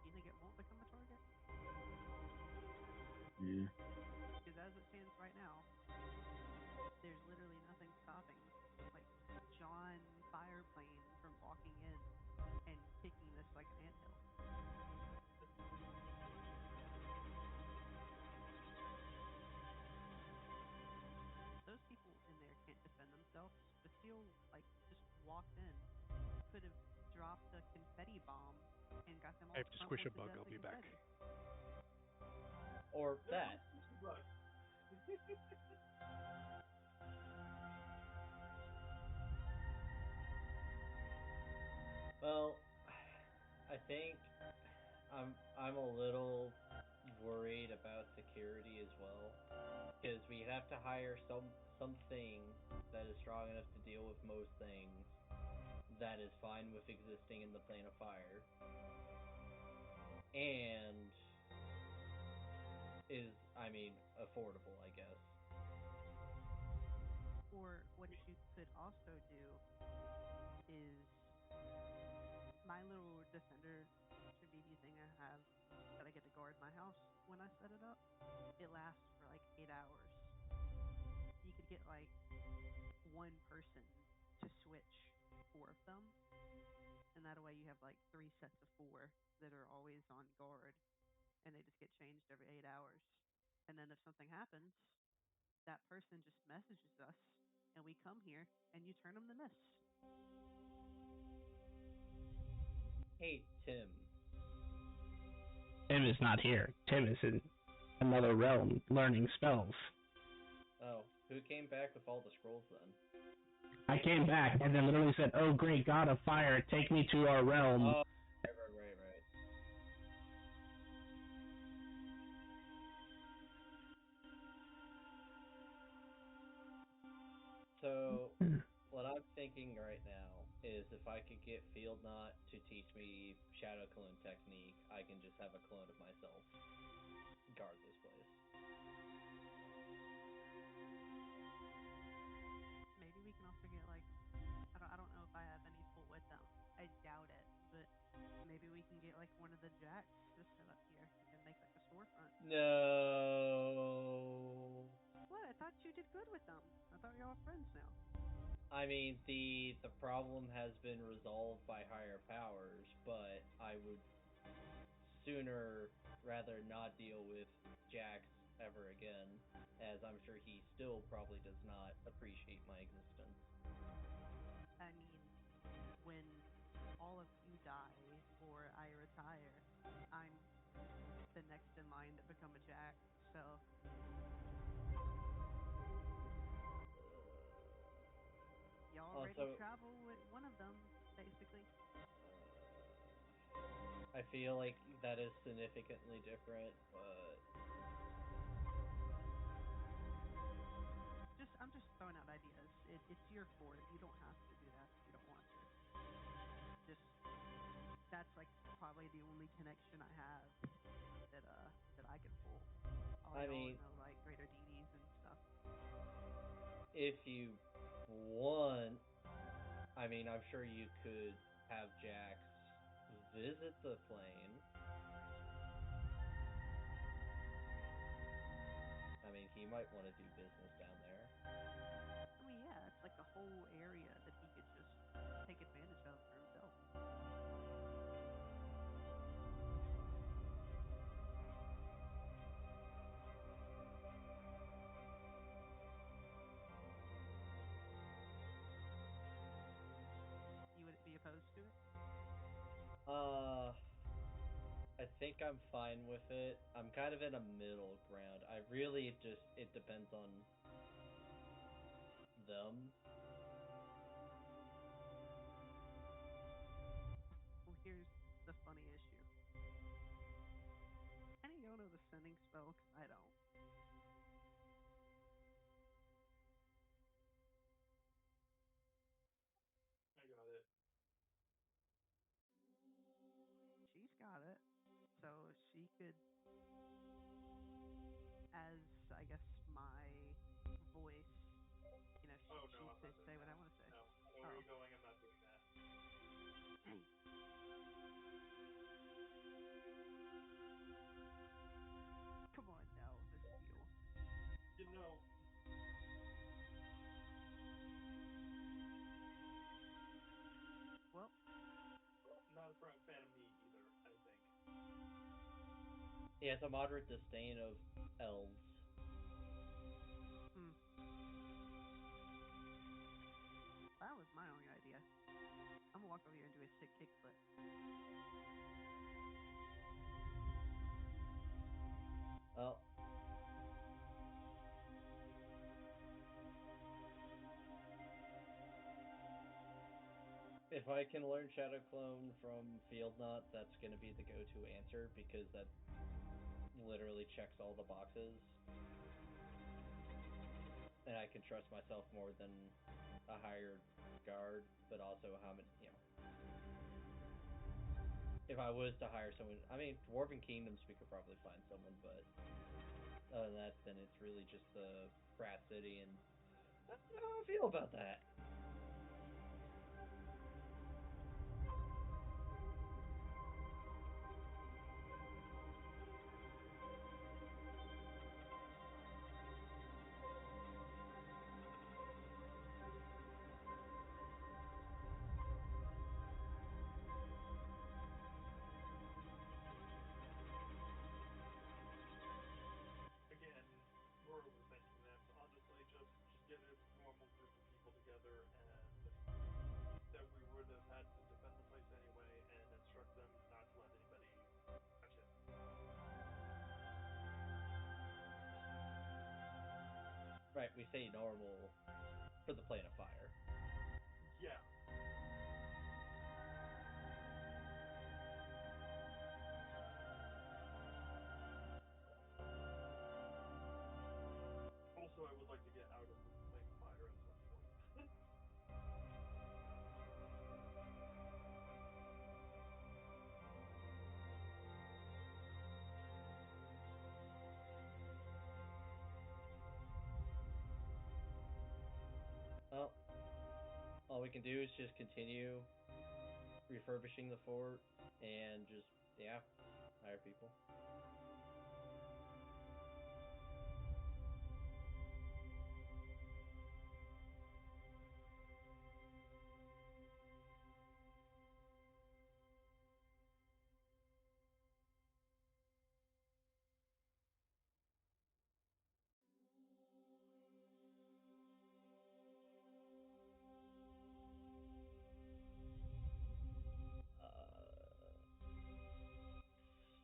you think it won't become a target? Yeah. Because as it stands right now, there's literally nothing stopping, like, John Fireplane from walking in and kicking this like an anthill. Those people in there can't defend themselves. Bastille, like, just walked in, could have dropped a confetti bomb and got them all I have to crumpled squish a to bug. death I'll in be back. confetti. Or that. Well, I think I'm a little worried about security as well, because we have to hire something that is strong enough to deal with most things, that is fine with existing in the plane of fire, and is, I mean, affordable, I guess. Or what you could also do is my little defender BB thing I have that I get to guard my house when I set it up. It lasts for like 8 hours. You could get like one person to switch 4 of them, and that way you have like 3 sets of 4 that are always on guard, and they just get changed every 8 hours. And then if something happens, that person just messages us, and we come here, and you turn them to miss. Hey, Tim. Tim is not here. Tim is in another realm learning spells. Oh, who came back with all the scrolls then? I came back and then literally said, "Oh, great god of fire, take me to our realm." Oh, right. So, what I'm thinking right now is if I could get Field Knot to teach me Shadow Clone technique, I can just have a clone of myself guard this place. Maybe we can also get like, I don't know if I have any pull with them. I doubt it, but maybe we can get like one of the jacks to set up here and make like a storefront. No. What? I thought you did good with them. I thought y'all are friends now. I mean, the problem has been resolved by higher powers, but I would sooner rather not deal with Jax ever again, as I'm sure he still probably does not appreciate my existence. I mean, when all of you die or I retire, I'm the next in line to become a Jack, so... Y'all already travel with one of them, basically. I feel like that is significantly different, but... I'm just throwing out ideas. It's your fort. You don't have to do that if you don't want to. That's like probably the only connection I have that I can pull. All y'all know like greater deities and stuff. If you want, I mean, I'm sure you could have Jax visit the plane. I mean, he might want to do business down there. I mean, yeah, it's like a whole area that he could just take advantage of for himself. You wouldn't be opposed to it? I think I'm fine with it. I'm kind of in a middle ground. I really just, it depends on them. Well, here's the funny issue. Any of y'all know the sending spell? 'Cause I don't. I got it. She's got it. So she could, as I guess my He has a moderate disdain of elves. Hmm. That was my only idea. I'm gonna walk over here and do a sick kickflip. Well, if I can learn Shadow Clone from Field Knot, that's going to be the go-to answer because that literally checks all the boxes. And I can trust myself more than a hired guard, but also how many, if I was to hire someone, I mean, Dwarven Kingdoms, we could probably find someone, but other than that, then it's really just the Rat City, and I don't know how I feel about that. Again, we're overthinking this. Honestly, just get a normal group of people together, and that we would have had to defend the place anyway, and instruct them not to let anybody touch it. Right, we say normal for the plane of fire. Yeah. Also, I would like to get out of the plane of fire at some point. Well, all we can do is just continue refurbishing the fort and just, hire people.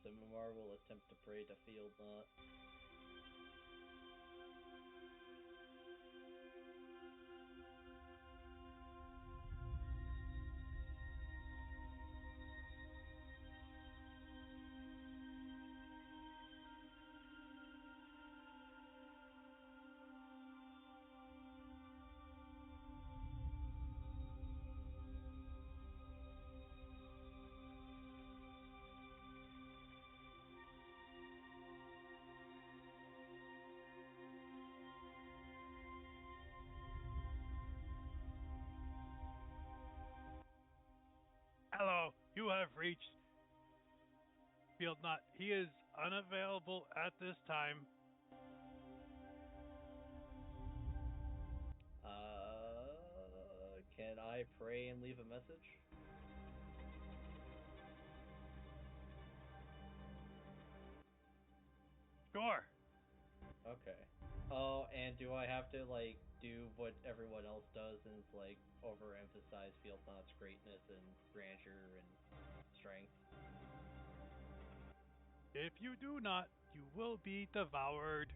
Simamar will attempt to pray to Field Knot. Hello, you have reached Field Knot. He is unavailable at this time. Can I pray and leave a message? Sure. Okay. Oh, and do I have to, do what everyone else does and, overemphasize Field Knot's greatness and grandeur and strength? If you do not, you will be devoured.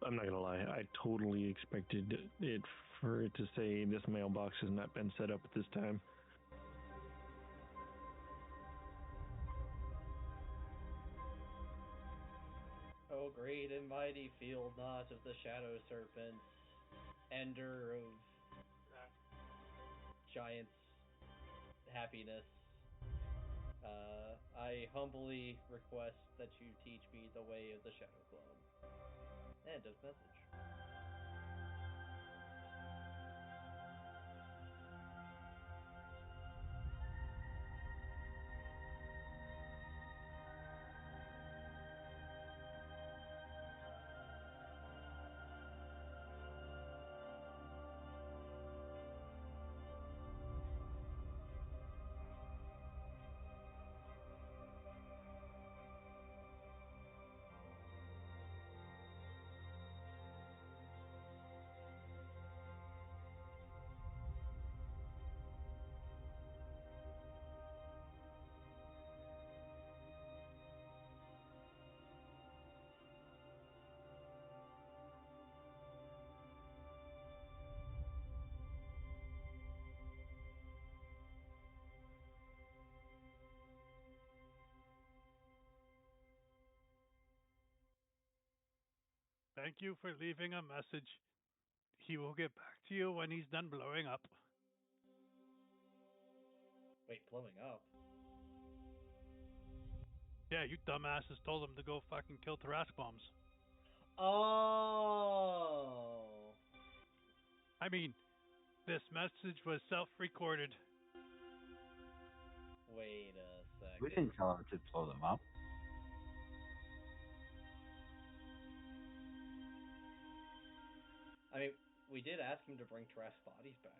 I'm not gonna lie, I totally expected it for it to say this mailbox has not been set up at this time. Oh, great and mighty Field Knot of the Shadow Serpents, ender of giants' happiness, I humbly request that you teach me the way of the Shadow Clone. End of message. Thank you for leaving a message. He will get back to you when he's done blowing up. Wait, blowing up? Yeah, you dumbasses told him to go fucking kill Tarrasque bombs. Oh. I mean, this message was self-recorded. Wait a second. We didn't tell him to blow them up. I mean, we did ask him to bring Trask's bodies back.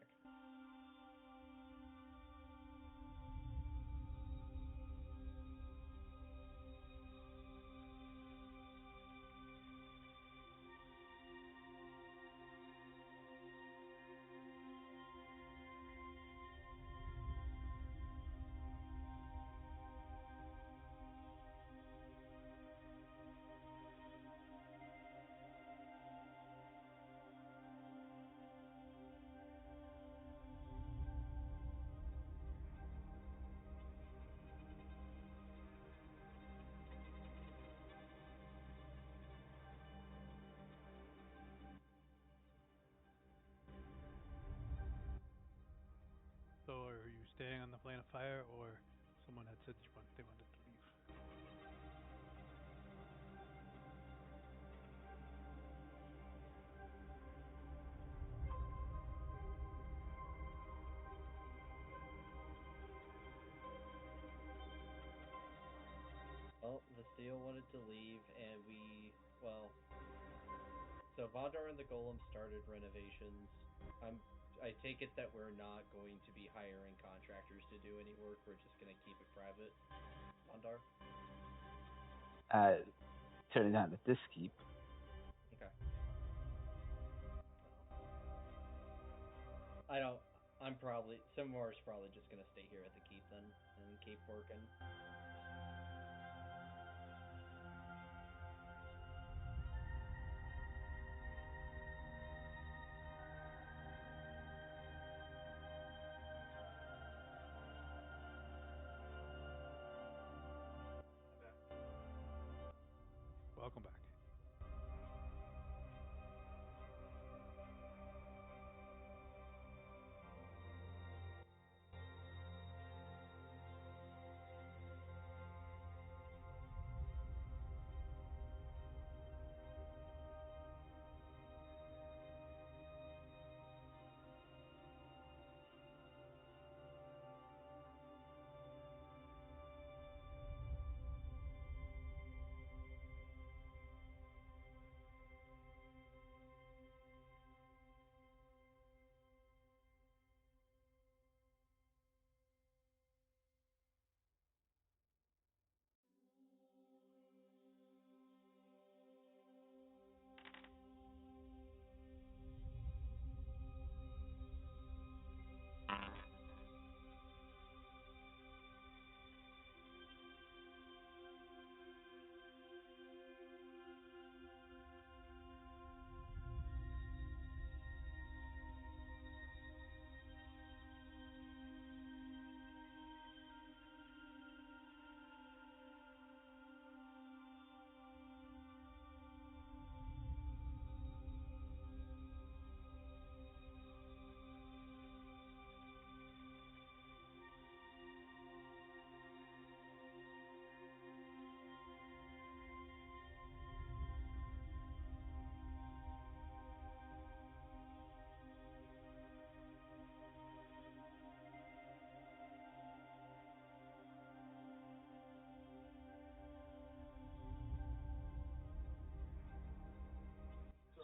So are you staying on the plane of fire, or someone had said they wanted to leave? Well, Vasteel wanted to leave, and so Vondar and the Golem started renovations. I take it that we're not going to be hiring contractors to do any work. We're just going to keep it private. Vondar? Certainly not at this keep. Okay. Simmore's probably just going to stay here at the keep then and keep working. Welcome back.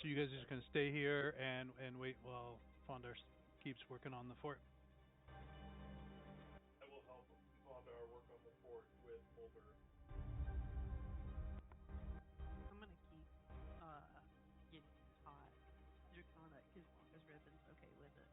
So you guys are just gonna stay here and wait while Fondar keeps working on the fort. I will help Vondar work on the fort with Mulder. I'm gonna keep getting hot Draconic as long as Ribbon's okay with it.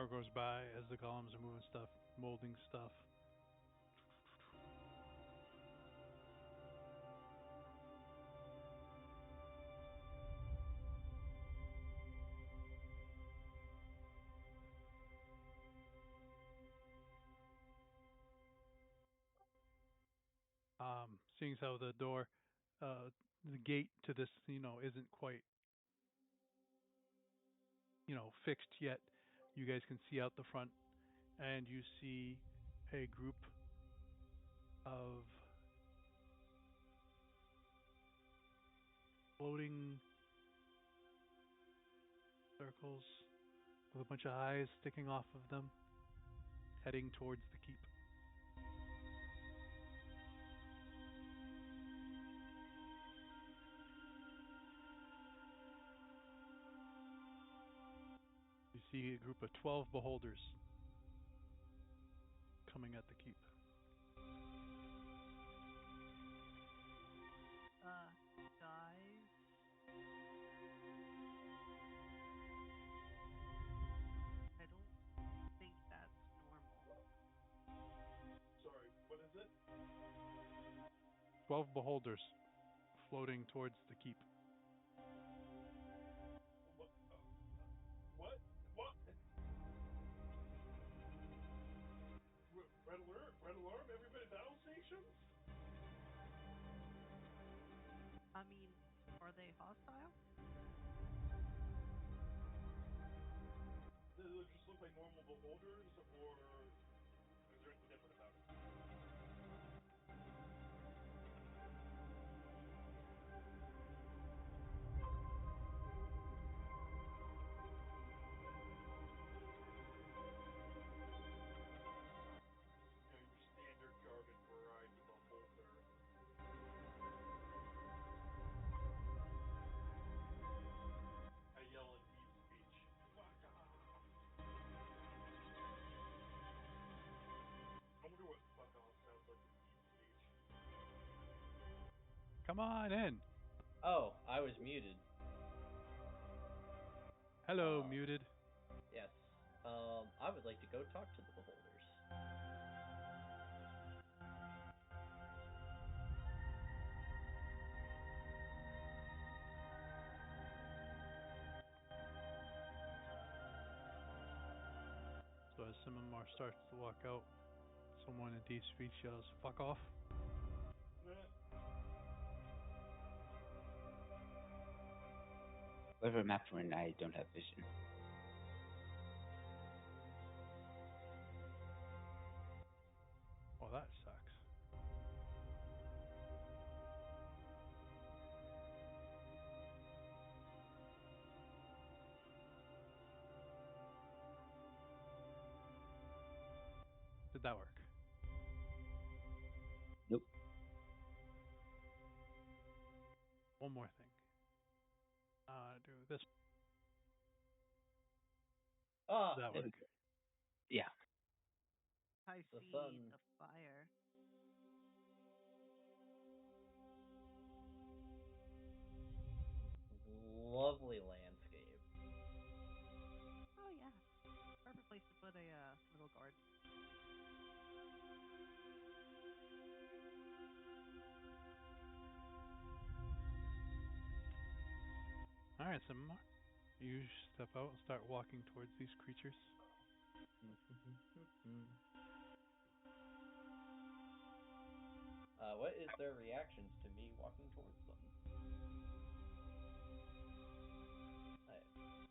hour goes by as the golems are moving stuff, molding stuff. Seeing as how the door, the gate to this, isn't quite, fixed yet, you guys can see out the front, and you see a group of floating circles with a bunch of eyes sticking off of them, heading towards the keep. You see a group of 12 beholders coming at the keep. Guys. I don't think that's normal. Sorry, what is it? 12 beholders floating towards the keep. What? What? What? Red alert! Red alarm! Everybody battle stations! I mean, are they hostile? Does it just look like normal beholders, or is there anything different about it? Your standard jargon variety beholder. I yell in deep speech. Fuck off! I wonder what fuck off sounds like in deep speech. Come on in. Oh, I was muted. Hello, muted. Yes. I would like to go talk to the beholders. So as Simimar starts to walk out, someone in deep speech yells, "Fuck off." Whatever map we're in, I don't have vision. Well, that sucks. Did that work? Nope. One more thing. Do this. Ah, Did that work? Yeah. I The see sun. the fire. Lovely landscape. Oh yeah, perfect place to put a little garden. All right, Simimar. You step out and start walking towards these creatures. What is their reactions to me walking towards them?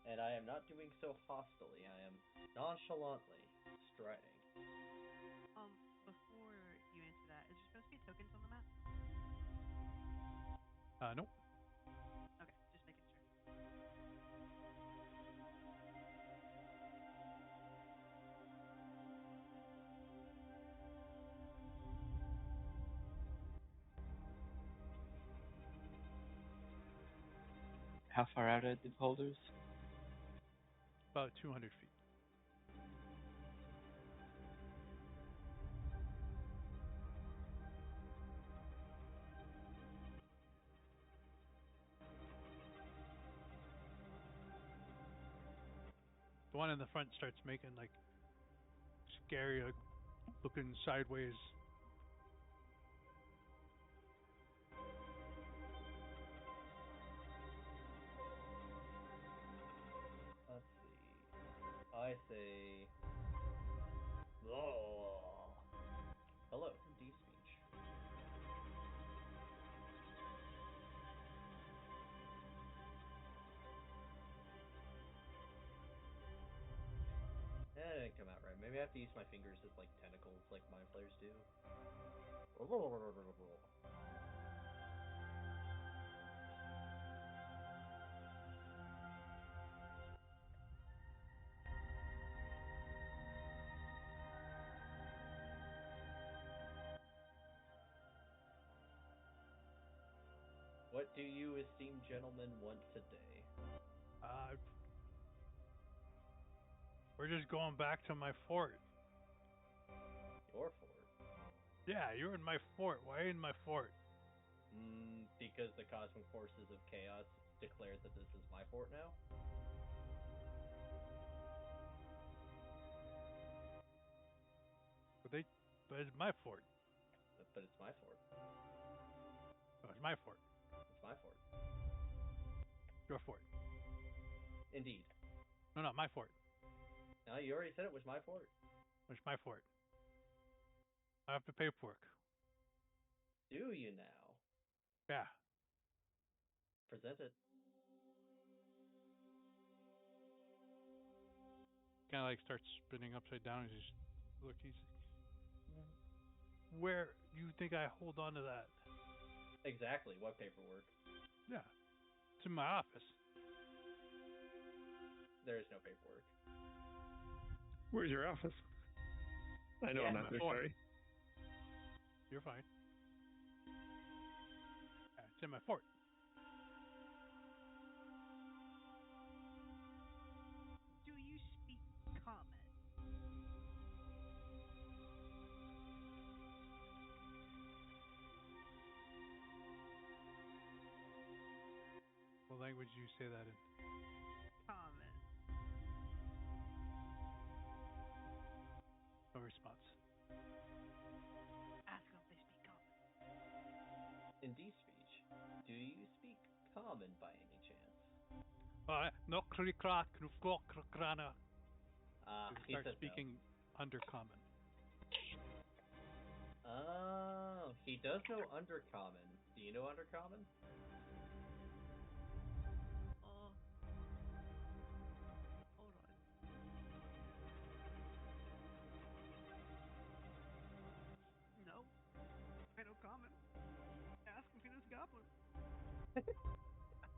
And I am not doing so hostily. I am nonchalantly striding. Before you answer that, is there supposed to be tokens on the map? Nope. Okay, just making sure. How far out are the beholders? About 200 feet. The one in the front starts making like scary, like, looking sideways. Let's see. I say. Oh. Hello, D speech. That didn't come out right. Maybe I have to use my fingers as like tentacles, like mind flayers do. What do you esteemed gentlemen want today? We're just going back to my fort. Your fort? Yeah, you're in my fort. Why in my fort? Because the cosmic forces of chaos declared that this is my fort now? But it's my fort. But it's my fort. Oh, it's my fort. It's my fort. Your fort. Indeed. No, my fort. No, you already said it was my fort. It's my fort. I have the paperwork. Do you now? Yeah. Present it. Kind of like starts spinning upside down and just look. Where you think I hold on to that? Exactly. What paperwork? Yeah. It's in my office. There is no paperwork. Where's your office? I know I'm not there, sorry. You're fine. Yeah, it's in my fort. Do you speak common? What language do you say that in? Common. No response. Ask them if they speak common. In D speech, do you speak common by any chance? No krikrat krana. He Start says speaking undercommon. no. Oh, he does know undercommon. Do you know undercommon? Hold on. No. I know common. Ask him if he knows goblin. I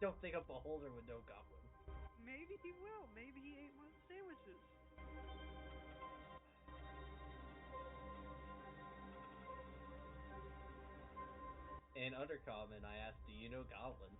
don't think a beholder would know goblin. Maybe he will. Maybe he ate one of the sandwiches. In undercommon, I asked, do you know goblin?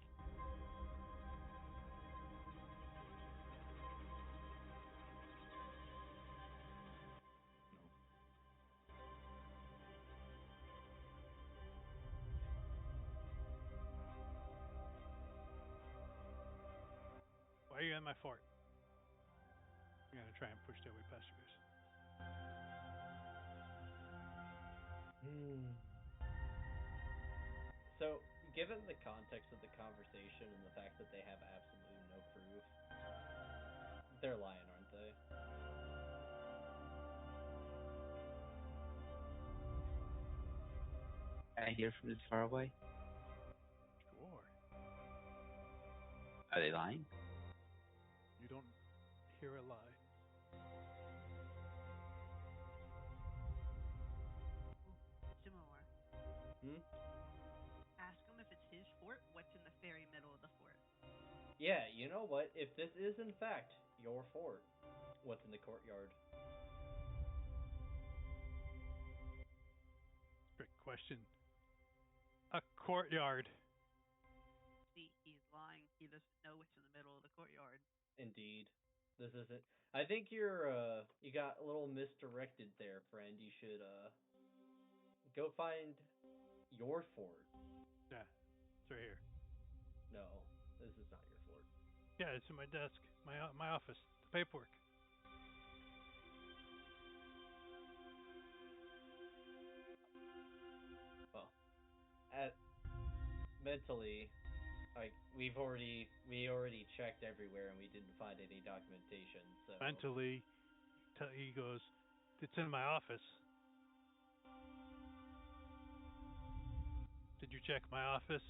Why are you in my fort? I'm gonna try and push their way past you guys. So, given the context of the conversation and the fact that they have absolutely no proof, they're lying, aren't they? Can I hear from this far away? Sure. Are they lying? You don't hear a lie. Similar. Ask him if it's his fort, what's in the very middle of the fort. Yeah, you know what? If this is in fact your fort, what's in the courtyard? Trick question. A courtyard. See, he's lying. He doesn't know what's in the middle of the courtyard. Indeed. This isn't. I think you got a little misdirected there, friend. You should go find your fort. Yeah, it's right here. No, this is not your fort. Yeah, it's in my desk, my office, the paperwork. mentally, like we already checked everywhere and we didn't find any documentation. So Mentally, he goes, "It's in my office. Did you check my office?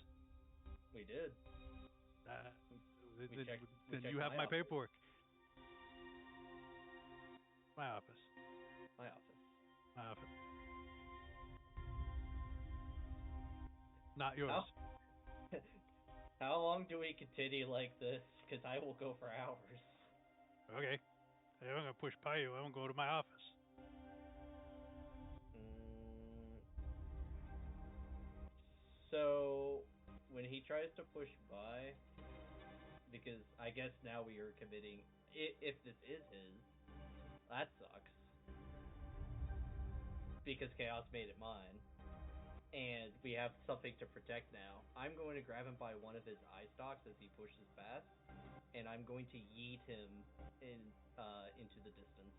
we did. Uh, We then checked. then We you checked have my my office. paperwork. My office. My office. My office. Not yours. How, how long do we continue like this? Because I will go for hours. Okay. I'm gonna push by you. I'm gonna go to my office. Mm, so when he tries to push by, because I guess now we are committing. If this is his, that sucks. Because chaos made it mine, and we have something to protect now. I'm going to grab him by one of his eye stalks as he pushes past, and I'm going to yeet him into the distance.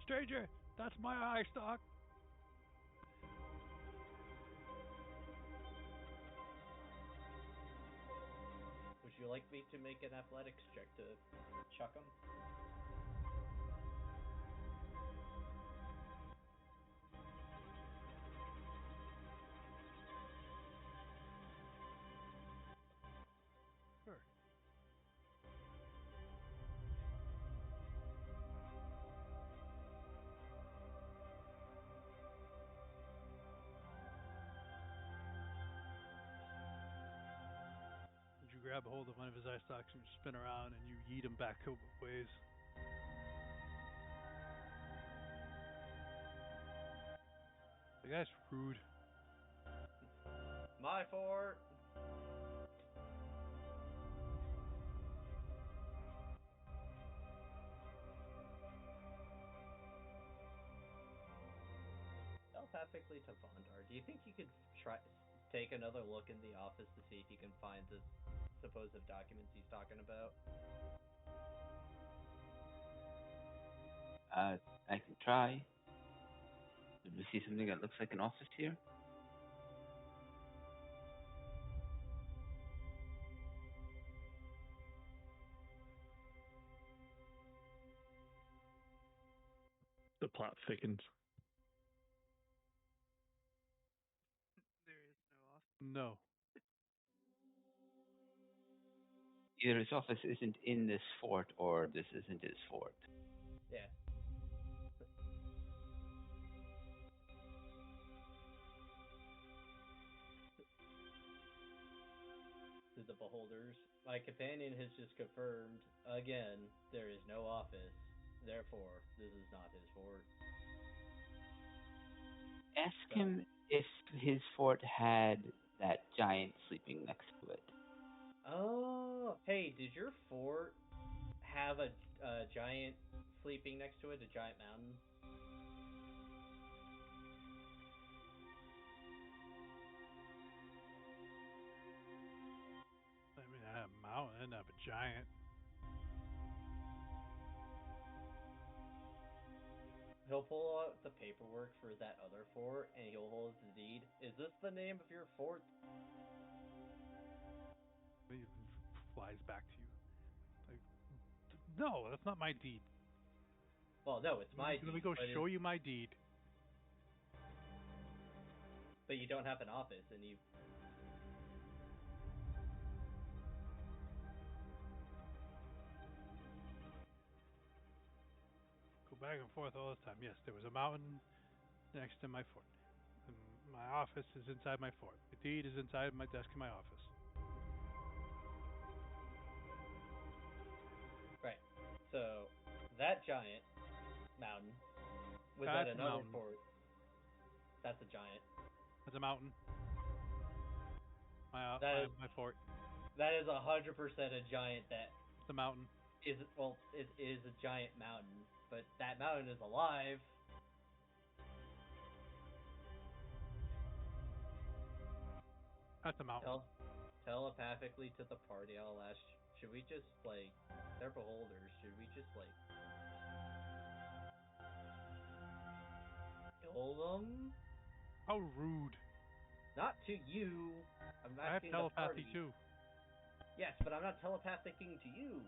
Stranger, that's my eye stock. Would you like me to make an athletics check to chuck him? Sure. You grab a hold of one of his eye stalks and you spin around and you yeet him back a ways. The guy's rude. My fort. Telepathically to Vondar, do you think you could try take another look in the office to see if you can find the supposed documents he's talking about? I can try. Did we see something that looks like an office here? The plot thickens. There is no off. No. Either his office isn't in this fort or this isn't his fort. Yeah. To the beholders, my companion has just confirmed again there is no office. Therefore, this is not his fort. Ask So, him if his fort had that giant sleeping next to it. oh, hey, did your fort have a giant sleeping next to it, a giant mountain? I mean, I have a mountain, I have a giant. He'll pull out the paperwork for that other fort, and he'll hold the deed. Is this the name of your fort? He flies back to you. Like, no, that's not my deed. Well, no, it's my Let me deed. go but show you my deed. But you don't have an office, and you. Go back and forth all the time. Yes, there was a mountain next to my fort. And my office is inside my fort. The deed is inside my desk in my office. Right. So, that giant mountain was That's at a another mountain. fort. That's a giant. That's a mountain. My fort. That is 100% a giant that It's a mountain. is, well, it is a giant mountain, but that mountain is alive. That's a mountain. Telepathically to the party, I'll ask, should we just, like, they're beholders, should we just, like, kill them? How rude. Not to you. I'm I have asking the telepathy party. too. Yes, but I'm not telepathicing to you.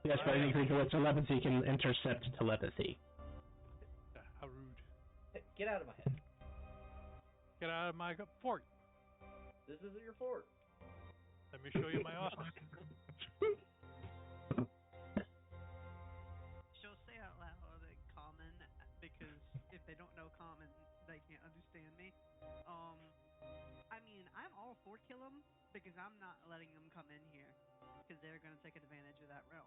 Yes, but any creature with telepathy can intercept telepathy. How rude. Hey, get out of my head. Get out of my fort. This isn't your fort. Let me show you my office. She'll say out loud in common because if they don't know common, they can't understand me. I mean, I'm all for kill 'em because I'm not letting them come in here because they're gonna take advantage of that realm.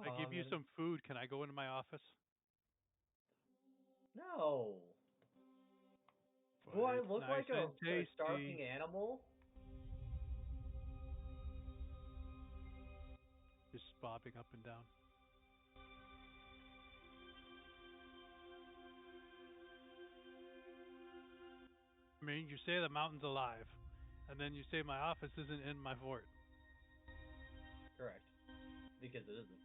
I give you some food. Can I go into my office? No. But Do I it's look nice like a and tasty. starving animal? Just bobbing up and down. I mean, you say the mountain's alive, and then you say my office isn't in my fort. Correct. Because it isn't.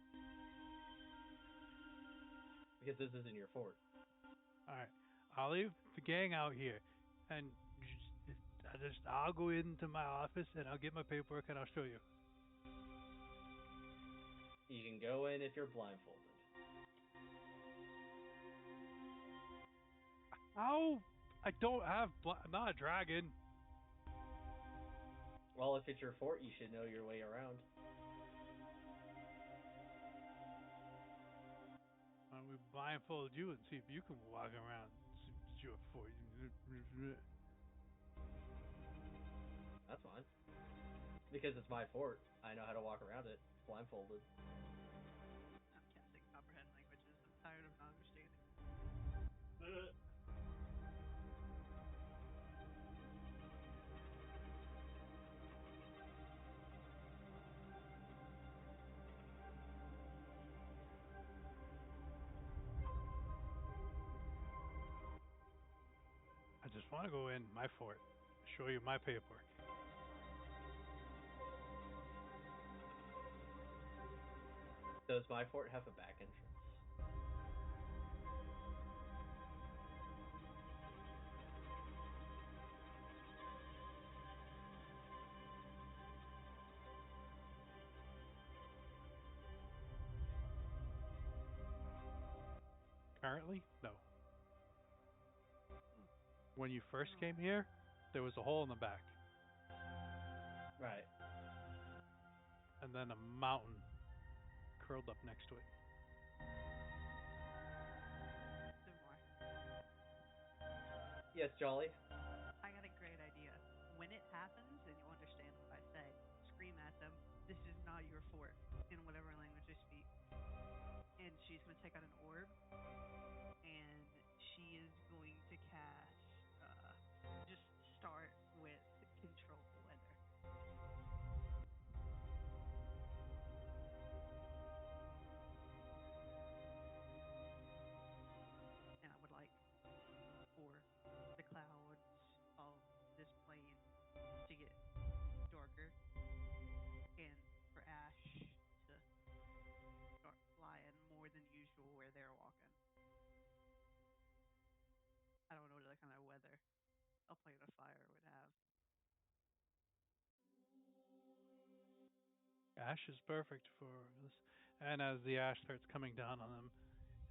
Because this isn't your fort. Alright. I'll leave the gang out here, and I'll go into my office, and I'll get my paperwork, and I'll show you. You can go in if you're blindfolded. How? I don't have. I'm not a dragon. Well, if it's your fort, you should know your way around. Why don't we blindfold you and see if you can walk around? It's your fort. That's fine. Because it's my fort, I know how to walk around it, blindfolded. I'm casting comprehend languages. I'm tired of not understanding. I just want to go in my fort, show you my paperwork. Does my fort have a back entrance? Currently, no. When you first came here, there was a hole in the back. Right. And then a mountain curled up next to it. Do more. Yes, Jolly? I got a great idea. When it happens, and you'll understand what I say, scream at them, this is not your fort, in whatever language they speak. And she's going to take out an orb, and she is going to cast, just start with control the weather. And I would like for the clouds of this plane to get darker, and for Ash to start flying more than usual where they're walking. I don't know what kind of weather a plane of fire would have. Ash is perfect for this. And as the ash starts coming down on them,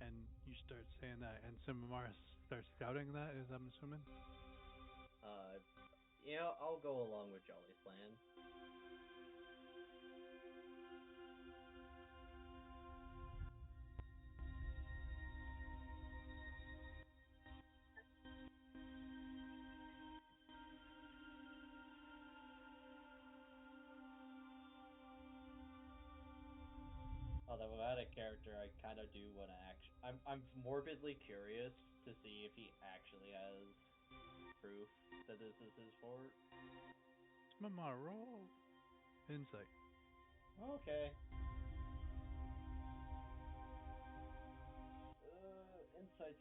and you start saying that, and Simamar starts shouting that, is I'm assuming? I'll go along with Jolly's plan. Although without a character, I kind of do want to I'm morbidly curious to see if he actually has proof that this is his fort. Simamar, roll insight. Okay. Insight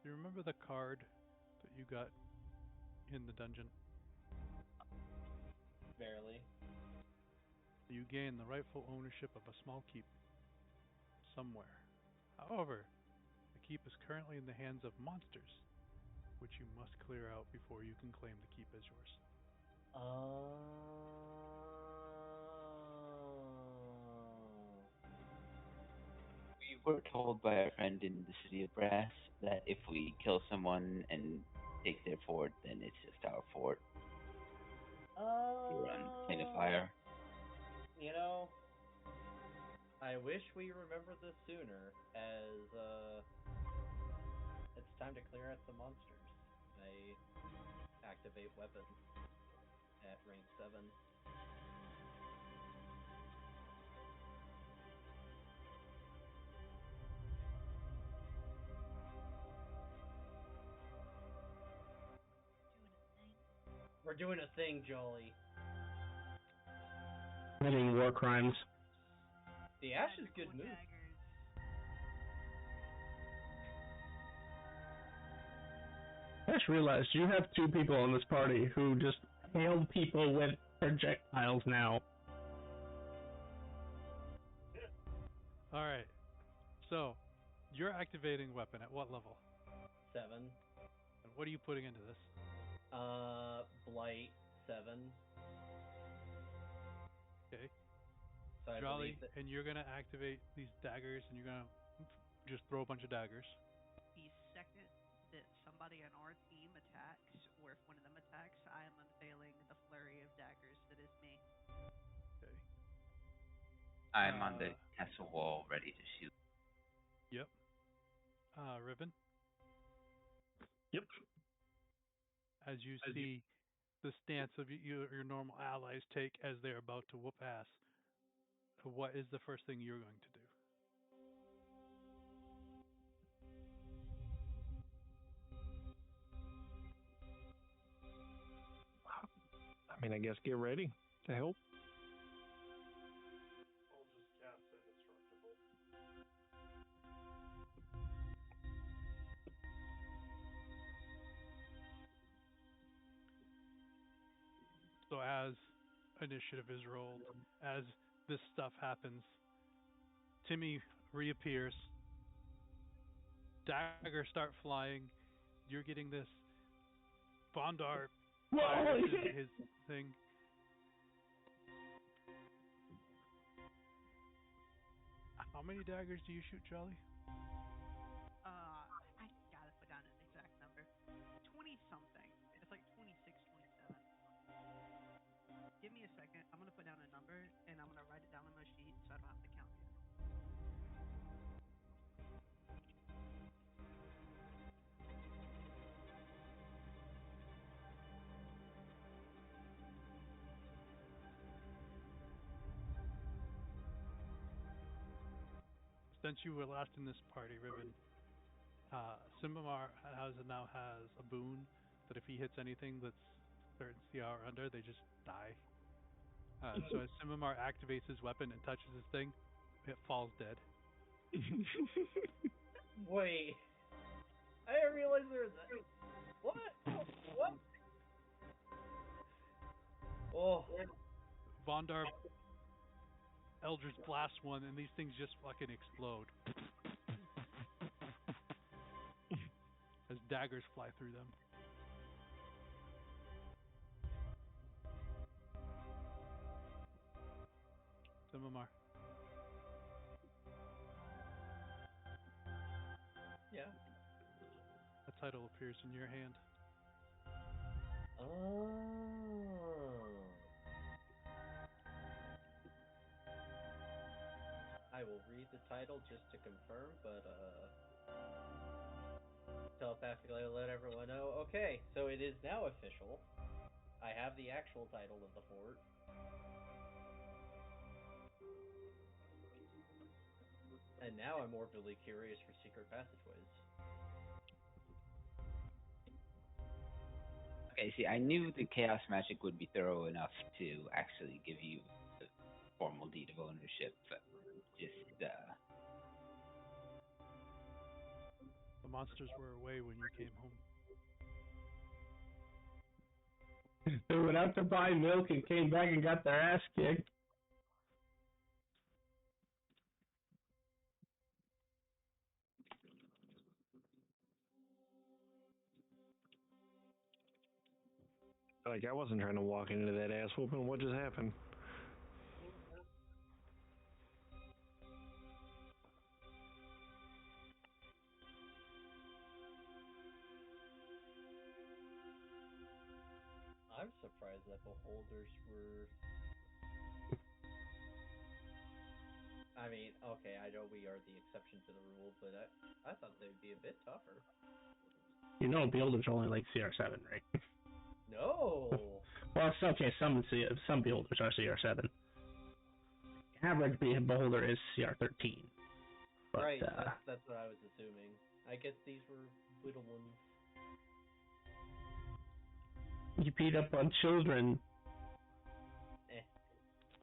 Do you remember the card that you got in the dungeon? Barely. You gain the rightful ownership of a small keep somewhere. However, the keep is currently in the hands of monsters, which you must clear out before you can claim the keep as yours. Oh. We were told by our friend in the city of Brass that if we kill someone and take their fort, then it's just our fort. We're on Plain of Fire. You know, I wish we remembered this sooner, as it's time to clear out some monsters. I activate weapon at rank 7. We're doing a thing, Jolly. Committing war crimes. The Ash is good move. Daggers. I just realized you have 2 people in this party who just hail people with projectiles now. Alright. So, you're activating weapon at what level? 7. And what are you putting into this? Blight 7. Okay. So I Jolly, believe that and you're gonna activate these daggers, and you're gonna just throw a bunch of daggers. The second that somebody on our team attacks, or if one of them attacks, I am unveiling the flurry of daggers that is me. Okay. I'm on the castle wall, ready to shoot. Yep. Ribbon, Yep. as you see the stance of your normal allies take as they're about to whoop ass, what is the first thing you're going to do? I mean, I guess get ready to help. I'll just cast Indestructible. So as initiative is rolled, as this stuff happens, Timmy reappears. Daggers start flying. You're getting this. Bondar fires his thing. How many daggers do you shoot, Jolly? I gotta put down an exact number. 20 something. It's like 26, 27. Give me a second. I'm gonna put down a number and I'm gonna write it down on my sheet so I don't have to count it. Since you were last in this party, Ribbon, Simbamar now has a boon that if he hits anything that's certain CR or under, they just die. So as Simbamar activates his weapon and touches this thing, it falls dead. Wait. I didn't realize there was that. What? What? Oh. Vondar Eldritch blasts one, and these things just fucking explode. As daggers fly through them. Simbamar. Yeah. A title appears in your hand. Oh. I will read the title just to confirm, but telepathically let everyone know. Okay, so it is now official. I have the actual title of the fort. And now I'm morbidly curious for secret passageways. Okay, see, I knew the chaos magic would be thorough enough to actually give you the formal deed of ownership, but just, monsters were away when you came home. They went out to buy milk and came back and got their ass kicked. Like, I wasn't trying to walk into that ass whooping. What just happened? I'm surprised that beholders were. I mean, okay, I know we are the exception to the rule, but I thought they'd be a bit tougher. You know, beholders are only like CR7, right? No. Well, it's okay. Some beholders are CR7. Average beholder is CR13. But, right. That's what I was assuming. I guess these were little ones. You beat up on children.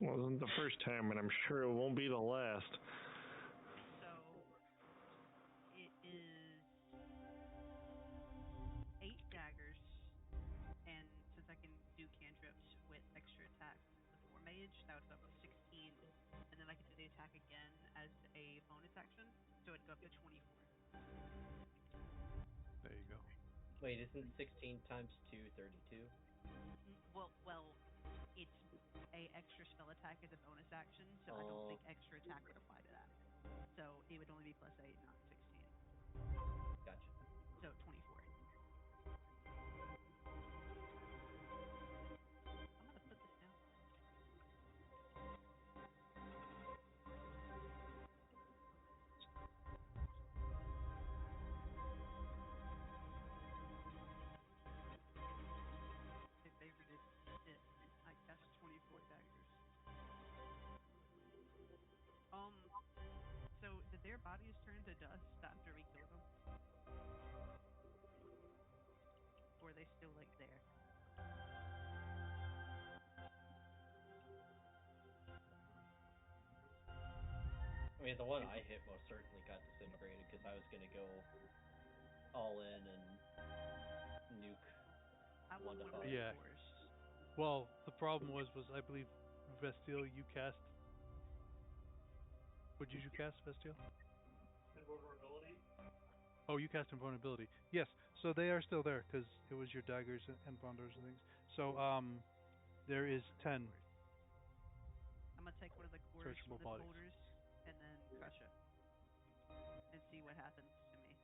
Wasn't the first time, and I'm sure it won't be the last. So it is 8 daggers, and since I can do cantrips with extra attacks before mage, that would go up to 16, and then I can do the attack again as a bonus action, so it'd go up to 24. There you go. Wait, isn't 16 times 2 32? Well, it's a extra spell attack as a bonus action, so I don't think extra attack would apply to that. So it would only be +8, not 16. Gotcha. So 24. I'm gonna put this down. They favorited it. I cast 24 daggers. So did their bodies turn to dust after we killed them? Or are they still like there? I mean, the one I hit most certainly got disintegrated because I was going to go all in and nuke I one to want one of five. the Yeah. fours. Well, the problem was I believe Vestiel, you cast. What did you cast, Vestiel? Invulnerability. Oh, you cast invulnerability. Yes, so they are still there because it was your daggers and bonders and things. So there is 10 I'm gonna take one of the cores from searchable the bodies. beholders and then crush it and see what happens to me.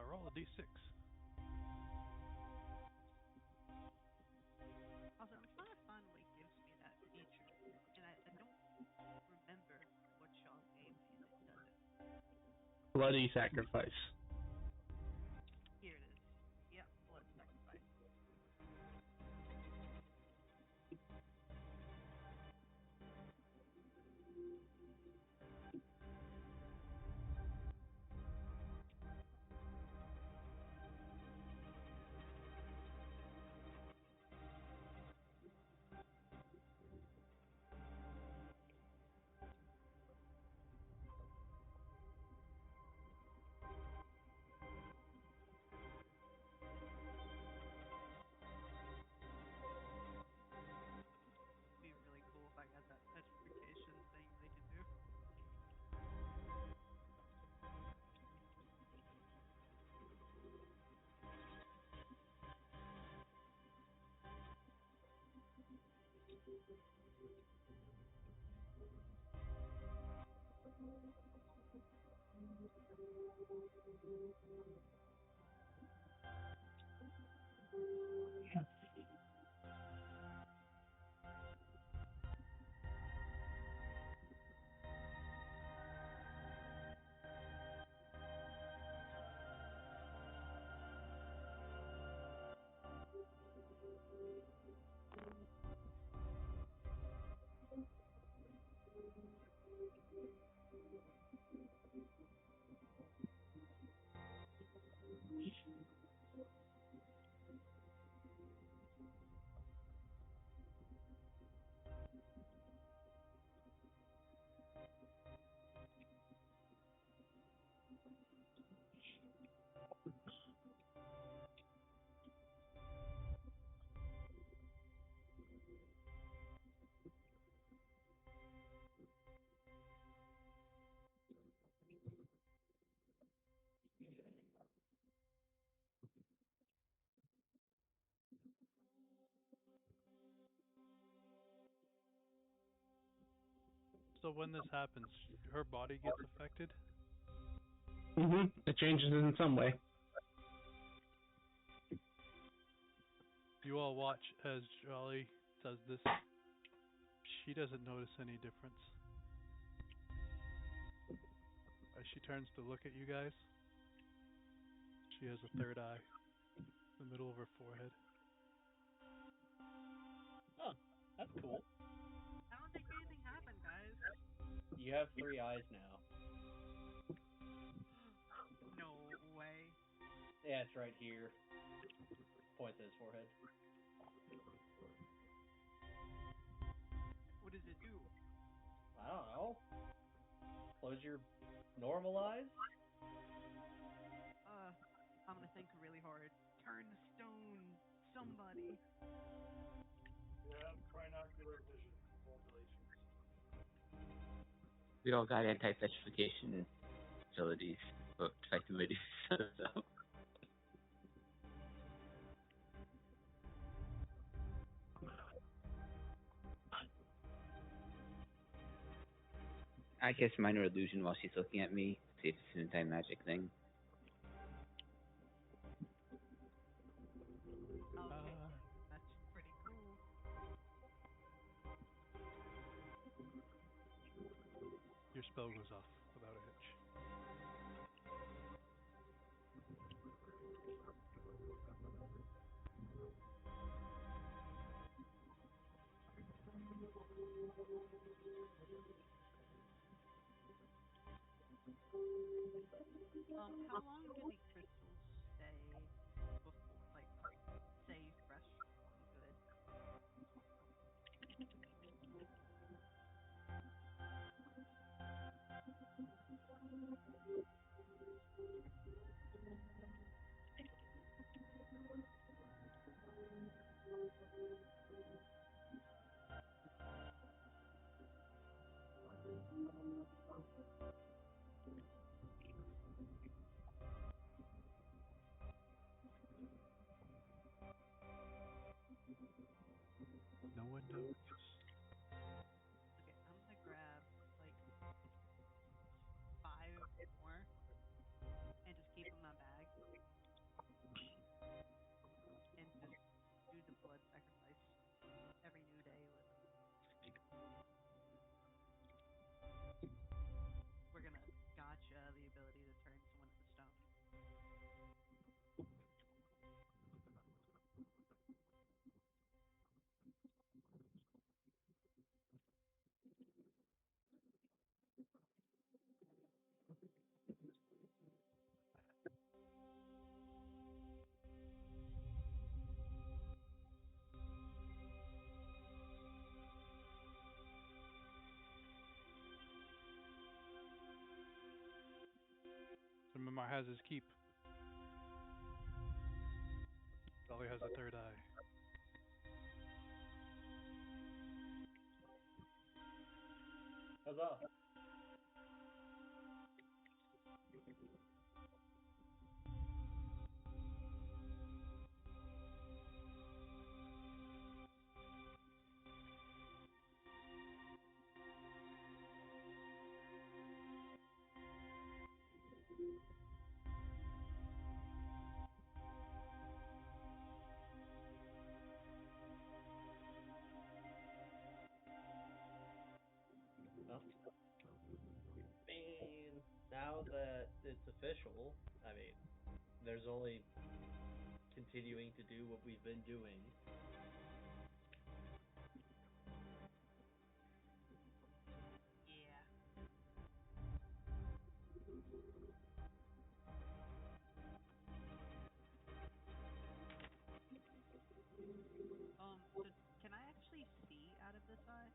Roll a d6. Also, I'm trying to find what gives me that feature, and I don't remember what y'all gave me, and it doesn't. Bloody sacrifice. Here it is. Yep, blood sacrifice. So when this happens, her body gets affected. It changes in some way. You all watch as Jolly does this. She doesn't notice any difference. As she turns to look at you guys, she has a third eye in the middle of her forehead. Oh, that's cool. I don't think anything happened, guys. You have 3 eyes now. No way. Yeah, it's right here. Point to his forehead. What does it do? I don't know. Close your normal eyes? I'm gonna think really hard. Turn to stone, somebody. You have trinocular vision. Congratulations. We all got anti-petrification abilities, or abilities. So. I guess minor illusion while she's looking at me. See if it's an anti-magic thing. Okay, that's pretty cool. Your spell goes off without a hitch. How long do the crystals stay before, like, stay fresh and good? No one knows. Okay, I'm gonna grab like 5 more and just keep them in my bag and just do the blood sacrifice every new day with them. We're gonna gotcha the ability to turn someone into stone. So Mimar has his keep. Jolly has a third eye. Huzzah! now that it's official, I mean, there's only continuing to do what we've been doing. Yeah. So can I actually see out of this eye?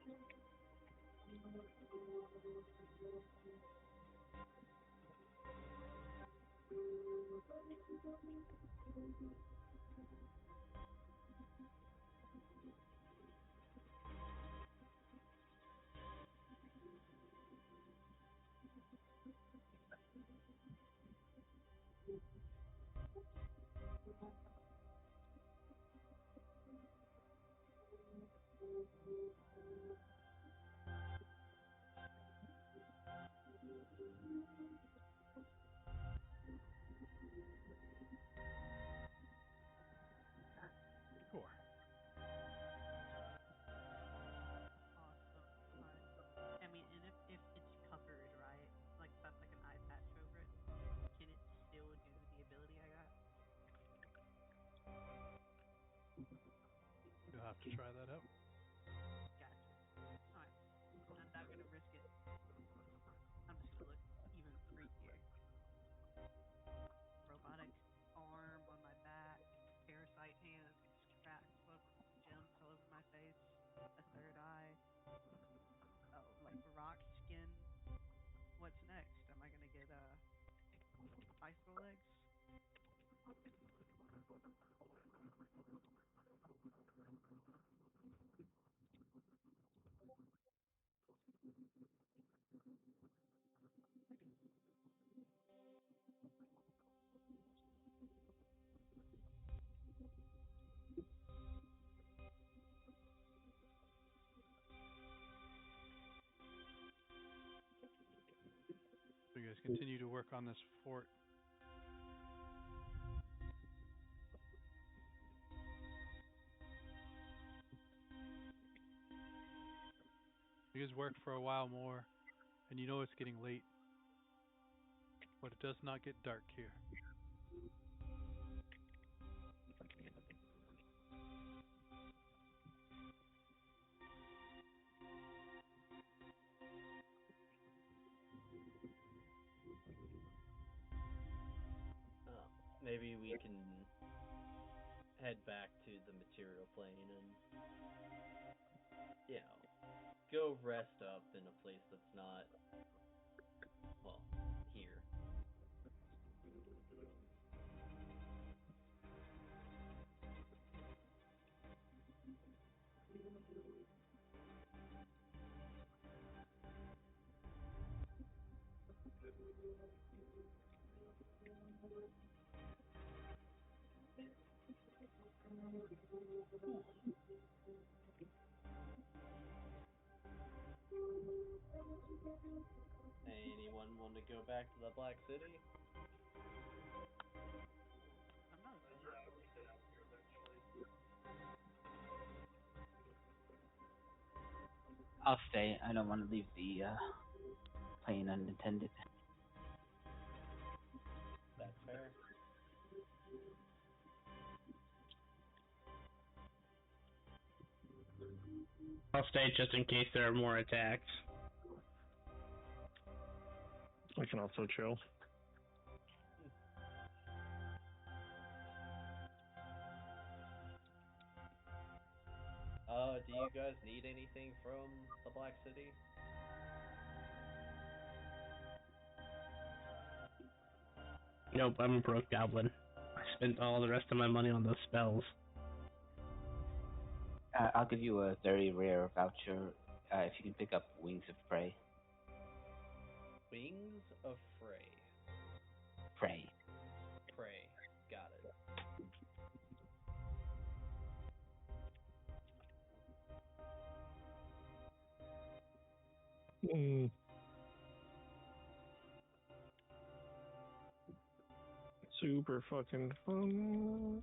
Sure. Awesome. Alright. I mean, and if it's covered, right? Like if I have like an eye patch over it, can it still do the ability I got? You'll have to try that out. Gotcha. Alright. I'm not gonna risk it. I'm just gonna look even freakier. Robotic arm on my back, parasite hands, scratch gems all over my face, a third eye, oh, like rock skin. What's next? Am I gonna get bicycle legs? So you guys continue to work on this fort. You guys work for a while more, and you know it's getting late, but it does not get dark here. Maybe we can head back to the material plane and, you know, go rest up in a place that's not, well, here. Anyone want to go back to the Black City? I'm not opposed. Yeah, I want to get out of here eventually. I'll stay. I don't want to leave the plane unattended. That's fair. I'll stay just in case there are more attacks. I can also chill. Do you guys need anything from the Black City? Nope, I'm a broke goblin. I spent all the rest of my money on those spells. I'll give you a very rare voucher if you can pick up Wings of Prey. Wings of Frey. Prey. Prey. Got it. Super fucking fun.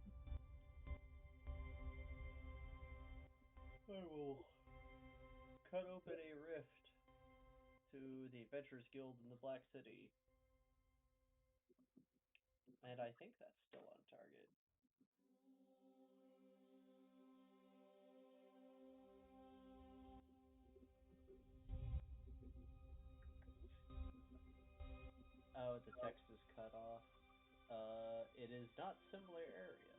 I will cut open a rift to the Adventurers Guild in the Black City. And I think that's still on target. Oh, the text is cut off. It is not similar area.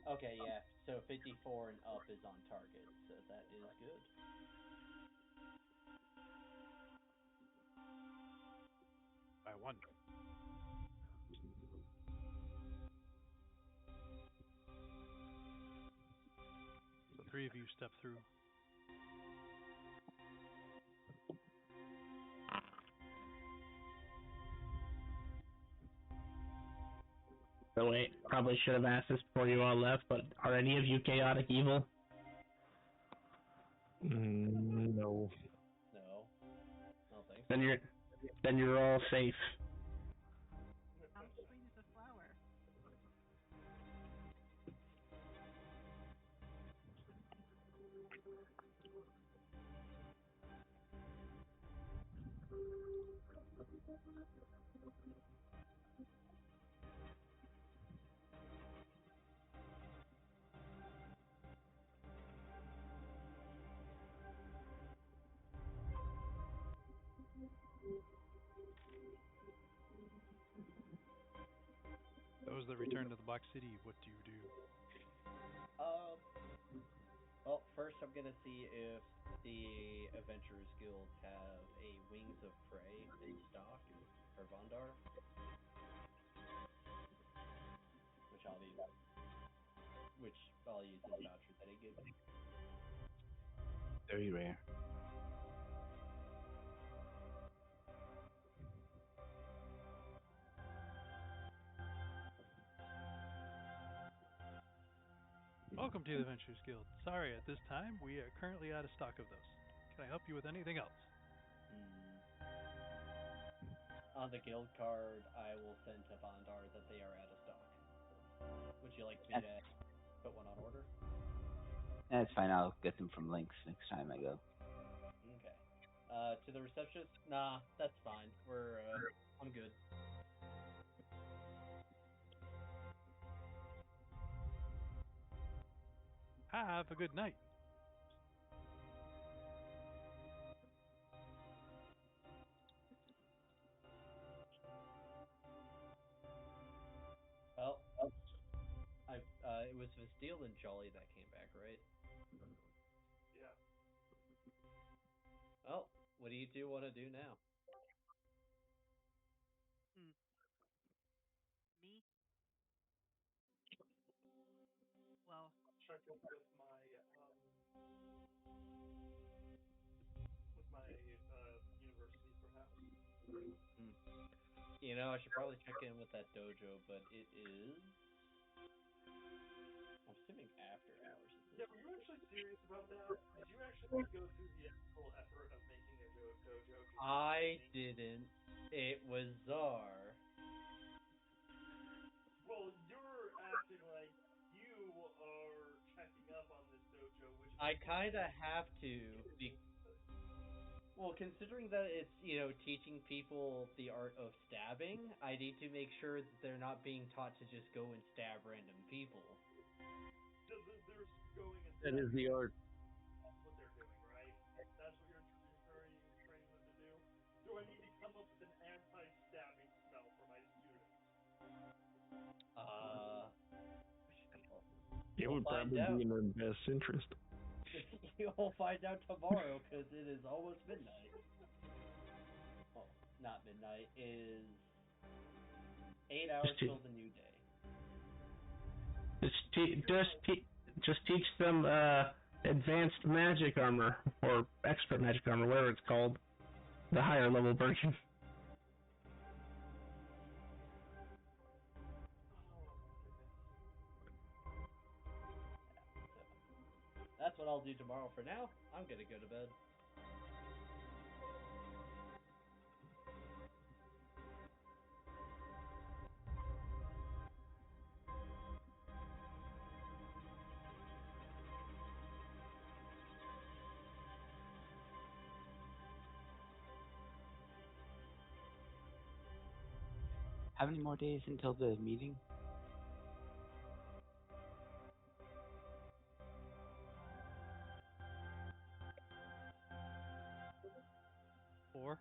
Okay, yeah. So 54 and up is on target, so that is good. By one. The three of you step through. So wait, probably should have asked this before you all left, but are any of you chaotic evil? No. No. I don't think so. Then you're all safe. How sweet is a flower? Those that return to the Black City, what do you do? Well, first I'm gonna see if the Adventurers Guild have a Wings of Prey in stock for Vondar, which I'll use his voucher that he gives me. Very rare. Welcome to the Adventurers Guild. Sorry, at this time, we are currently out of stock of those. Can I help you with anything else? On the guild card, I will send to Vondar that they are out of stock. Would you like me to put one on order? That's fine. I'll get them from Lynx next time I go. Okay. To the receptionist? Nah, that's fine. I'm good. Have a good night. Well, it was Vasteel and Jolly that came back, right? Yeah. Well, what do you two want to do now? Me? Well, Check in with my university, perhaps. You know, I should probably check in with that dojo, but it is. I'm assuming after hours. Yeah, were you actually serious about that? Did you actually go through the actual effort of making a dojo? I didn't. It was Czar. Well, you're acting like you are checking up on this dojo, which I kind of have to. Well, considering that it's, teaching people the art of stabbing, I need to make sure that they're not being taught to just go and stab random people. They're going and That is the art. That's what they're doing, right? That's what you're training them to do? Do I need to come up with an anti-stabbing spell for my students? It would probably be in their best interest. You'll find out tomorrow, because it is almost midnight. Well, not midnight. It is 8 hours till the new day. Just teach them advanced magic armor, or expert magic armor, whatever it's called. The higher level version. That's what I'll do tomorrow. For now, I'm gonna go to bed. How many more days until the meeting? Four.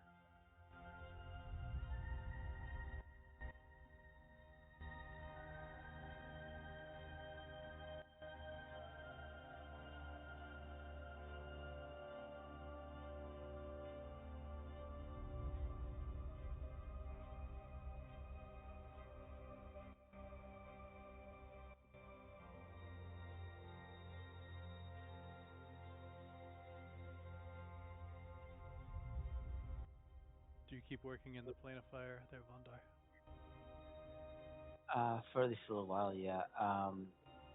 Do you keep working in the plane of fire there, Vondar? For at least a little while, yeah.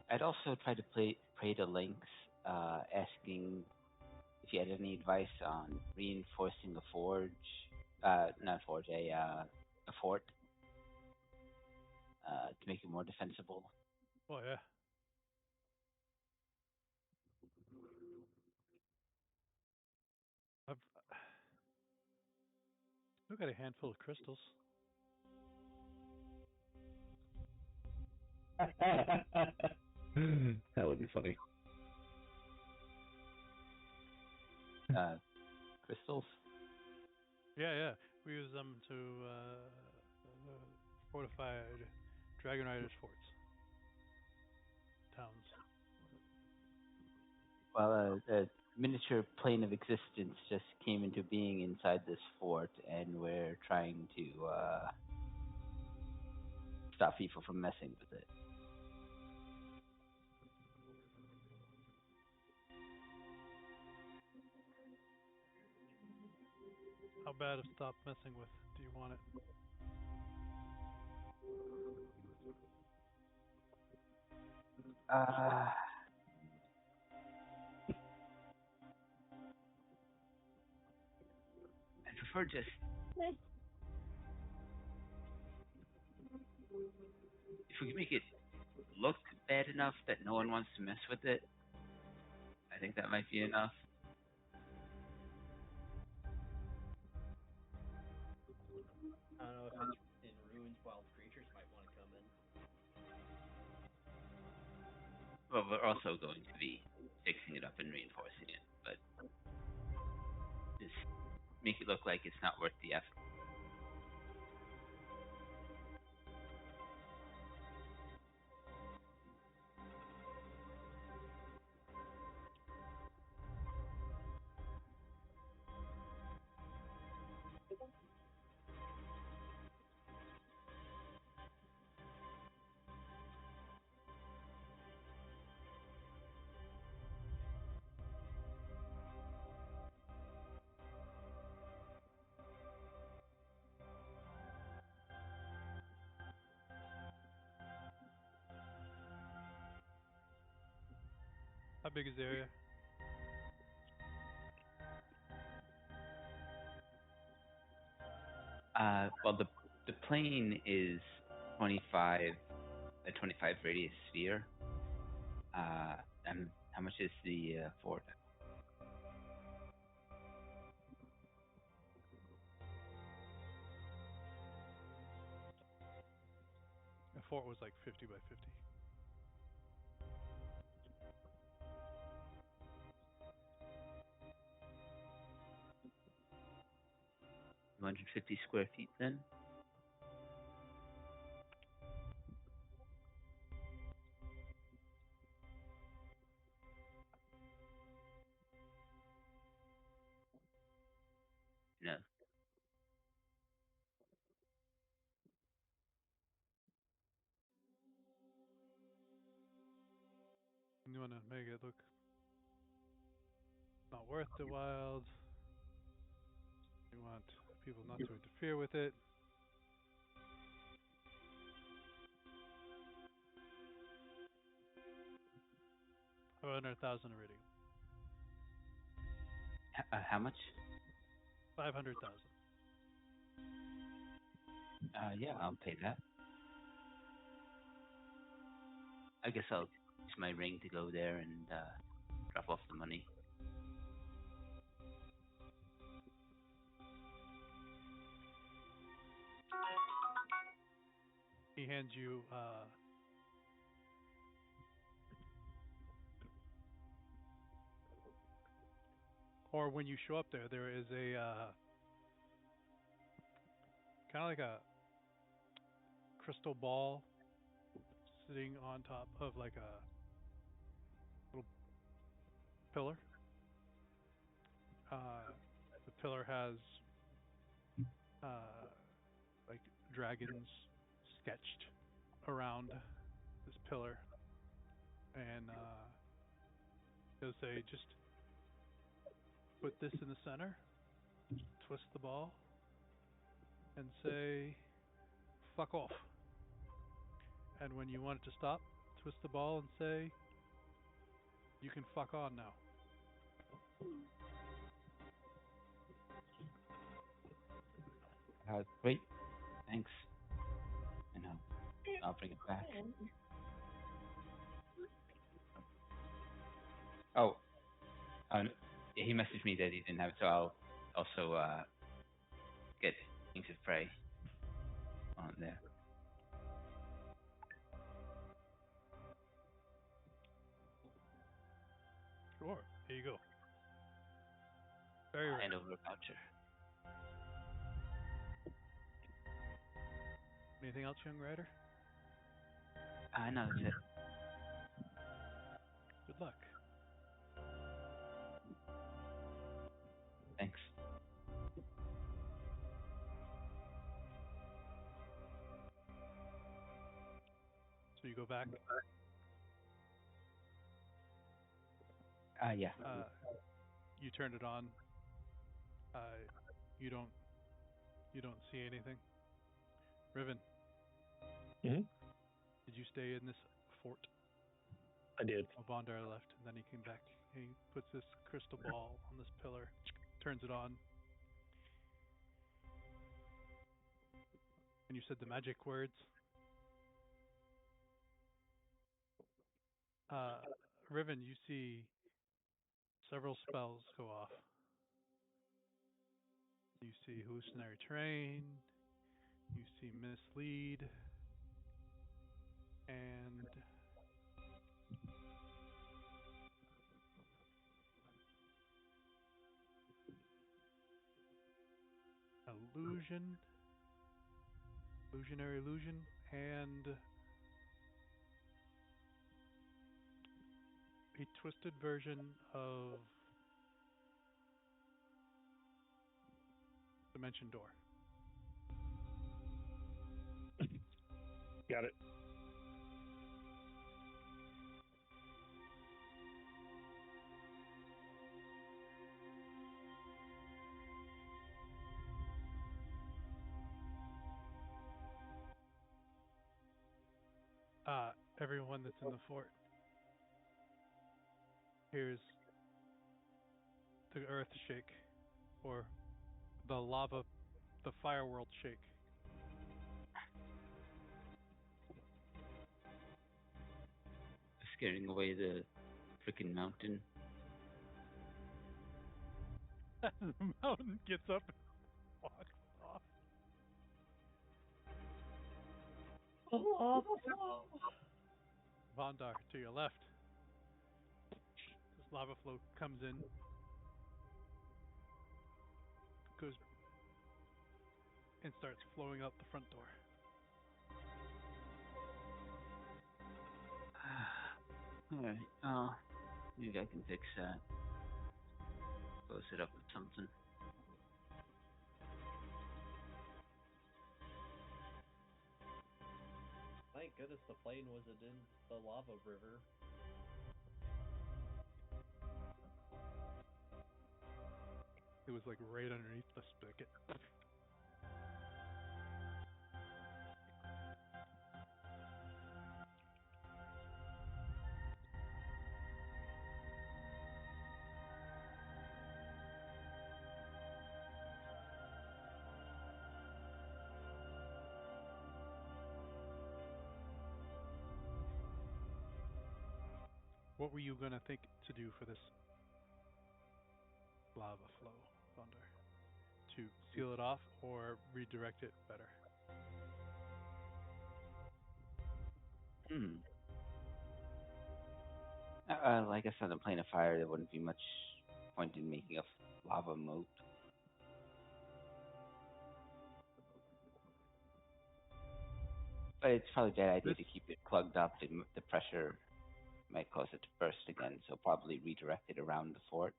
I'd also tried to pray to Lynx, asking if you had any advice on reinforcing a forge, not a forge, a fort, to make it more defensible. Oh yeah. I've still got a handful of crystals. That would be funny. Crystals? Yeah. We use them to fortify Dragon Riders forts, towns. Well, a miniature plane of existence just came into being inside this fort, and we're trying to stop people from messing with it. How bad of stop messing with do you want it? Uh, I prefer just if we can make it look bad enough that no one wants to mess with it. I think that might be enough. I don't know if it's in ruins, wild creatures might want to come in. Well, we're also going to be fixing it up and reinforcing it, but just make it look like it's not worth the effort. How big is the area? Well, the plane is 25 a 25 radius sphere. And how much is the fort? The fort was like 50 by 50. 250 square feet then? No. You want to make it look not worth the wild. You want people not to interfere with it. About 100,000 iridium. How much? 500,000. Yeah, I'll pay that. I guess I'll use my ring to go there and drop off the money. he hands you or when you show up there, there is a kind of like a crystal ball sitting on top of like a little pillar. The pillar has uh, like dragons sketched around this pillar, and he'll say, "Just put this in the center, twist the ball, and say, 'fuck off.' And when you want it to stop, twist the ball and say, 'you can fuck on now.'" Great. Thanks. And I'll bring it back. Oh, yeah, he messaged me that he didn't have it, so I'll also get things of prey on there. Sure. Here you go. Very rare. Hand over a voucher. Anything else, young rider? No, that's it. Good luck. Thanks. So you go back. Yeah. You turn it on. Uh, you don't. You don't see anything. Riven, Hmm. did you stay in this fort? I did. Oh, Bondar left, and then he came back. He puts this crystal ball on this pillar, turns it on, and you said the magic words. Uh, Riven, you see several spells go off. You see hallucinatory terrain. You see mislead, and illusion, illusionary illusion, and a twisted version of Dimension Door. Got it. Everyone that's in the fort hears the earth shake, or the lava, the fire world shake. Scaring away the freaking mountain. The mountain gets up and walks off. Vondar to your left. This lava flow comes in, goes, and starts flowing out the front door. Alright, maybe I can fix that. Close it up with something. Thank goodness the plane wasn't in the lava river. It was like right underneath the spigot. What were you gonna think to do for this lava flow, Thunder? To seal it off or redirect it better? Hmm. I guess on a plane of fire, there wouldn't be much point in making a lava moat. But it's probably a bad idea This to keep it plugged up. The pressure might cause it to burst again, so probably redirect it around the fort.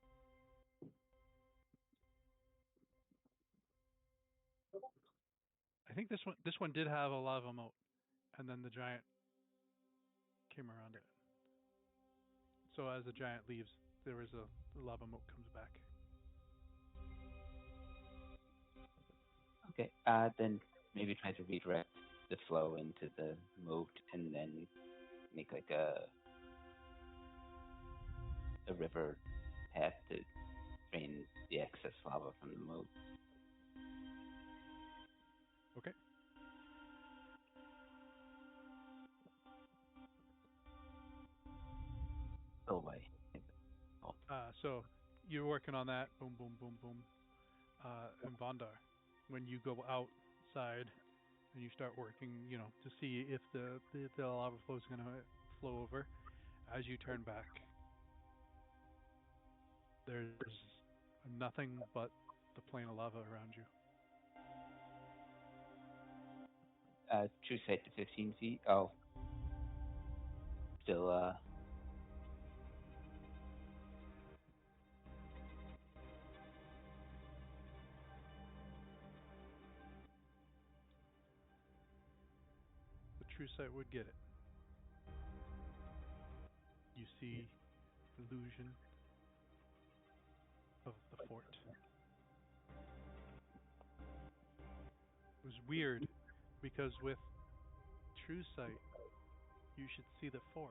I think this one did have a lava moat, and then the giant came around it. So as the giant leaves, there is a the lava moat comes back. Okay, then maybe try to redirect the flow into the moat and then make like a river path to drain the excess lava from the moat. Okay. Spillway. I think it's called. So you're working on that. Boom, boom, boom, boom. And Vondar, when you go outside and you start working, to see if the lava flow is going to flow over, as you turn back, there's nothing but the plain of lava around you. True sight to 15 feet. Oh, still The true sight would get it. You see illusion of the fort. It was weird because with true sight, you should see the fort,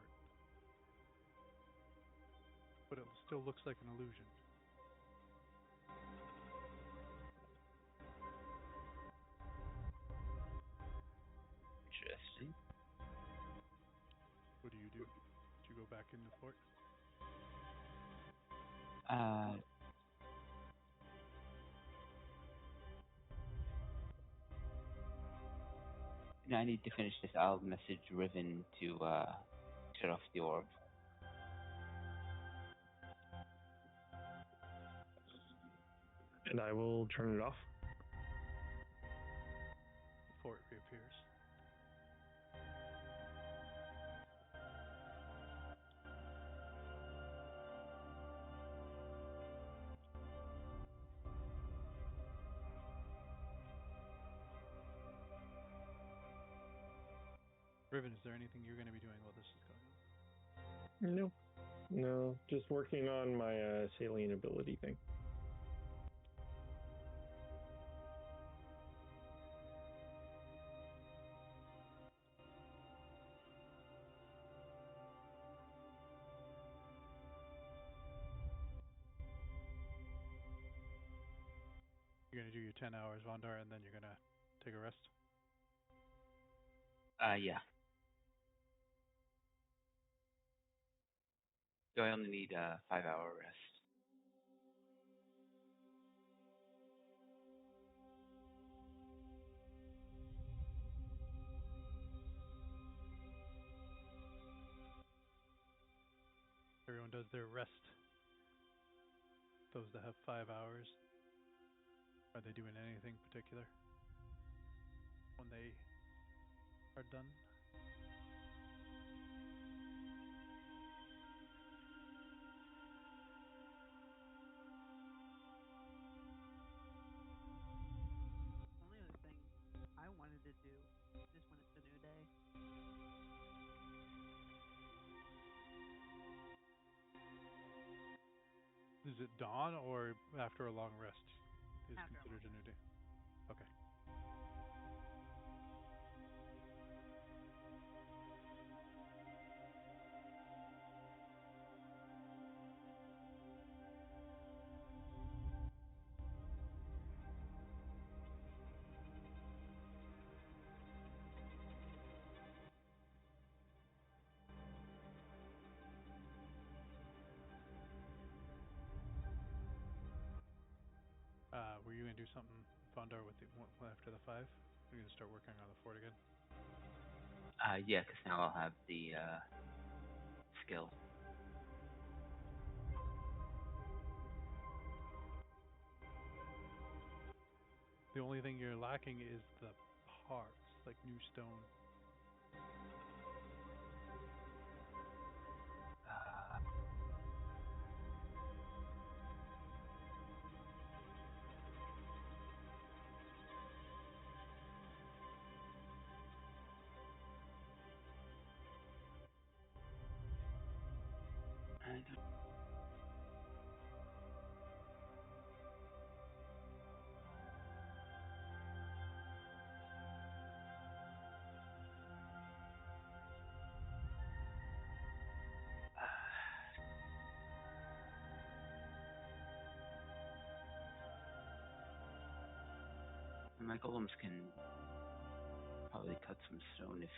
but it still looks like an illusion. interesting. What do you do? Do you go back in the fort? Uh, I need to finish this. I'll message Riven to shut off the orb. And I will turn it off. The fort reappears. Riven, is there anything you're going to be doing while this is going on? No, no, just working on my salient ability thing. You're going to do your 10 hours, Vondar, and then you're going to take a rest? Yeah. So I only need a 5-hour rest. Everyone does their rest. Those that have 5 hours, are they doing anything particular when they are done? The only other thing I wanted to do is when it's a new day. Is it dawn or after a long rest is After a considered long a new day? Okay. Were you going to do something, Vondar, with after the 5? Are you going to start working on the fort again? Yeah, because now I'll have the skill. The only thing you're lacking is the parts, like new stone. Uh, I don't, my golems can probably cut some stone if.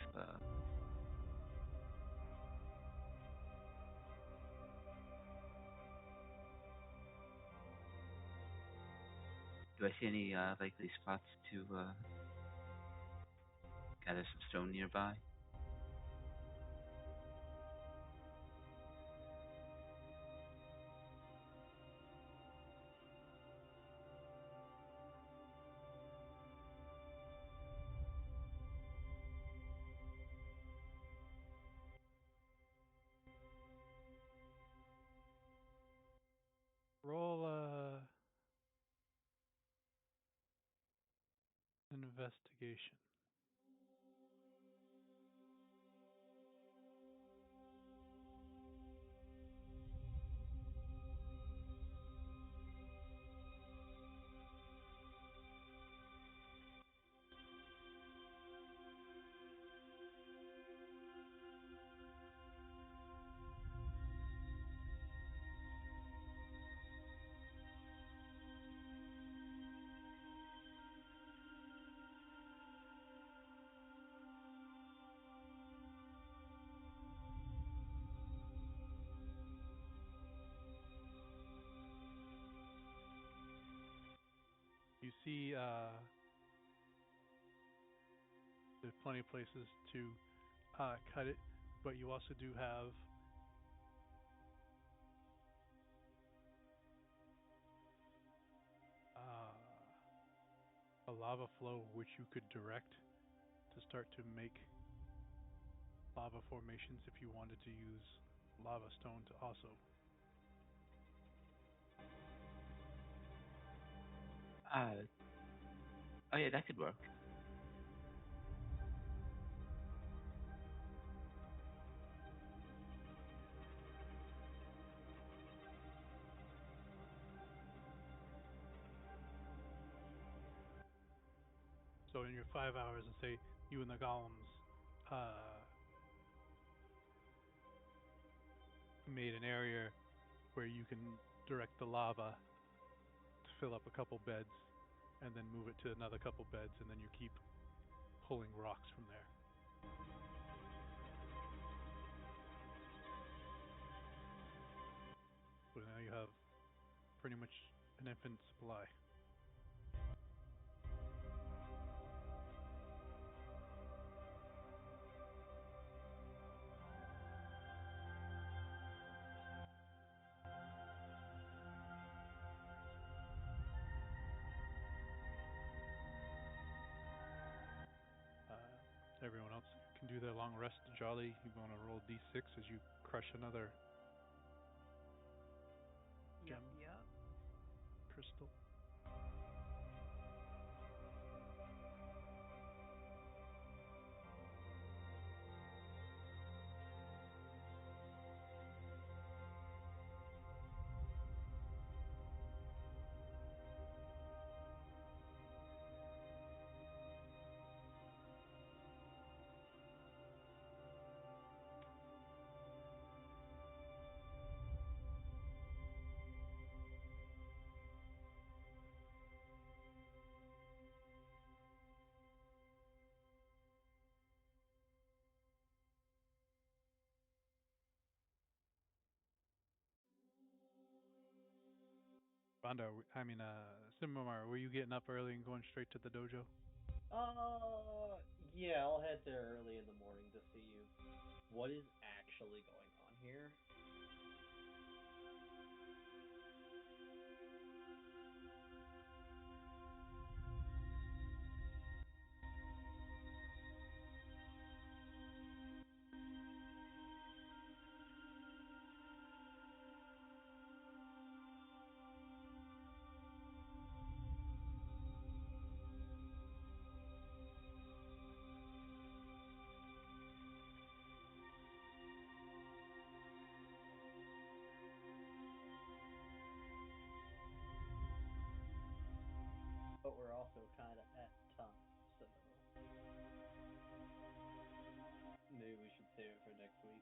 Do I see any likely spots to gather some stone nearby? Roll investigation. You see, there's plenty of places to cut it, but you also do have a lava flow which you could direct to start to make lava formations if you wanted to use lava stone to also. Uh, oh yeah, that could work. So in your 5 hours, and say you and the golems uh, made an area where you can direct the lava to fill up a couple beds, and then move it to another couple beds, and then you keep pulling rocks from there. So now you have pretty much an infinite supply. Everyone else can do their long rest. Jolly, you want to roll d6 as you crush another Yep, gem yep. crystal. Rhonda, I mean, Simamar, were you getting up early and going straight to the dojo? Uh, Yeah, I'll head there early in the morning to see what is actually going on here. But we're also kind of at time, so maybe we should save it for next week.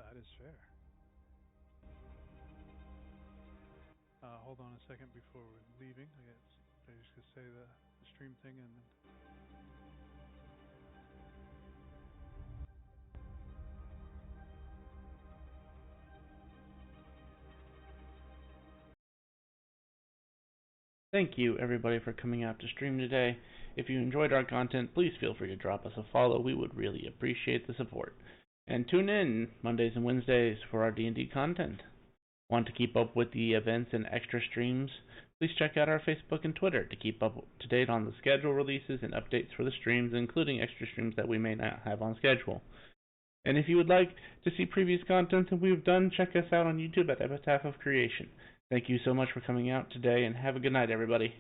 That is fair. Hold on a second before we're leaving. I just gonna say the stream thing and then. Thank you, everybody, for coming out to stream today. If you enjoyed our content, please feel free to drop us a follow. We would really appreciate the support. And tune in Mondays and Wednesdays for our D&D content. Want to keep up with the events and extra streams? Please check out our Facebook and Twitter to keep up to date on the schedule releases and updates for the streams, including extra streams that we may not have on schedule. And if you would like to see previous content that we've done, check us out on YouTube at Epitaph of Creation. Thank you so much for coming out today, and have a good night, everybody.